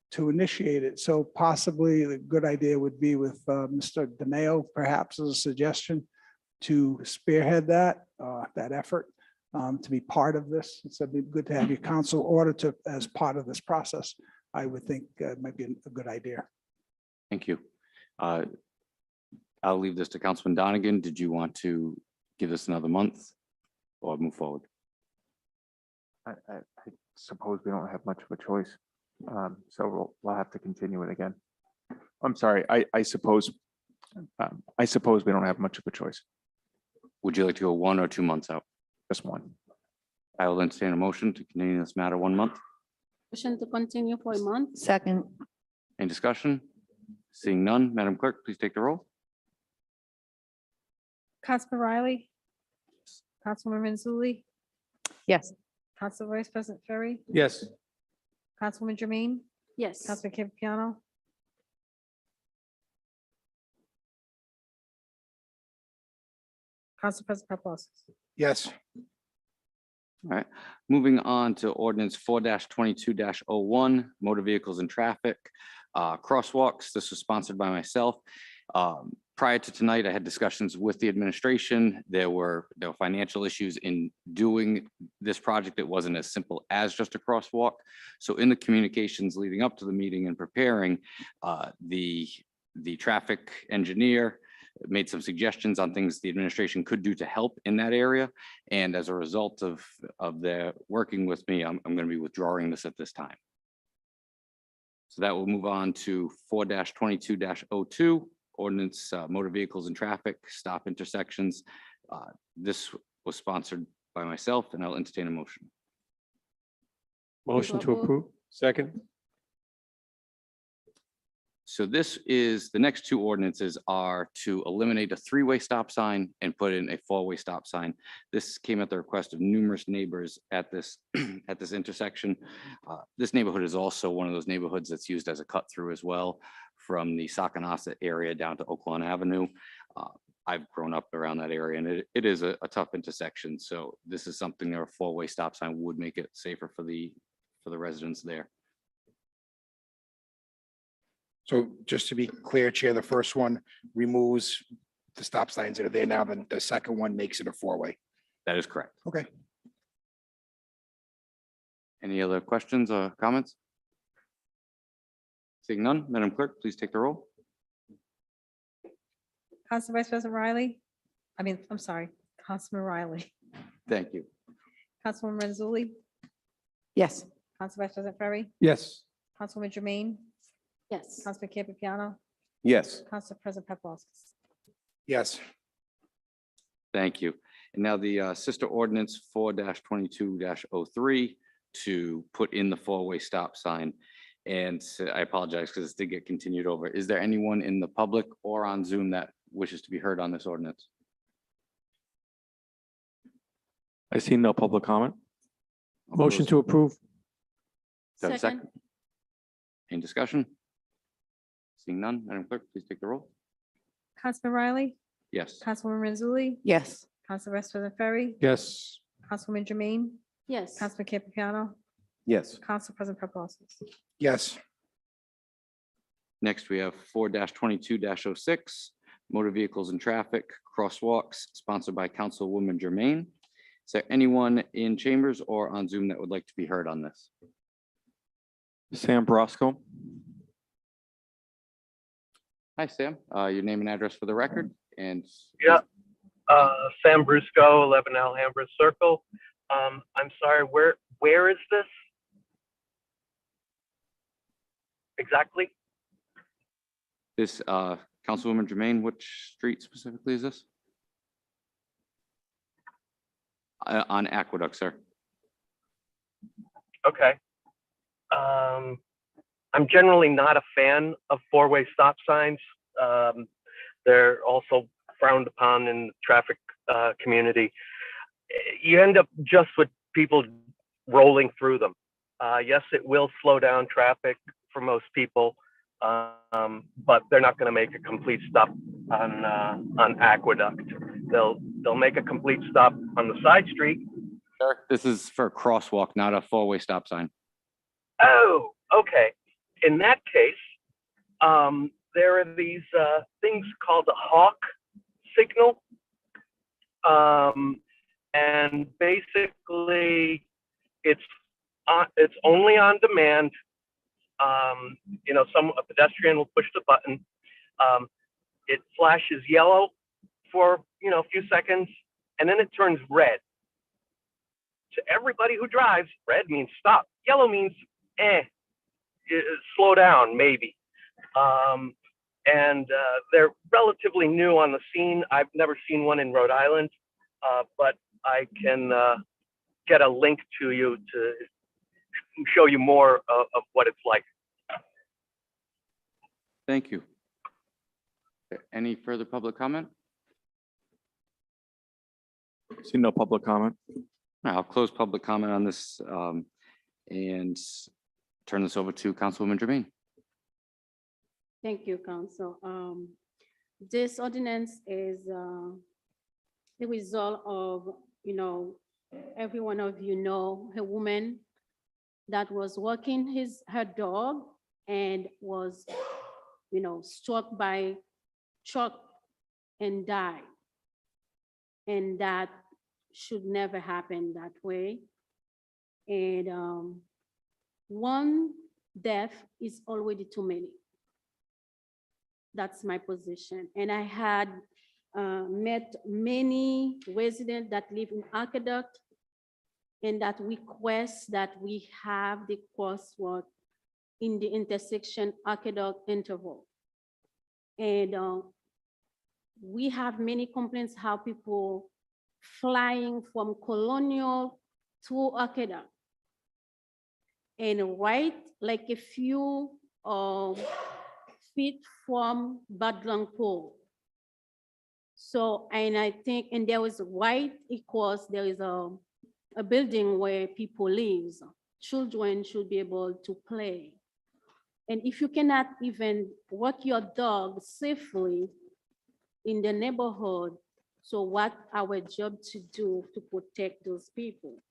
to initiate it. So possibly the good idea would be with Mr. DeMayo, perhaps as a suggestion, to spearhead that effort, to be part of this. It's good to have your council auditor as part of this process. I would think it might be a good idea. Thank you. I'll leave this to Councilman Donegan. Did you want to give this another month or move forward? I suppose we don't have much of a choice. So we'll have to continue it again. I'm sorry, I suppose we don't have much of a choice. Would you like to go 1 or 2 months out? Just one. I will entertain a motion to continue this matter 1 month. Motion to continue for a month. Second. Any discussion? Seeing none, Madam Clerk, please take the roll. Councilman Riley? Councilwoman Renzulli? Yes. Council Vice President Ferry? Yes. Councilwoman Jermaine? Yes. Councilman Campiano? Council President Paplaskas? Yes. All right, moving on to ordinance 4-22-01, motor vehicles and traffic, crosswalks. This was sponsored by myself. Prior to tonight, I had discussions with the administration. There were financial issues in doing this project. It wasn't as simple as just a crosswalk. So in the communications leading up to the meeting and preparing, the traffic engineer made some suggestions on things the administration could do to help in that area. And as a result of their working with me, I'm going to be withdrawing this at this time. So that will move on to 4-22-02, ordinance motor vehicles and traffic, stop intersections. This was sponsored by myself, and I'll entertain a motion. Motion to approve. Second. So this is, the next two ordinances are to eliminate a 3-way stop sign and put in a 4-way stop sign. This came at the request of numerous neighbors at this at this intersection. This neighborhood is also one of those neighborhoods that's used as a cut through as well, from the Sacanasa area down to Oaklawn Avenue. I've grown up around that area, and it is a tough intersection. So this is something that a 4-way stop sign would make it safer for the residents there. So just to be clear, Chair, the first one removes the stop signs that are there now, then the second one makes it a 4-way. That is correct. Okay. Any other questions or comments? Seeing none, Madam Clerk, please take the roll. Council Vice President Riley? I'm sorry, Councilman Riley. Thank you. Councilwoman Renzulli? Yes. Council Vice President Ferry? Yes. Councilwoman Jermaine? Yes. Councilman Campiano? Yes. Council President Paplaskas? Yes. Thank you. And now the sister ordinance 4-22-03 to put in the 4-way stop sign. And I apologize because this did get continued over. Is there anyone in the public or on Zoom that wishes to be heard on this ordinance? I see no public comment. Motion to approve. Do I have a second? Any discussion? Seeing none, Madam Clerk, please take the roll. Councilman Riley? Yes. Councilwoman Renzulli? Yes. Council Vice President Ferry? Yes. Councilwoman Jermaine, Yes. Councilman Campiano, Yes. Council President Paplaskas. Yes. Next, we have 4-22-06, motor vehicles and traffic crosswalks, sponsored by Councilwoman Jermaine. Is there anyone in chambers or on Zoom that would like to be heard on this? Sam Brosco. Hi, Sam. Your name and address for the record, and Yeah, Sam Brusco, 11 Alhambra Circle. I'm sorry, where is this exactly? this, Councilwoman Jermaine, which street specifically is this? On Aqueduct, sir. Okay. I'm generally not a fan of four-way stop signs. They're also frowned upon in the traffic community. You end up just with people rolling through them. Yes, it will slow down traffic for most people, but they're not going to make a complete stop on Aqueduct. They'll make a complete stop on the side street. Sir, this is for a crosswalk, not a four-way stop sign. Oh, okay. In that case, there are these things called a hawk signal. And basically it's only on demand. A pedestrian will push the button. It flashes yellow for, a few seconds, and then it turns red. To everybody who drives, red means stop. Yellow means, slow down, maybe. And they're relatively new on the scene. I've never seen one in Rhode Island, but I can get a link to you to show you more of what it's like. Thank you. Any further public comment? See no public comment. I'll close public comment on this and turn this over to Councilwoman Jermaine. Thank you, Council. This ordinance is the result of, every one of you know a woman that was walking her dog and was, struck by truck and died. And that should never happen that way. And one death is already too many. That's my position. And I had met many residents that live in Aqueduct and that request that we have the crosswalk in the intersection Aqueduct interval. And we have many complaints how people flying from Colonial to Aqueduct. And right like a few feet from Badlang Pool. So, and I think, and there was right because there is a building where people live. Children should be able to play. And if you cannot even walk your dog safely in the neighborhood, so what our job to do to protect those people?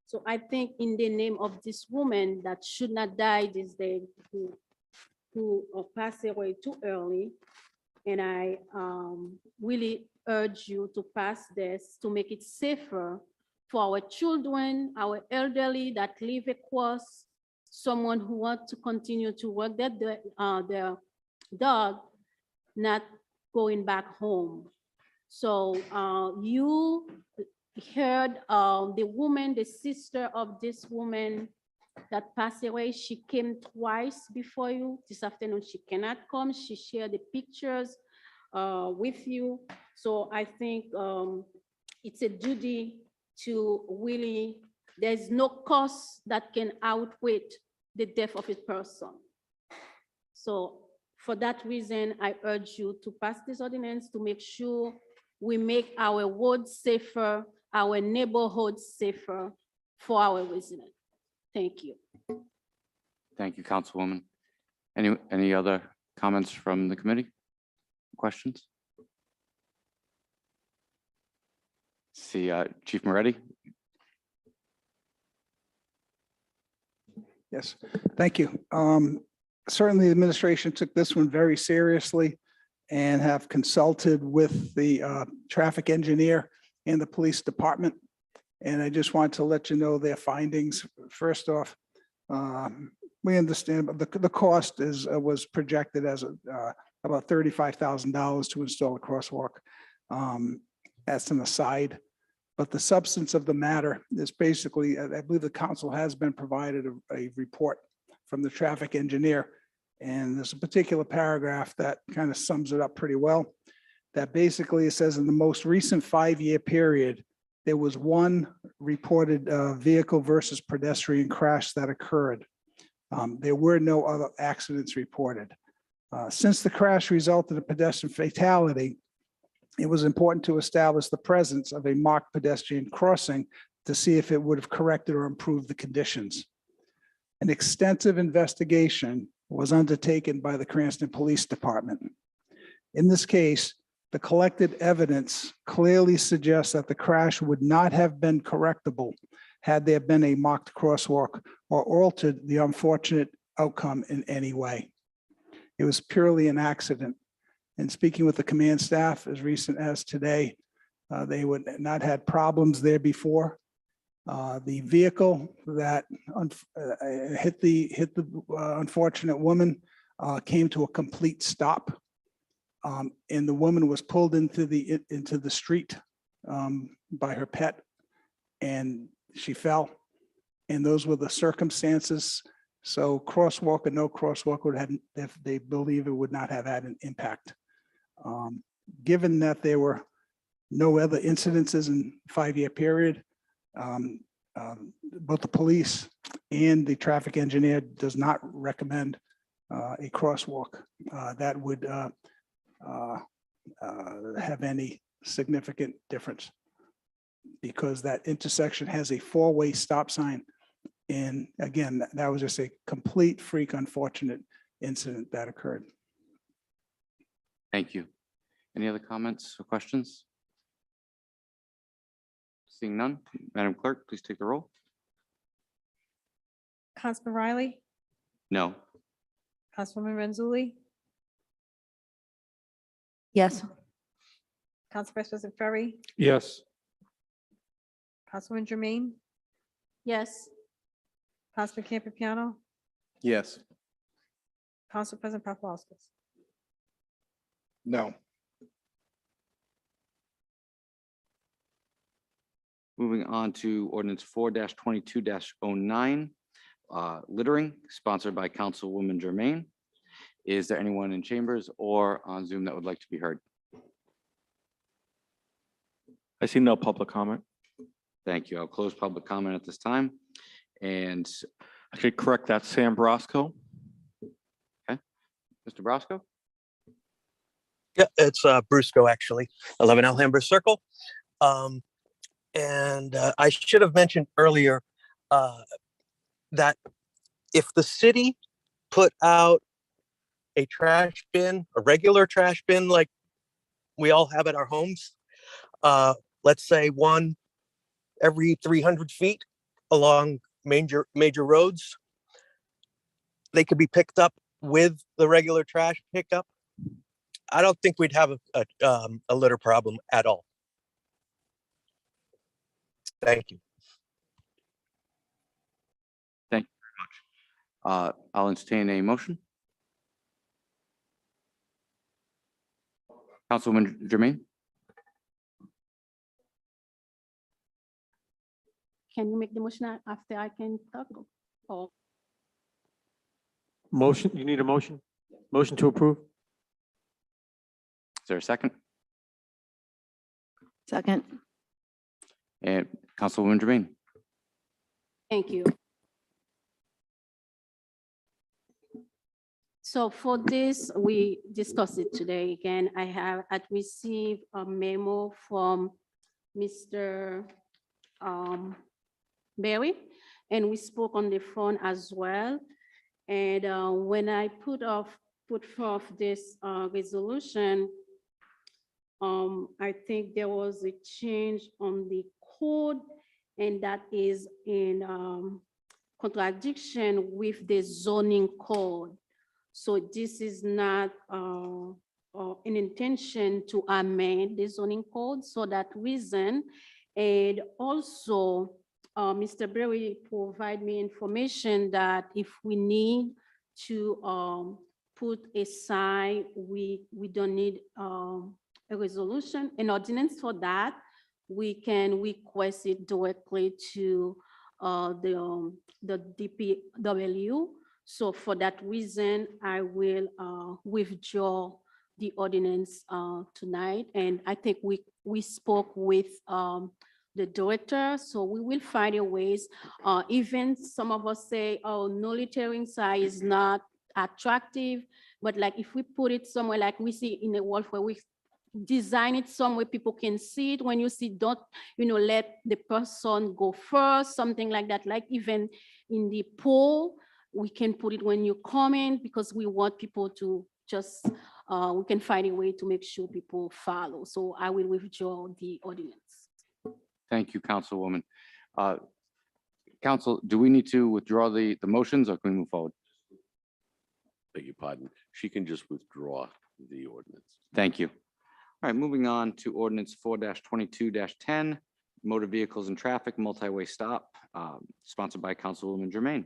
So I think in the name of this woman that should not die this day, who passed away too early, and I really urge you to pass this to make it safer for our children, our elderly that live across, someone who wants to continue to work their dog, not going back home. So you heard the woman, the sister of this woman that passed away. She came twice before you. This afternoon, she cannot come. She shared the pictures with you. So I think it's a duty to really, there's no cost that can outweigh the death of a person. So for that reason, I urge you to pass this ordinance to make sure we make our roads safer, our neighborhoods safer for our residents. Thank you. Thank you, Councilwoman. Any other comments from the committee? Questions? See, Chief Moretti, Yes, thank you. Certainly, the administration took this one very seriously and have consulted with the traffic engineer and the police department. And I just want to let you know their findings. First off, we understand the cost was projected as about $35,000 to install a crosswalk. As an aside, but the substance of the matter is basically, I believe the council has been provided a report from the traffic engineer. And there's a particular paragraph that kind of sums it up pretty well. That basically it says in the most recent 5-year period, there was one reported vehicle versus pedestrian crash that occurred. There were no other accidents reported. Since the crash resulted in pedestrian fatality, it was important to establish the presence of a marked pedestrian crossing to see if it would have corrected or improved the conditions. An extensive investigation was undertaken by the Cranston Police Department. In this case, the collected evidence clearly suggests that the crash would not have been correctable had there been a marked crosswalk or altered the unfortunate outcome in any way. It was purely an accident. And speaking with the command staff as recent as today, they would not had problems there before. The vehicle that hit the unfortunate woman came to a complete stop, and the woman was pulled into the street by her pet, and she fell. And those were the circumstances. So crosswalk or no crosswalk would have, if they believe it would not have had an impact. Given that there were no other incidences in a 5-year period, both the police and the traffic engineer does not recommend a crosswalk that would have any significant difference, because that intersection has a 4-way stop sign. And again, that was just a complete freak, unfortunate incident that occurred. Thank you. Any other comments or questions? Seeing none, Madam Clerk, please take the roll. Councilman Riley, No. Councilwoman Renzulli, Yes. Council Vice President Ferry, Yes. Councilwoman Jermaine, Yes. Councilman Campiano, Yes. Council President Paplaskas. No. Moving on to ordinance 4-22-09, littering, sponsored by Councilwoman Jermaine. Is there anyone in chambers or on Zoom that would like to be heard? I see no public comment. Thank you. I'll close public comment at this time. And I could correct that, Sam Brosco. Mr. Brosco? Yeah, it's Brusco, actually, 11 Alhambra Circle. And I should have mentioned earlier that if the city put out a trash bin, a regular trash bin like we all have at our homes, let's say one every 300 feet along major roads, they could be picked up with the regular trash pickup. I don't think we'd have a litter problem at all. Thank you. Thank you very much. I'll entertain a motion. Councilwoman Jermaine? Can you make the motion after I can talk? Oh, Motion, you need a motion? Motion to approve? Is there a second? Second. And Councilwoman Jermaine? thank you. So for this, we discussed it today again. I received a memo from Mr. Barry, and we spoke on the phone as well. And when I put forth this resolution, I think there was a change on the code, and that is in contradiction with the zoning code. So this is not an intention to amend the zoning code, so that reason. And also, Mr. Berry provide me information that if we need to put a sign, we don't need a resolution, an ordinance for that. We can request it directly to the DPW. So for that reason, I will withdraw the ordinance tonight. And I think we spoke with the director, so we will find a ways. Even some of us say, oh, no littering sign is not attractive, but like if we put it somewhere, like we see in the world where we design it somewhere people can see it. When you see, don't, let the person go first, something like that. Like even in the poll, we can put it when you comment, because we want people to just, we can find a way to make sure people follow. So I will withdraw the ordinance. Thank you, Councilwoman. Council, do we need to withdraw the motions, or can we move forward? Beg your pardon. She can just withdraw the ordinance. Thank you. All right, moving on to ordinance 4-22-10, motor vehicles and traffic multi-way stop, sponsored by Councilwoman Jermaine.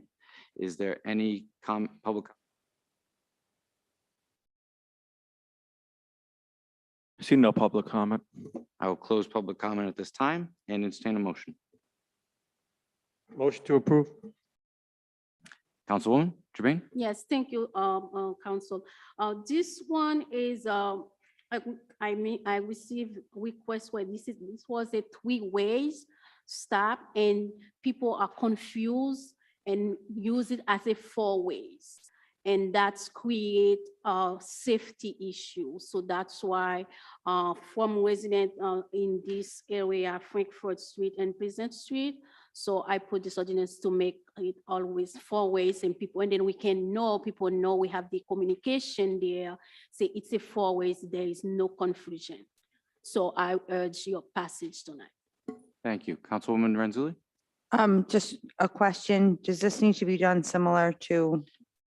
Is there any public? See no public comment. I will close public comment at this time and entertain a motion. Motion to approve. Councilwoman Jermaine? Yes, thank you, Council. This one is, I received requests where this was a 3 ways stop, and people are confused and use it as a 4 ways. And that's create a safety issue. So that's why from resident in this area, Frankfurt Street and Pleasant Street. So I put this ordinance to make it always 4 ways, and then we can know, people know we have the communication there. Say it's a 4 ways, there is no confusion. So I urge your passage tonight. Thank you. Councilwoman Renzulli? Just a question. Does this need to be done similar to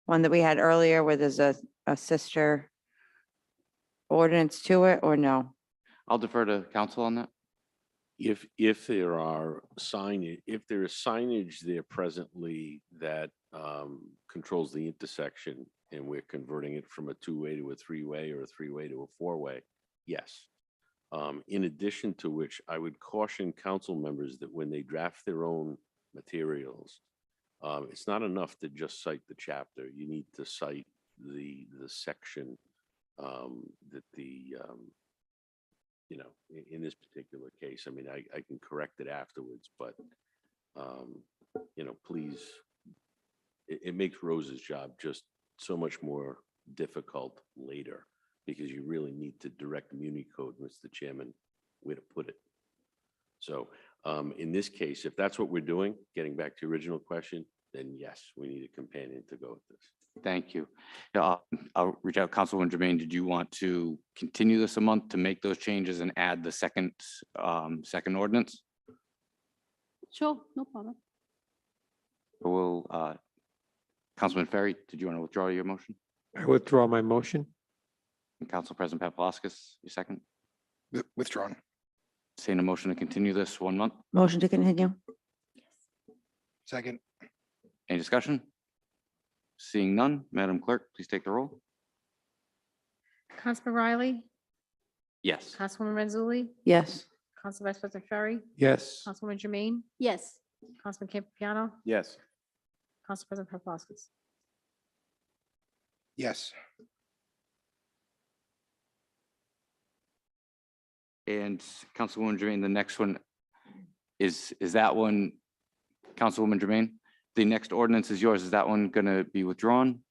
one that we had earlier where there's a sister ordinance to it, or no? I'll defer to council on that. If there are if there is signage there presently that controls the intersection, and we're converting it from a 2-way to a 3-way, or a 3-way to a 4-way, yes. In addition to which, I would caution council members that when they draft their own materials, it's not enough to just cite the chapter. You need to cite the section that in this particular case. I mean, I can correct it afterwards, but please, it makes Rose's job just so much more difficult later, because you really need to direct Muni Code, Mr. Chairman, where to put it. So in this case, if that's what we're doing, getting back to your original question, then yes, we need a companion to go with this. Thank you. Yeah, I'll reach out. Councilwoman Jermaine, did you want to continue this a month to make those changes and add the second ordinance? Sure, no problem. Will Councilman Ferry, did you want to withdraw your motion? I withdraw my motion. And Council President Paplaskas, your second? Withdrawn. Saying a motion to continue this 1 month. Motion to continue. Second. Any discussion? Seeing none, Madam Clerk, please take the roll. Councilman Riley, Yes. Councilwoman Renzulli, Yes. Council Vice President Ferry, Yes. Councilwoman Jermaine, Yes. Councilman Campiano, Yes. Council President Paplaskas. Yes. And Councilwoman Jermaine, the next one is that one, Councilwoman Jermaine? The next ordinance is yours. Is that one going to be withdrawn?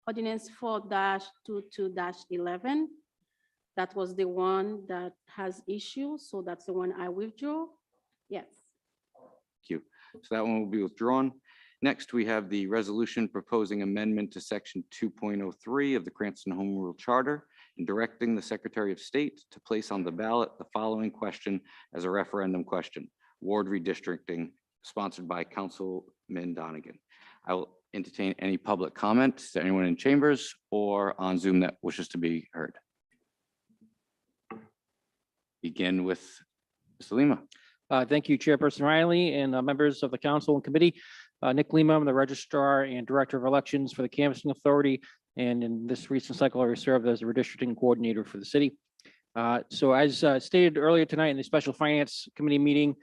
Ordinance 4-22-11. That was the one that has issues, so that's the one I withdraw. Yes. Thank you. So that one will be withdrawn. Next, we have the resolution proposing amendment to section 2.03 of the Cranston Home Rule Charter and directing the Secretary of State to place on the ballot the following question as a referendum question: ward redistricting, sponsored by Councilman Donegan. I will entertain any public comment. Is there anyone in chambers or on Zoom that wishes to be heard? Begin with Mr. Lima. Thank you, Chairperson Riley and members of the council and committee. Nick Lima, I'm the Registrar and Director of Elections for the Canvassing Authority. And in this recent cycle, I served as a redistricting coordinator for the city. So as stated earlier tonight in the Special Finance Committee meeting,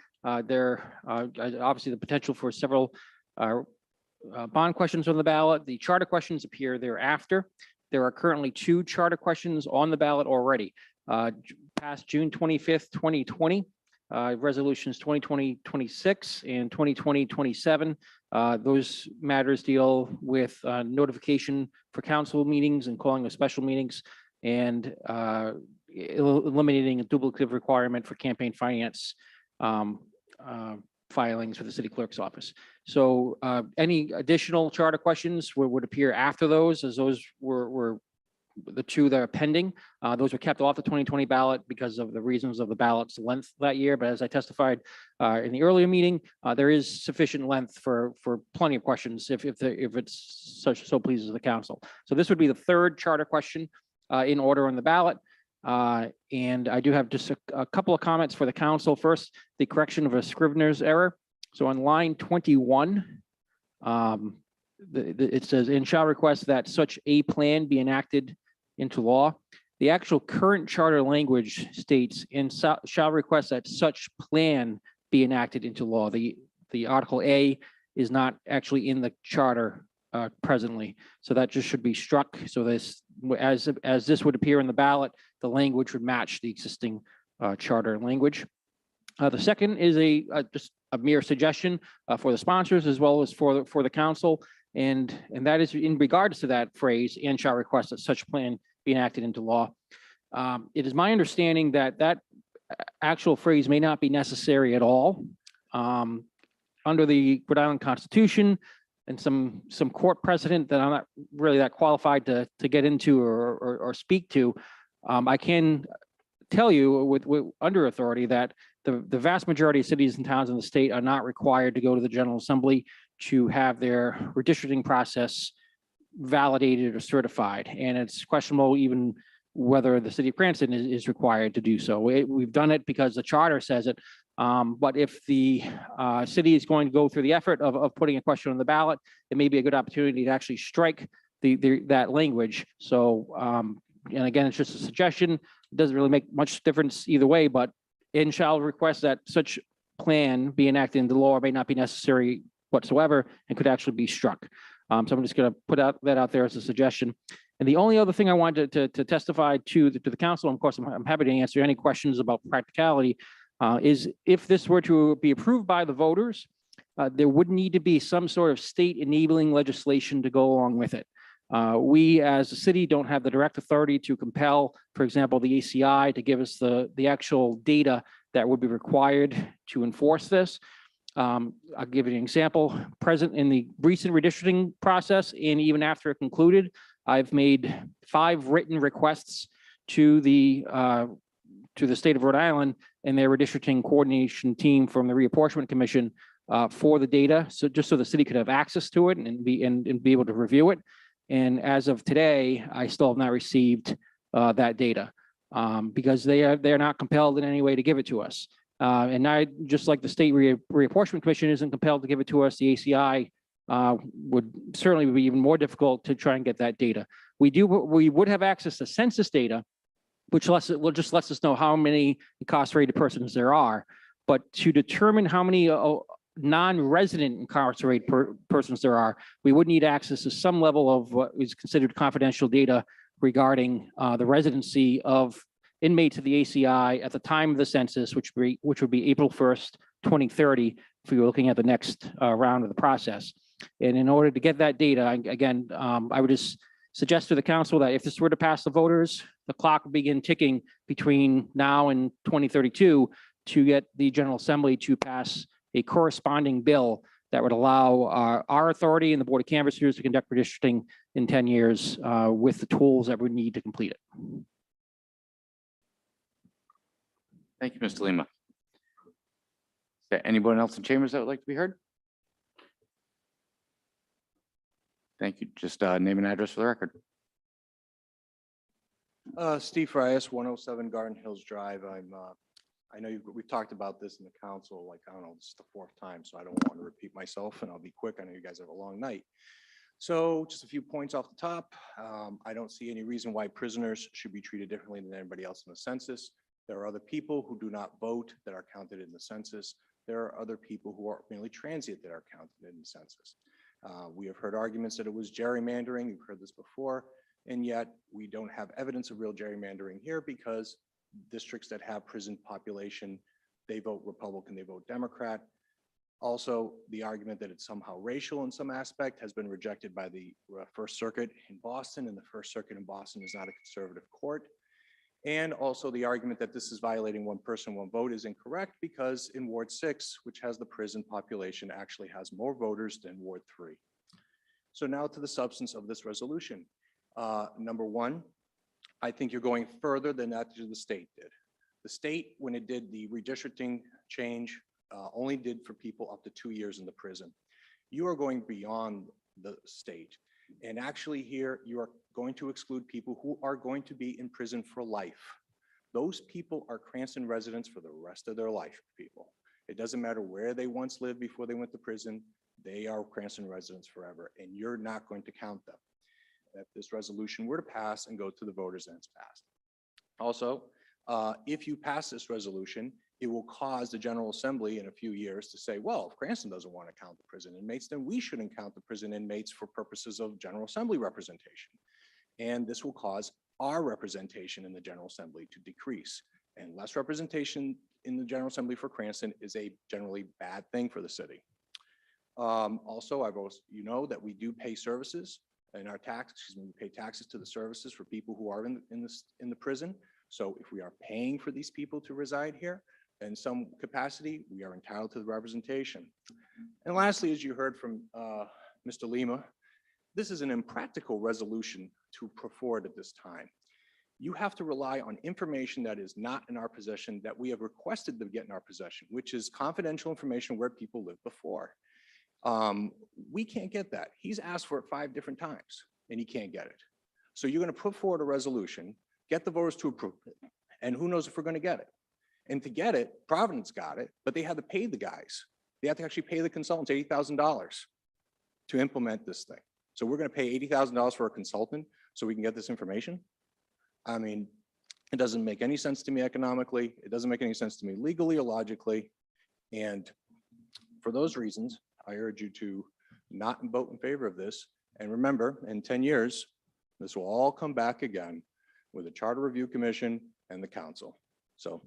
there obviously the potential for several bond questions on the ballot. The charter questions appear thereafter. There are currently 2 charter questions on the ballot already. Past June 25th, 2020, resolutions 2020-26 and 2020-27. Those matters deal with notification for council meetings and calling of special meetings and eliminating a duplicative requirement for campaign finance filings for the city clerk's office. So any additional charter questions would appear after those, as those were the 2 that are pending. Those were kept off the 2020 ballot because of the reasons of the ballot's length that year. But as I testified in the earlier meeting, there is sufficient length for plenty of questions if it's so pleases the council. So this would be the 3rd charter question in order on the ballot. And I do have just a couple of comments for the council. First, the correction of a Scrivener's error. So on line 21, it says, "and shall request that such a plan be enacted into law." The actual current charter language states, "and shall request that such plan be enacted into law." The Article A is not actually in the charter presently, so that just should be struck. So this, as this would appear in the ballot, the language would match the existing charter language. The second is just a mere suggestion for the sponsors as well as for the council. And that is in regards to that phrase, "and shall request that such plan be enacted into law." It is my understanding that that actual phrase may not be necessary at all. Under the Rhode Island Constitution and some court precedent that I'm not really that qualified to get into or speak to, I can tell you with under authority that the vast majority of cities and towns in the state are not required to go to the General Assembly to have their redistricting process validated or certified. And it's questionable even whether the city of Cranston is required to do so. We've done it because the charter says it. But if the city is going to go through the effort of putting a question on the ballot, it may be a good opportunity to actually strike that language. So, and again, it's just a suggestion. It doesn't really make much difference either way, but "and shall request that such plan be enacted into law" may not be necessary whatsoever and could actually be struck. So I'm just going to put that out there as a suggestion. And the only other thing I wanted to testify to the council, and of course, I'm happy to answer any questions about practicality, is if this were to be approved by the voters, there would need to be some sort of state enabling legislation to go along with it. We as a city don't have the direct authority to compel, for example, the ACI to give us the actual data that would be required to enforce this. I'll give you an example. Present in the recent redistricting process, and even after it concluded, I've made 5 written requests to the state of Rhode Island and their redistricting coordination team from the Reapportionment Commission for the data, so just so the city could have access to it and be able to review it. And as of today, I still have not received that data because they're not compelled in any way to give it to us. And I, just like the State Reapportionment Commission isn't compelled to give it to us, the ACI would certainly be even more difficult to try and get that data. We would have access to census data, which just lets us know how many incarcerated persons there are. But to determine how many non-resident incarcerated persons there are, we would need access to some level of what is considered confidential data regarding the residency of inmates of the ACI at the time of the census, which would be April 1st, 2030, if you're looking at the next round of the process. And in order to get that data, again, I would just suggest to the council that if this were to pass the voters, the clock would begin ticking between now and 2032 to get the General Assembly to pass a corresponding bill that would allow our authority and the Board of Canvassers to conduct redistricting in 10 years with the tools that we need to complete it. Thank you, Mr. Lima. Is there anyone else in chambers that would like to be heard? Thank you. Just name and address for the record. Steve Frias, 107 Garden Hills Drive. I know we've talked about this in the council, like, I don't know, this is the fourth time, so I don't want to repeat myself, and I'll be quick. I know you guys have a long night. So just a few points off the top. I don't see any reason why prisoners should be treated differently than anybody else in the census. There are other people who do not vote that are counted in the census. There are other people who are merely transient that are counted in the census. We have heard arguments that it was gerrymandering. You've heard this before. And yet we don't have evidence of real gerrymandering here because districts that have prison population, they vote Republican, they vote Democrat. Also, the argument that it's somehow racial in some aspect has been rejected by the First Circuit in Boston, and the First Circuit in Boston is not a conservative court. And also the argument that this is violating one person, one vote is incorrect because in Ward 6, which has the prison population, actually has more voters than Ward 3. So now to the substance of this resolution. Number one, I think you're going further than that the state did. The state, when it did the redistricting change, only did for people up to 2 years in the prison. You are going beyond the state. And actually here, you are going to exclude people who are going to be in prison for life. Those people are Cranston residents for the rest of their life, people. It doesn't matter where they once lived before they went to prison. They are Cranston residents forever, and you're not going to count them. If this resolution were to pass and go to the voters and it's passed. Also, if you pass this resolution, it will cause the General Assembly in a few years to say, well, if Cranston doesn't want to count the prison inmates, then we shouldn't count the prison inmates for purposes of General Assembly representation. And this will cause our representation in the General Assembly to decrease. And less representation in the General Assembly for Cranston is a generally bad thing for the city. Also, you know that we do pay services in our we pay taxes to the services for people who are in the prison. So if we are paying for these people to reside here in some capacity, we are entitled to the representation. And lastly, as you heard from Mr. Lima, this is an impractical resolution to put forward at this time. You have to rely on information that is not in our possession that we have requested to get in our possession, which is confidential information where people lived before. We can't get that. He's asked for it 5 different times and he can't get it. So you're going to put forward a resolution, get the voters to approve it, and who knows if we're going to get it. And to get it, Providence got it, but they had to pay the guys. They have to actually pay the consultants $80,000 to implement this thing. So we're going to pay $80,000 for a consultant so we can get this information. I mean, it doesn't make any sense to me economically. It doesn't make any sense to me legally or logically. And for those reasons, I urge you to not vote in favor of this. And remember, in 10 years, this will all come back again with the Charter Review Commission and the council. So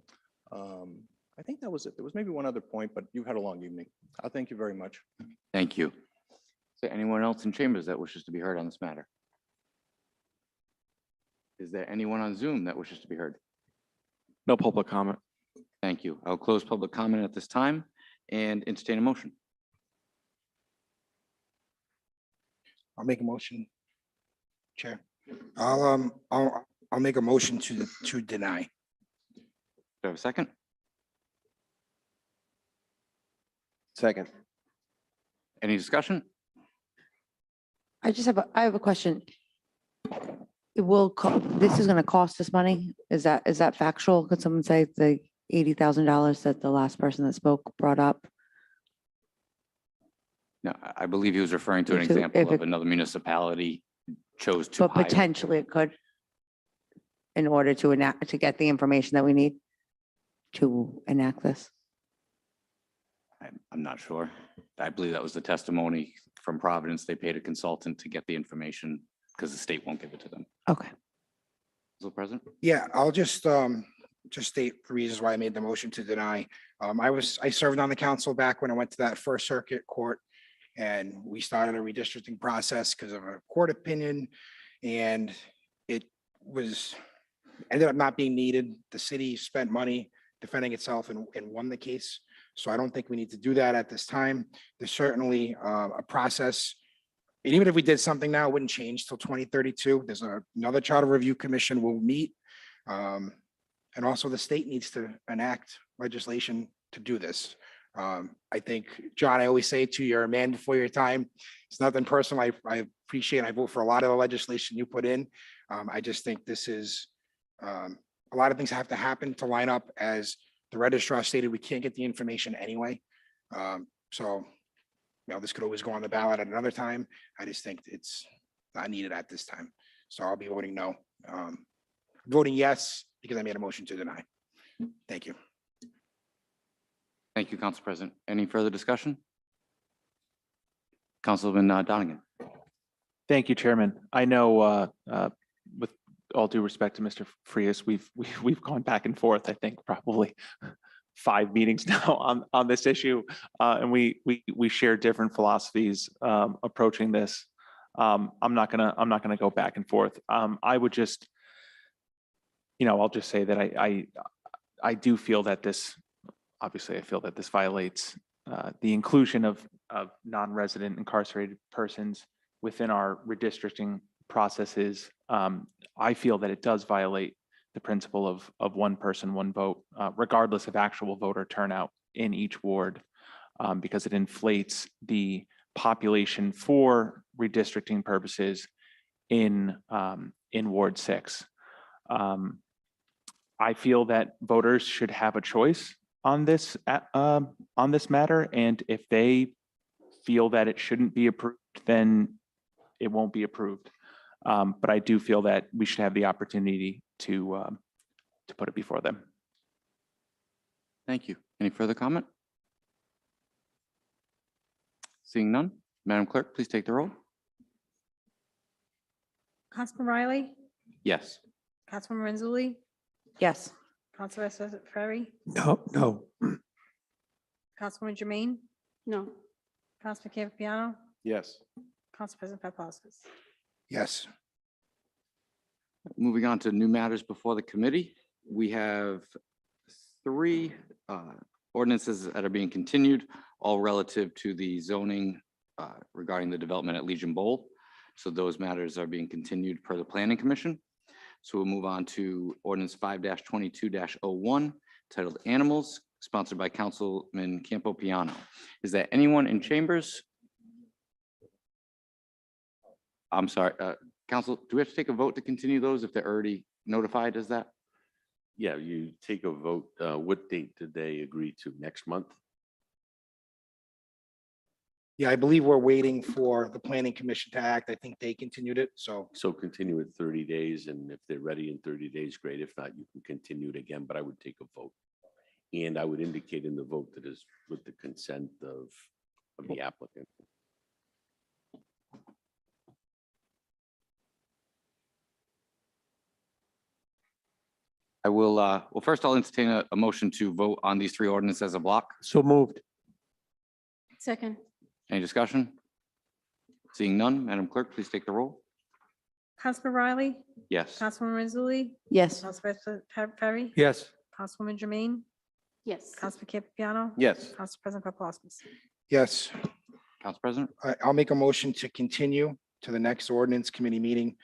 I think that was it. There was maybe one other point, but you've had a long evening. I thank you very much. Thank you. Is there anyone else in chambers that wishes to be heard on this matter? Is there anyone on Zoom that wishes to be heard? No public comment. Thank you. I'll close public comment at this time and entertain a motion. I'll make a motion, Chair. I'll make a motion to deny. Do I have a second? Second. Any discussion? I have a question. This is going to cost us money? Is that factual? Could someone say the $80,000 that the last person that spoke brought up? No, I believe he was referring to an example of another municipality chose to But hire. potentially it could, in order to get the information that we need to enact this. I'm not sure. I believe that was the testimony from Providence. They paid a consultant to get the information because the state won't give it to them. Okay. Mr. President? Yeah, I'll just state the reasons why I made the motion to deny. I served on the council back when I went to that First Circuit Court, and we started a redistricting process because of a court opinion, and it ended up not being needed. The city spent money defending itself and won the case. So I don't think we need to do that at this time. There's certainly a process. And even if we did something now, it wouldn't change till 2032. There's another charter review commission will meet. And also the state needs to enact legislation to do this. I think, John, I always say to you, you're a man before your time. It's nothing personal. I appreciate, I vote for a lot of the legislation you put in. I just think this is, a lot of things have to happen to line up. As the registrar stated, we can't get the information anyway. So, this could always go on the ballot at another time. I just think it's not needed at this time. So I'll be voting no. Voting yes, because I made a motion to deny. Thank you. Thank you, Council President. Any further discussion? Councilman Donegan. Thank you, Chairman. I know, with all due respect to Mr. Frias, we've gone back and forth, I think, probably 5 meetings now on this issue. And we share different philosophies approaching this. I'm not gonna go back and forth. I would just, I'll just say that I do feel that this, obviously I feel that this violates the inclusion of non-resident incarcerated persons within our redistricting processes. I feel that it does violate the principle of one person, one vote, regardless of actual voter turnout in each ward, because it inflates the population for redistricting purposes in Ward 6. I feel that voters should have a choice on this matter, and if they feel that it shouldn't be approved, then it won't be approved. But I do feel that we should have the opportunity to put it before them. Thank you. Any further comment? Seeing none, Madam Clerk, please take the roll. Councilman Riley, Yes. Councilwoman Renzulli, Yes. Council Vice President Ferry, No. Councilwoman Jermaine, No. Councilman Campiano, Yes. Council President Paplaskas. Yes. Moving on to new matters before the committee. We have 3 ordinances that are being continued, all relative to the zoning regarding the development at Legion Bowl. So those matters are being continued per the Planning Commission. So we'll move on to ordinance 5-22-01 titled Animals, sponsored by Councilman Campo Piano. Is there anyone in chambers? I'm sorry, Council, do we have to take a vote to continue those if they're already notified as that? Yeah, you take a vote. What date did they agree to? Next month? Yeah, I believe we're waiting for the planning commission to act. I think they continued it. So So continue it 30 days, and if they're ready in 30 days, great. If not, you can continue it again, but I would take a vote. And I would indicate in the vote that is with the consent of the applicant. I will, well, first I'll entertain a motion to vote on these 3 ordinances as a block. So moved. Second. Any discussion? Seeing none, Madam Clerk, please take the roll. Councilman Riley, Yes. Councilwoman Renzulli, Yes. Council Vice President Ferry, Yes. Councilwoman Jermaine, Yes. Councilman Campiano, Yes. Council President Paplaskas. yes, Council President? I'll make a motion to continue to the next ordinance committee meeting,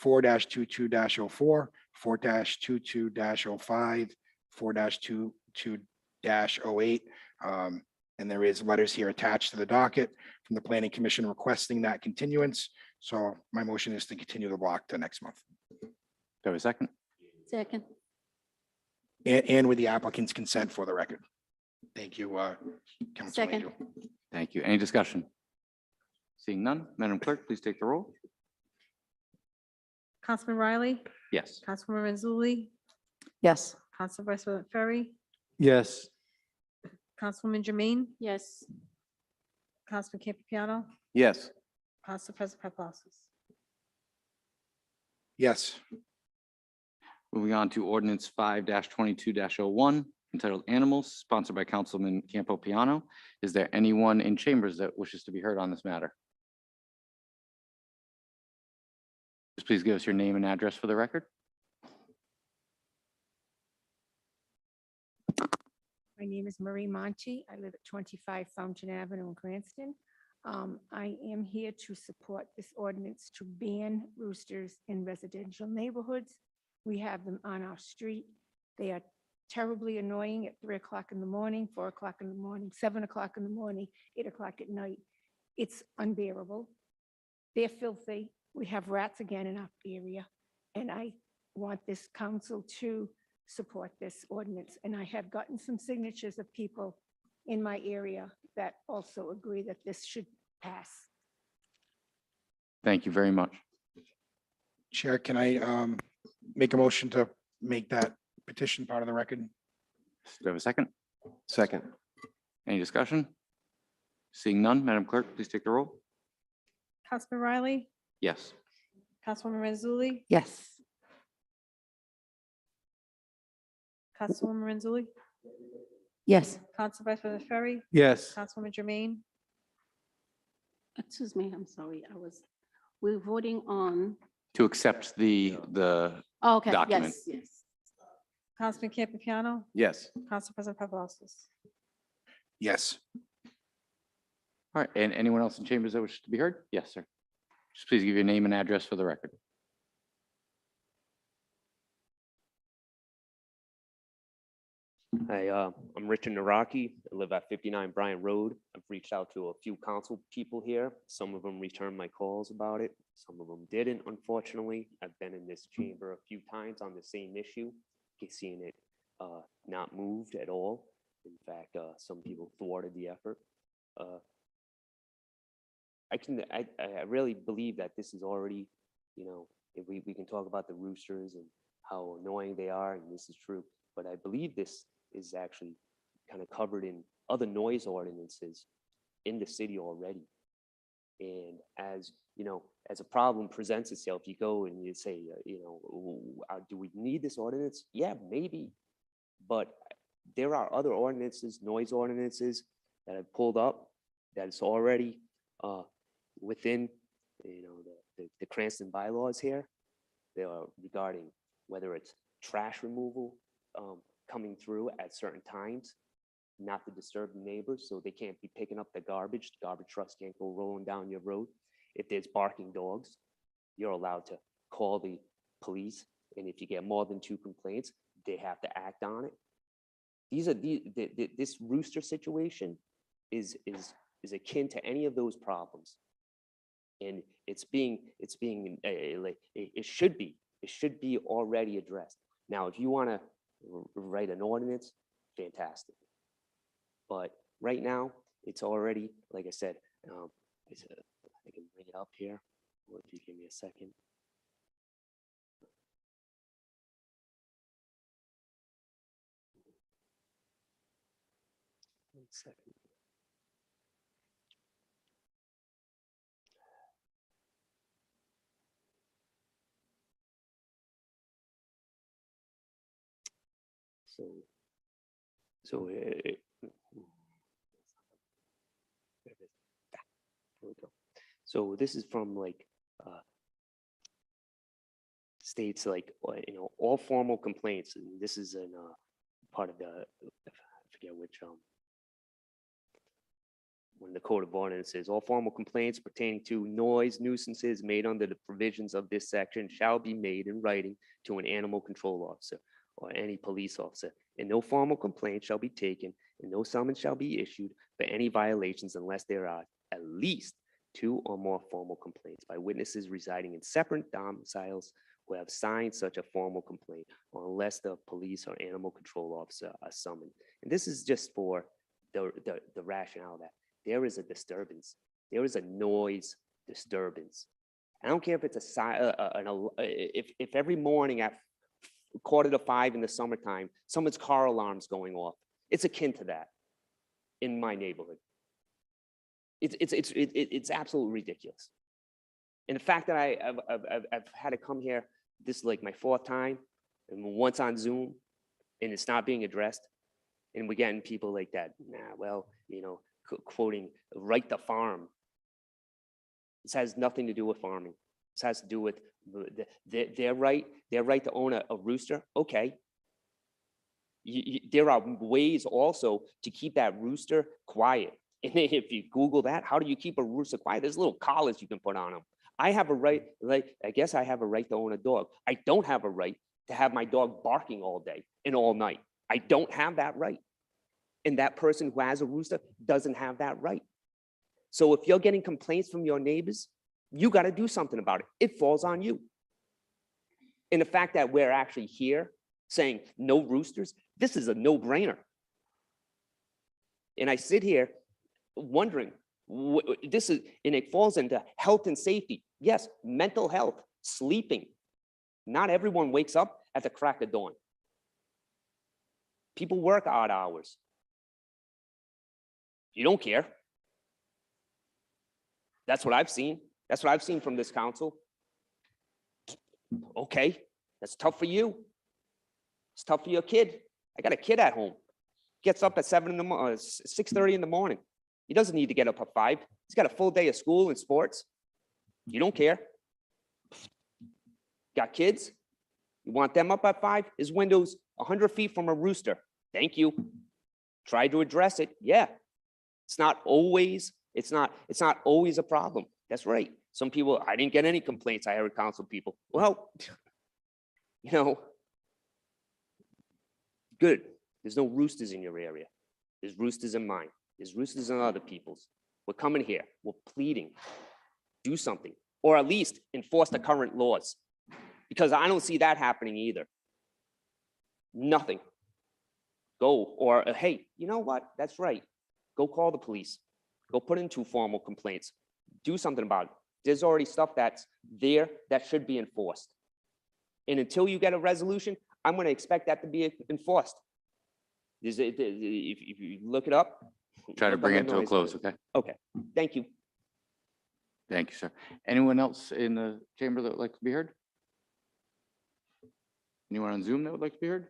4-22-04, 4-22-05, 4-22-08. And there is letters here attached to the docket from the planning commission requesting that continuance. So my motion is to continue the block to next month Do I have a second? Second. and with the applicant's consent for the record. Thank you, Councilman Second. Angel. Thank you. Any discussion? Seeing none, Madam Clerk, please take the roll. Councilman Riley, Yes. Councilwoman Renzulli, Yes. Council Vice President Ferry, Yes. Councilwoman Jermaine, Yes. Councilman Campiano, Yes. Council President Paplaskas. Yes, Moving on to ordinance 5-22-01 entitled Animals, sponsored by Councilman Campo Piano. Is there anyone in chambers that wishes to be heard on this matter? Just please give us your name and address for the record. My name is Marie Monti. I live at 25 Fountain Avenue in Cranston. I am here to support this ordinance to ban roosters in residential neighborhoods. We have them on our street. They are terribly annoying at 3 o'clock in the morning, 4 o'clock in the morning, 7 o'clock in the morning, 8 o'clock at night. It's unbearable. They're filthy. We have rats again in our area. And I want this council to support this ordinance. And I have gotten some signatures of people in my area that also agree that this should pass. Thank you very much. Chair, can I make a motion to make that petition part of the record? Do we have a second? Second. Any discussion? Seeing none, Madam Clerk, please take the roll. Councilman Riley, Yes. Councilwoman Renzulli, Yes. Councilwoman Renzulli, Yes. Council Vice President Ferry, Yes. Councilwoman Jermaine, Excuse me, I'm sorry, we're voting on, To accept the oh, okay, document. yes, yes. Councilman Campiano, Yes. Council President Paplaskas. Yes. All right, and anyone else in chambers that wishes to be heard? Yes, sir. Just please give your name and address for the record. Hi, I'm Richard Naraki. I live at 59 Bryant Road. I've reached out to a few council people here. Some of them returned my calls about it. Some of them didn't, unfortunately. I've been in this chamber a few times on the same issue, seeing it not moved at all. In fact, some people thwarted the effort. I really believe that this is already, if we can talk about the roosters and how annoying they are, and this is true, but I believe this is actually kind of covered in other noise ordinances in the city already. And as a problem presents itself, you go and you say, do we need this ordinance? Yeah, maybe, but there are other ordinances, noise ordinances that I've pulled up that is already within, the Cranston bylaws here. They are regarding whether it's trash removal coming through at certain times, not to disturb the neighbors, so they can't be picking up the garbage. The garbage trucks can't go rolling down your road. If there's barking dogs, you're allowed to call the police, and if you get more than 2 complaints, they have to act on it. This rooster situation is akin to any of those problems, and it should be already addressed. Now, if you want to write an ordinance, fantastic. But right now, it's already, like I said, I can bring it up here. Or if you give me a second. 1 second. There we go. So this is from states like, all formal complaints, and this is in part of the, I forget which, when the code of ordinances, all formal complaints pertaining to noise nuisances made under the provisions of this section shall be made in writing to an animal control officer or any police officer, and no formal complaint shall be taken, and no summons shall be issued for any violations unless there are at least 2 or more formal complaints by witnesses residing in separate domiciles who have signed such a formal complaint, or unless the police or animal control officer are summoned. And this is just for the rationale that there is a disturbance. There is a noise disturbance. I don't care if it's if every morning at 4:45 in the summertime, someone's car alarm's going off. It's akin to that in my neighborhood. It's absolutely ridiculous. And the fact that I've had to come here, this is like my 4th time, and once on Zoom, and it's not being addressed, and we're getting people like that. Nah, well, quoting "right to farm." This has nothing to do with farming. This has to do with their right to own a rooster. Okay, There are ways also to keep that rooster quiet. And if you Google that, how do you keep a rooster quiet? There's little collars you can put on them. I have a right, like, I guess I have a right to own a dog. I don't have a right to have my dog barking all day and all night. I don't have that right. And that person who has a rooster doesn't have that right. So if you're getting complaints from your neighbors, you got to do something about it. It falls on you. And the fact that we're actually here saying no roosters, this is a no-brainer. And I sit here wondering, this is, and it falls into health and safety. Yes, mental health, sleeping. Not everyone wakes up at the crack of dawn. People work odd hours. You don't care. That's what I've seen. That's what I've seen from this council. Okay, that's tough for you. It's tough for your kid. I got a kid at home. Gets up at 6:30 in the morning. He doesn't need to get up at 5. He's got a full day of school and sports. You don't care. Got kids? You want them up at 5? His window's 100 feet from a rooster. Thank you. Try to address it. Yeah. It's not always a problem. That's right. Some people, I didn't get any complaints. I heard council people. Well, you know, good. There's no roosters in your area. There's roosters in mine. There's roosters in other people's. We're coming here. We're pleading. Do something, or at least enforce the current laws, because I don't see that happening either. Nothing. Go, or hey, you know what? That's right. Go call the police. Go put in 2 formal complaints. Do something about it. There's already stuff that's there that should be enforced. And until you get a resolution, I'm going to expect that to be enforced. If you look it up. Try to look bring up it the to a noise. close, okay? Okay, thank you. Thank you, sir. Anyone else in the chamber that would like to be heard? Anyone on Zoom that would like to be heard?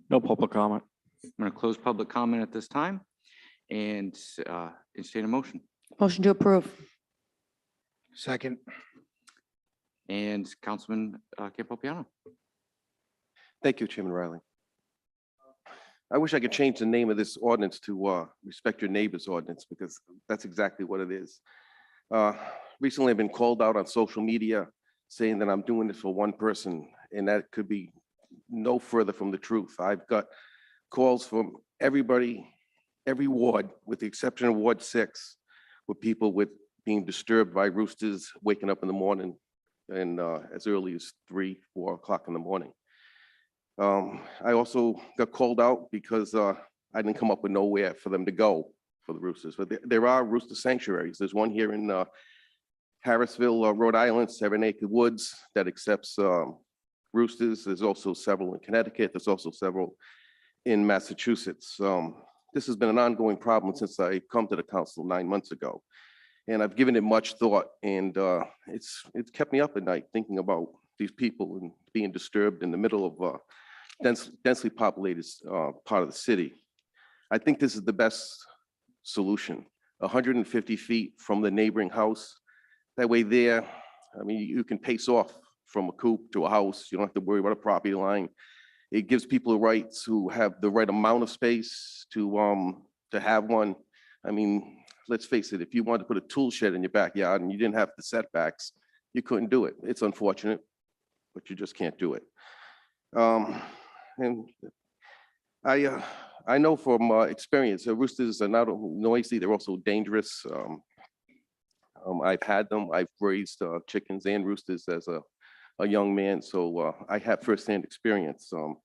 No public comment. I'm going to close public comment at this time and entertain a motion. Motion to approve. Second. And Councilman Campopiano. Thank you, Chairman Riley. I wish I could change the name of this ordinance to Respect Your Neighbors Ordinance, because that's exactly what it is. Recently, I've been called out on social media saying that I'm doing this for one person, and that could be no further from the truth. I've got calls from everybody, every ward, with the exception of Ward 6, with people with being disturbed by roosters waking up in the morning and as early as 3, 4 o'clock in the morning. I also got called out because I didn't come up with nowhere for them to go for the roosters. But there are rooster sanctuaries. There's one here in Harrisville, Rhode Island, 7 Acre Woods, that accepts roosters. There's also several in Connecticut. There's also several in Massachusetts. This has been an ongoing problem since I come to the council 9 months ago. And I've given it much thought, and it's kept me up at night thinking about these people and being disturbed in the middle of densely populated part of the city. I think this is the best solution. 150 feet from the neighboring house. That way there, I mean, you can pace off from a coop to a house. You don't have to worry about a property line. It gives people rights who have the right amount of space to have one. I mean, let's face it, if you wanted to put a tool shed in your backyard and you didn't have the setbacks, you couldn't do it. It's unfortunate, but you just can't do it. And I know from experience, roosters are not noisy, they're also dangerous. I've had them, I've raised chickens and roosters as a young man, so I have firsthand experience. So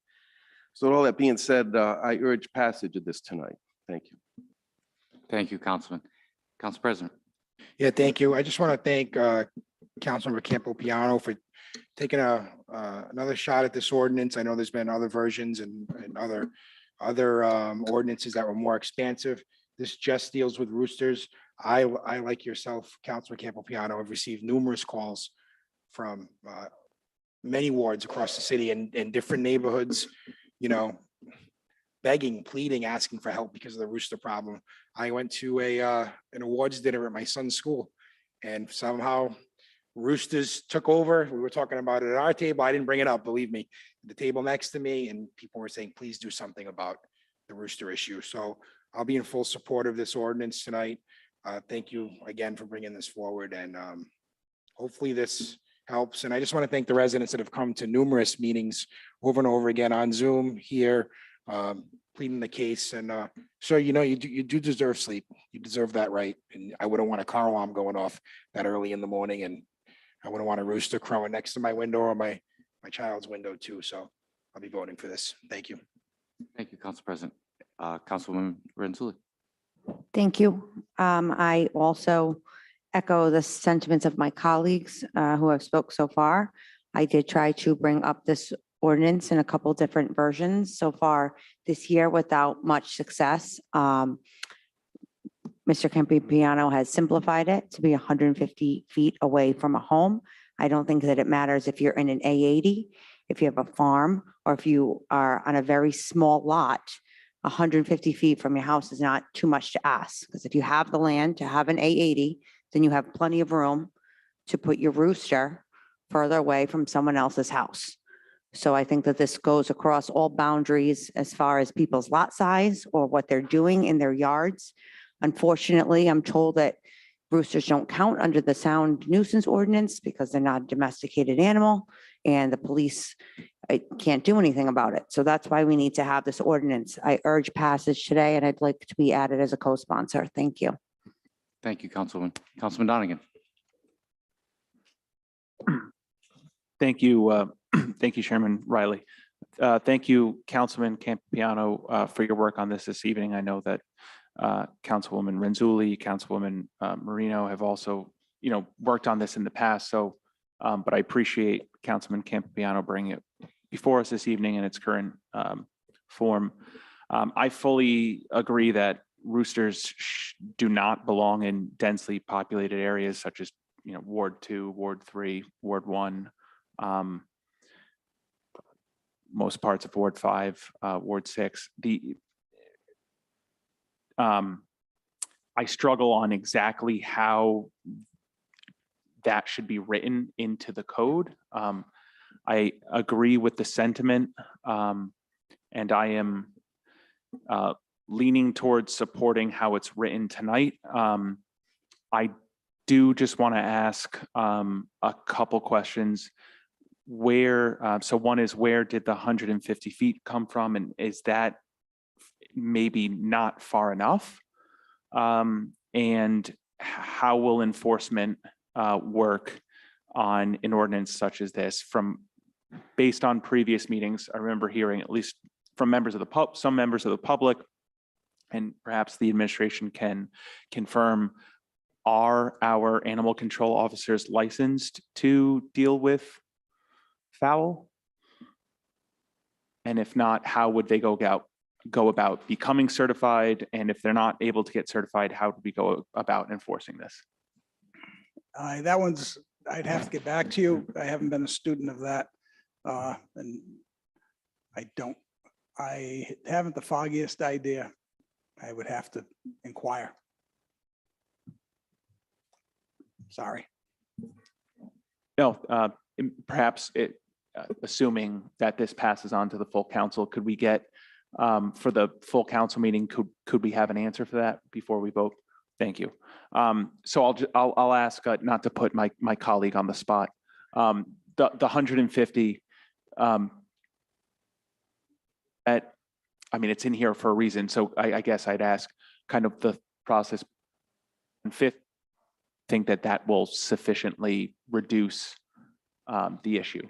all that being said, I urge passage of this tonight. Thank you. Thank you, Councilman. Council President. Yeah, thank you. I just want to thank Councilmember Campopiano for taking another shot at this ordinance. I know there's been other versions and other ordinances that were more expansive. This just deals with roosters. I like yourself, Councilman Campopiano, have received numerous calls from many wards across the city and different neighborhoods, you know, begging, pleading, asking for help because of the rooster problem. I went to an awards dinner at my son's school, and somehow roosters took over. We were talking about it at our table. I didn't bring it up, believe me. The table next to me, and people were saying, please do something about the rooster issue. So I'll be in full support of this ordinance tonight. Thank you again for bringing this forward, and hopefully this helps. And I just want to thank the residents that have come to numerous meetings over and over again on Zoom here, pleading the case. And so, you know, you do deserve sleep. You deserve that right. And I wouldn't want a car alarm going off that early in the morning, and I wouldn't want a rooster crowing next to my window or my child's window too. So I'll be voting for this. Thank you. Thank you, Council President. Councilwoman Renzulli. Thank you. I also echo the sentiments of my colleagues who have spoke so far. I did try to bring up this ordinance in a couple different versions so far this year without much success. Mr. Campiano has simplified it to be 150 feet away from a home. I don't think that it matters if you're in an A80, if you have a farm, or if you are on a very small lot. 150 feet from your house is not too much to ask, because if you have the land to have an A80, then you have plenty of room to put your rooster further away from someone else's house. So I think that this goes across all boundaries as far as people's lot size or what they're doing in their yards. Unfortunately, I'm told that roosters don't count under the sound nuisance ordinance because they're not a domesticated animal, and the police can't do anything about it. So that's why we need to have this ordinance. I urge passage today, and I'd like to be added as a co-sponsor. Thank you. Thank you, Councilwoman. Councilman Donegan. Thank you. Thank you, Chairman Riley. Thank you, Councilman Campiano, for your work on this evening. I know that Councilwoman Renzulli, Councilwoman Marino have also, worked on this in the past. So, but I appreciate Councilman Campiano bringing it before us this evening in its current form. I fully agree that roosters do not belong in densely populated areas such as, Ward 2, Ward 3, Ward 1, most parts of Ward 5, Ward 6. I struggle on exactly how that should be written into the code. I agree with the sentiment, and I am leaning towards supporting how it's written tonight. I do just want to ask a couple questions. So one is, where did the 150 feet come from? And is that maybe not far enough? And how will enforcement work on an ordinance such as this? Based on previous meetings, I remember hearing, at least from some members of the public, and perhaps the administration can confirm, are our animal control officers licensed to deal with fowl? And if not, how would they go about becoming certified? And if they're not able to get certified, how do we go about enforcing this? That one's, I'd have to get back to you. I haven't been a student of that. And I haven't the foggiest idea. I would have to inquire. Sorry. No, perhaps assuming that this passes on to the full council, could we get, for the full council meeting, could we have an answer for that before we vote? Thank you. So I'll ask, not to put my colleague on the spot, the 150, it's in here for a reason. So I guess I'd ask kind of the process. And fifth, think that will sufficiently reduce the issue.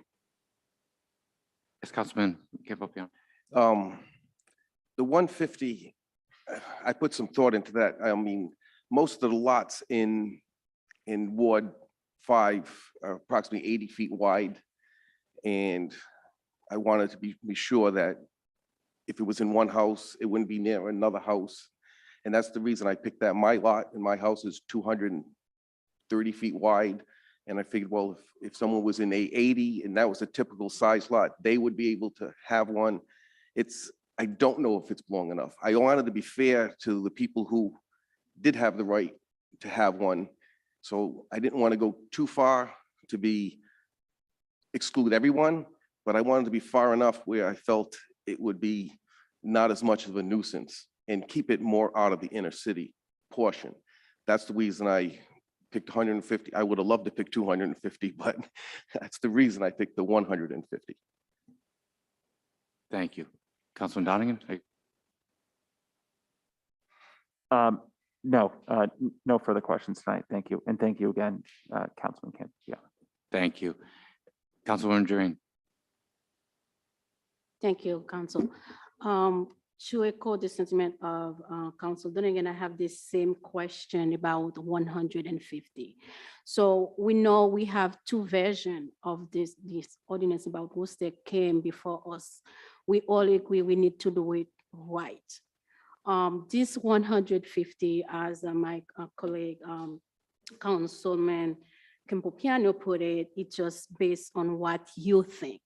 Yes, Councilman Campiano. The 150, I put some thought into that. I mean, most of the lots in Ward 5 are approximately 80 feet wide. And I wanted to be sure that if it was in one house, it wouldn't be near another house. And that's the reason I picked that. My lot in my house is 230 feet wide. And I figured, well, if someone was in a 80 and that was a typical size lot, they would be able to have one. I don't know if it's long enough. I wanted to be fair to the people who did have the right to have one. So I didn't want to go too far. to be exclude everyone, but I wanted to be far enough where I felt it would be not as much of a nuisance and keep it more out of the inner city portion. That's the reason I picked 150. I would have loved to pick 250, but that's the reason I picked the 150. Thank you. Councilman Donegan? No, no further questions tonight. Thank you. And thank you again, Councilman Kim. Yeah. Thank you. Councilwoman Jereen. Thank you, Council. To echo the sentiment of Council Dunnigan, I have this same question about 150. So we know we have two versions of this ordinance about rooster came before us. We all agree we need to do it right. This 150, as my colleague, Councilman Campopiano put it, it's just based on what you think.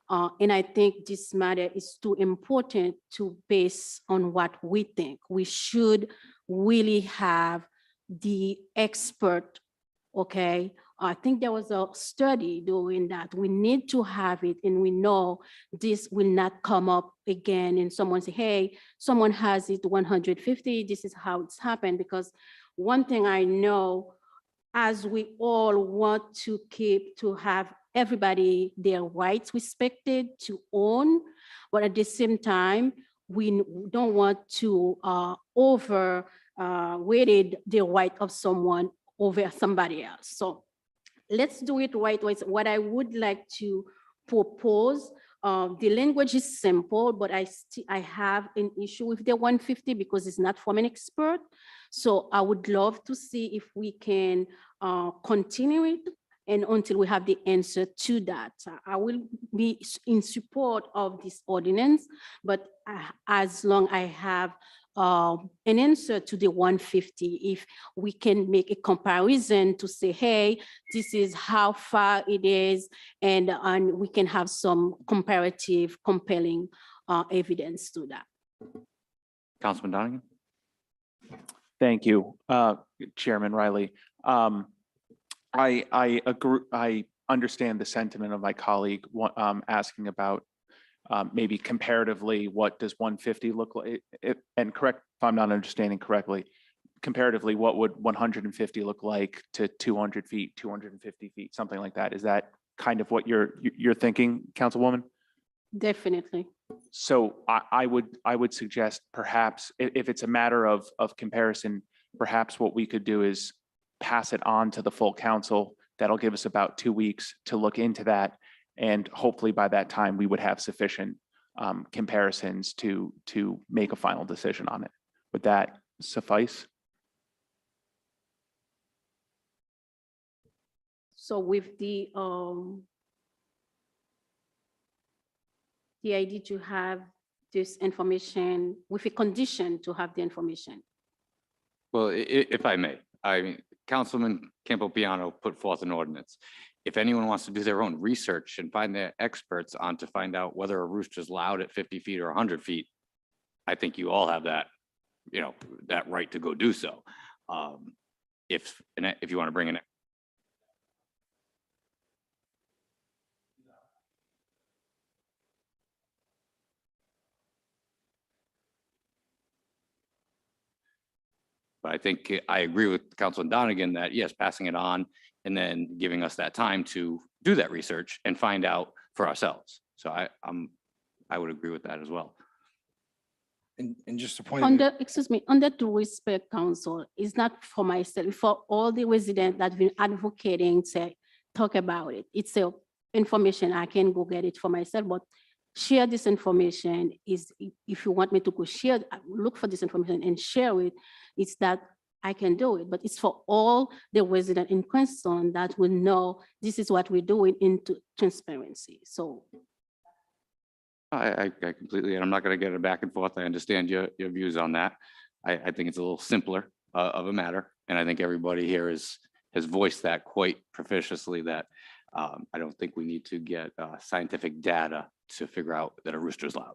And I think this matter is too important to base on what we think. We should really have the expert, okay? I think there was a study doing that. We need to have it, and we know this will not come up again and someone say, hey, someone has it 150, this is how it's happened. Because one thing I know, as we all want to have everybody their rights respected to own, but at the same time, we don't want to weighted the right of someone over somebody else. So let's do it right way. What I would like to propose, the language is simple, but I have an issue with the 150 because it's not from an expert. So I would love to see if we can continue it and until we have the answer to that. I will be in support of this ordinance, but as long I have an answer to the 150, if we can make a comparison to say, hey, this is how far it is, and we can have some comparative, compelling evidence to that. Councilman Donegan? Thank you, Chairman Riley. I agree. I understand the sentiment of my colleague asking about maybe comparatively, what does 150 look like? And correct if I'm not understanding correctly, comparatively, what would 150 look like to 200 feet, 250 feet, something like that? Is that kind of what you're thinking, Councilwoman? Definitely. So I would suggest perhaps if it's a matter of comparison, perhaps what we could do is pass it on to the full council. That'll give us about 2 weeks to look into that. And hopefully by that time, we would have sufficient comparisons to make a final decision on it. Would that suffice? So with the idea to have this information with a condition to have the information. Well, if I may, I mean, Councilman Campopiano put forth an ordinance. If anyone wants to do their own research and find their experts on to find out whether a rooster is loud at 50 feet or 100 feet, I think you all have that, that right to go do so. If you want to bring in But I think I agree with Councilman Donegan that yes, passing it on and then giving us that time to do that research and find out for ourselves. So I would agree with that as well. And just a point. Excuse me, under to respect council is not for myself, for all the residents that have been advocating, say, talk about it. It's a information, I can go get it for myself, but share this information is, if you want me to go share, look for this information and share it, it's that I can do it, but it's for all the residents in Cranston that will know this is what we're doing into transparency. So. I completely, and I'm not going to get it back and forth. I understand your views on that. I think it's a little simpler of a matter. And I think everybody here has voiced that quite proficiously that I don't think we need to get scientific data to figure out that a rooster is loud.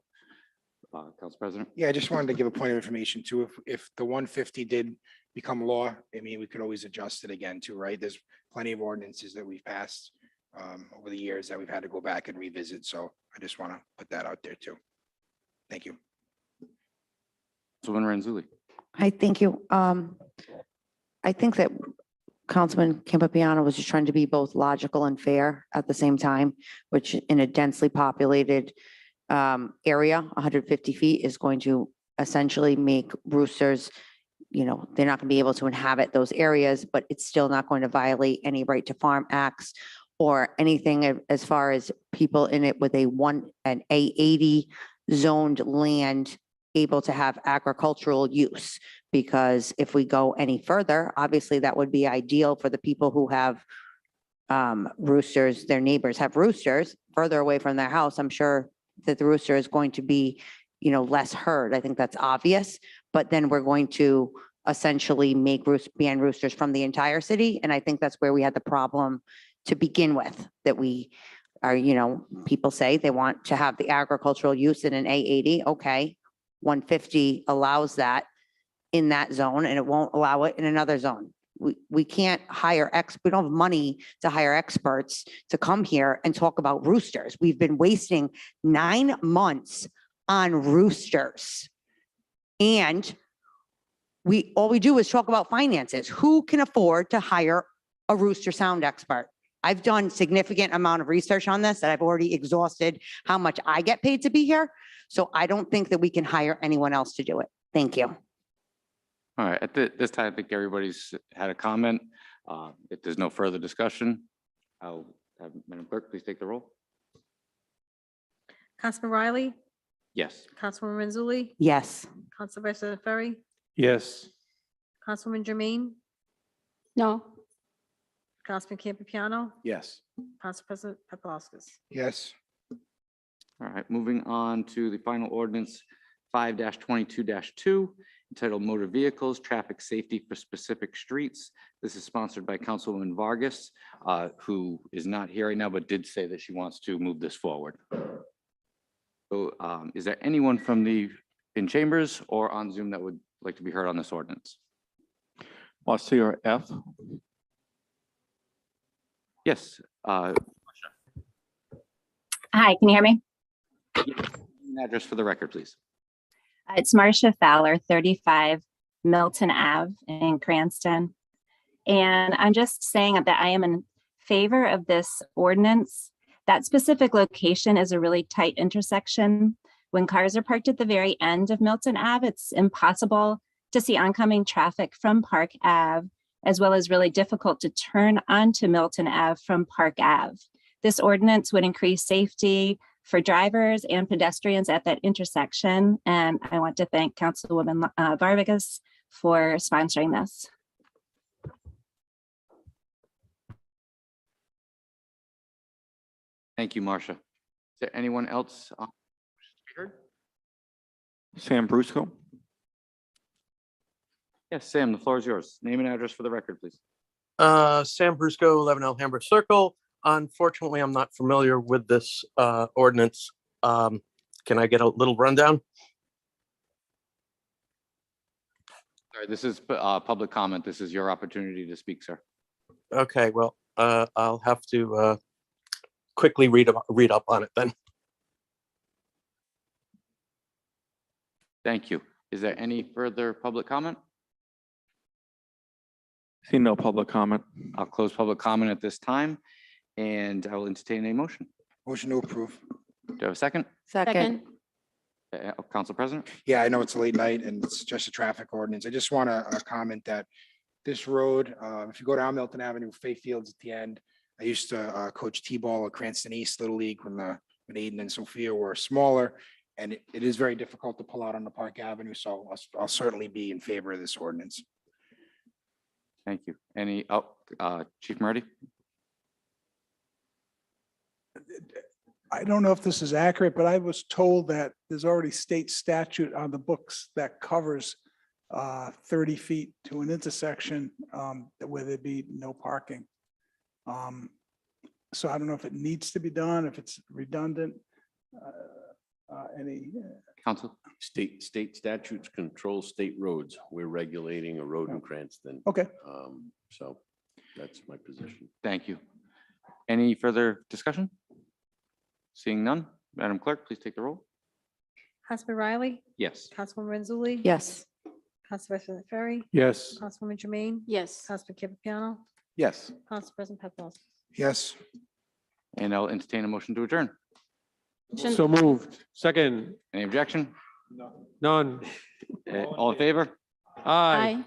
Council President? Yeah, I just wanted to give a point of information too. If the 150 did become law, I mean, we could always adjust it again too, right? There's plenty of ordinances that we've passed over the years that we've had to go back and revisit. So I just want to put that out there too. Thank you. Councilwoman Renzulli. I thank you. I think that Councilman Campiano was just trying to be both logical and fair at the same time, which in a densely populated area, 150 feet is going to essentially make roosters, you know, they're not going to be able to inhabit those areas, but it's still not going to violate any right to farm acts or anything as far as people in it with an A80 zoned land able to have agricultural use. Because if we go any further, obviously that would be ideal for the people who have roosters, their neighbors have roosters further away from their house. I'm sure that the rooster is going to be, you know, less heard. I think that's obvious, but then we're going to essentially make ban roosters from the entire city. And I think that's where we had the problem to begin with, that we are, you know, people say they want to have the agricultural use in an A80. Okay, 150 allows that in that zone and it won't allow it in another zone. We can't hire we don't have money to hire experts to come here and talk about roosters. We've been wasting 9 months on roosters. And all we do is talk about finances. Who can afford to hire a rooster sound expert? I've done significant amount of research on this that I've already exhausted how much I get paid to be here. So I don't think that we can hire anyone else to do it. Thank you. All right, at this time, I think everybody's had a comment. If there's no further discussion, I'll have Madam Clerk, please take the roll. Councilman Riley, Yes. Councilwoman Renzulli, Yes. Council Vice President Ferry, Yes. Councilwoman Jermaine, No. Councilman Campiano, Yes. Council President Paplaskas. Yes. All right, moving on to the final ordinance 5-22-2 entitled Motor Vehicles, Traffic Safety for Specific Streets. This is sponsored by Councilwoman Vargas, who is not here right now, but did say that she wants to move this forward. So is there anyone from in chambers or on Zoom that would like to be heard on this ordinance? Marcia F. Yes. Hi, can you hear me? Address for the record, please. It's Marcia Fowler, 35 Milton Ave in Cranston. And I'm just saying that I am in favor of this ordinance. That specific location is a really tight intersection. When cars are parked at the very end of Milton Ave, it's impossible to see oncoming traffic from Park Ave, as well as really difficult to turn onto Milton Ave from Park Ave. This ordinance would increase safety for drivers and pedestrians at that intersection. And I want to thank Councilwoman Vargas for sponsoring this. Thank you, Marcia. Is there anyone else? Sam Brusco. Yes, Sam, the floor is yours. Name and address for the record, please. Sam Brusco, 11 Alhambra Circle. Unfortunately, I'm not familiar with this ordinance. Can I get a little rundown? Sorry, this is public comment. This is your opportunity to speak, sir. Okay, well, I'll have to quickly read up on it then. Thank you. Is there any further public comment? See no public comment. I'll close public comment at this time, and I will entertain a motion. Motion to approve. Do I have a second? Second. Council President? Yeah, I know it's a late night and it's just a traffic ordinance. I just want to comment that this road, if you go down Milton Avenue, Faith Fields at the end, I used to coach T-ball at Cranston East Little League when Aiden and Sophia were smaller. And it is very difficult to pull out on the Park Avenue. So I'll certainly be in favor of this ordinance. Thank you. Chief Murdy? I don't know if this is accurate, but I was told that there's already state statute on the books that covers 30 feet to an intersection where there'd be no parking. So I don't know if it needs to be done, if it's redundant. Any Council? State statutes control state roads. We're regulating a road in Cranston. Okay. So that's my position. Thank you. Any further discussion? Seeing none, Madam Clerk, please take the roll. Councilman Riley, Yes. Councilwoman Renzulli. Yes. Council President Ferry, Yes. Councilwoman Jermaine, Yes. Councilman Campagnano, Yes. Council President Paplaskas. Yes. And I'll entertain a motion to adjourn. So moved. Second. Any objection? None. All in favor? Aye. Aye.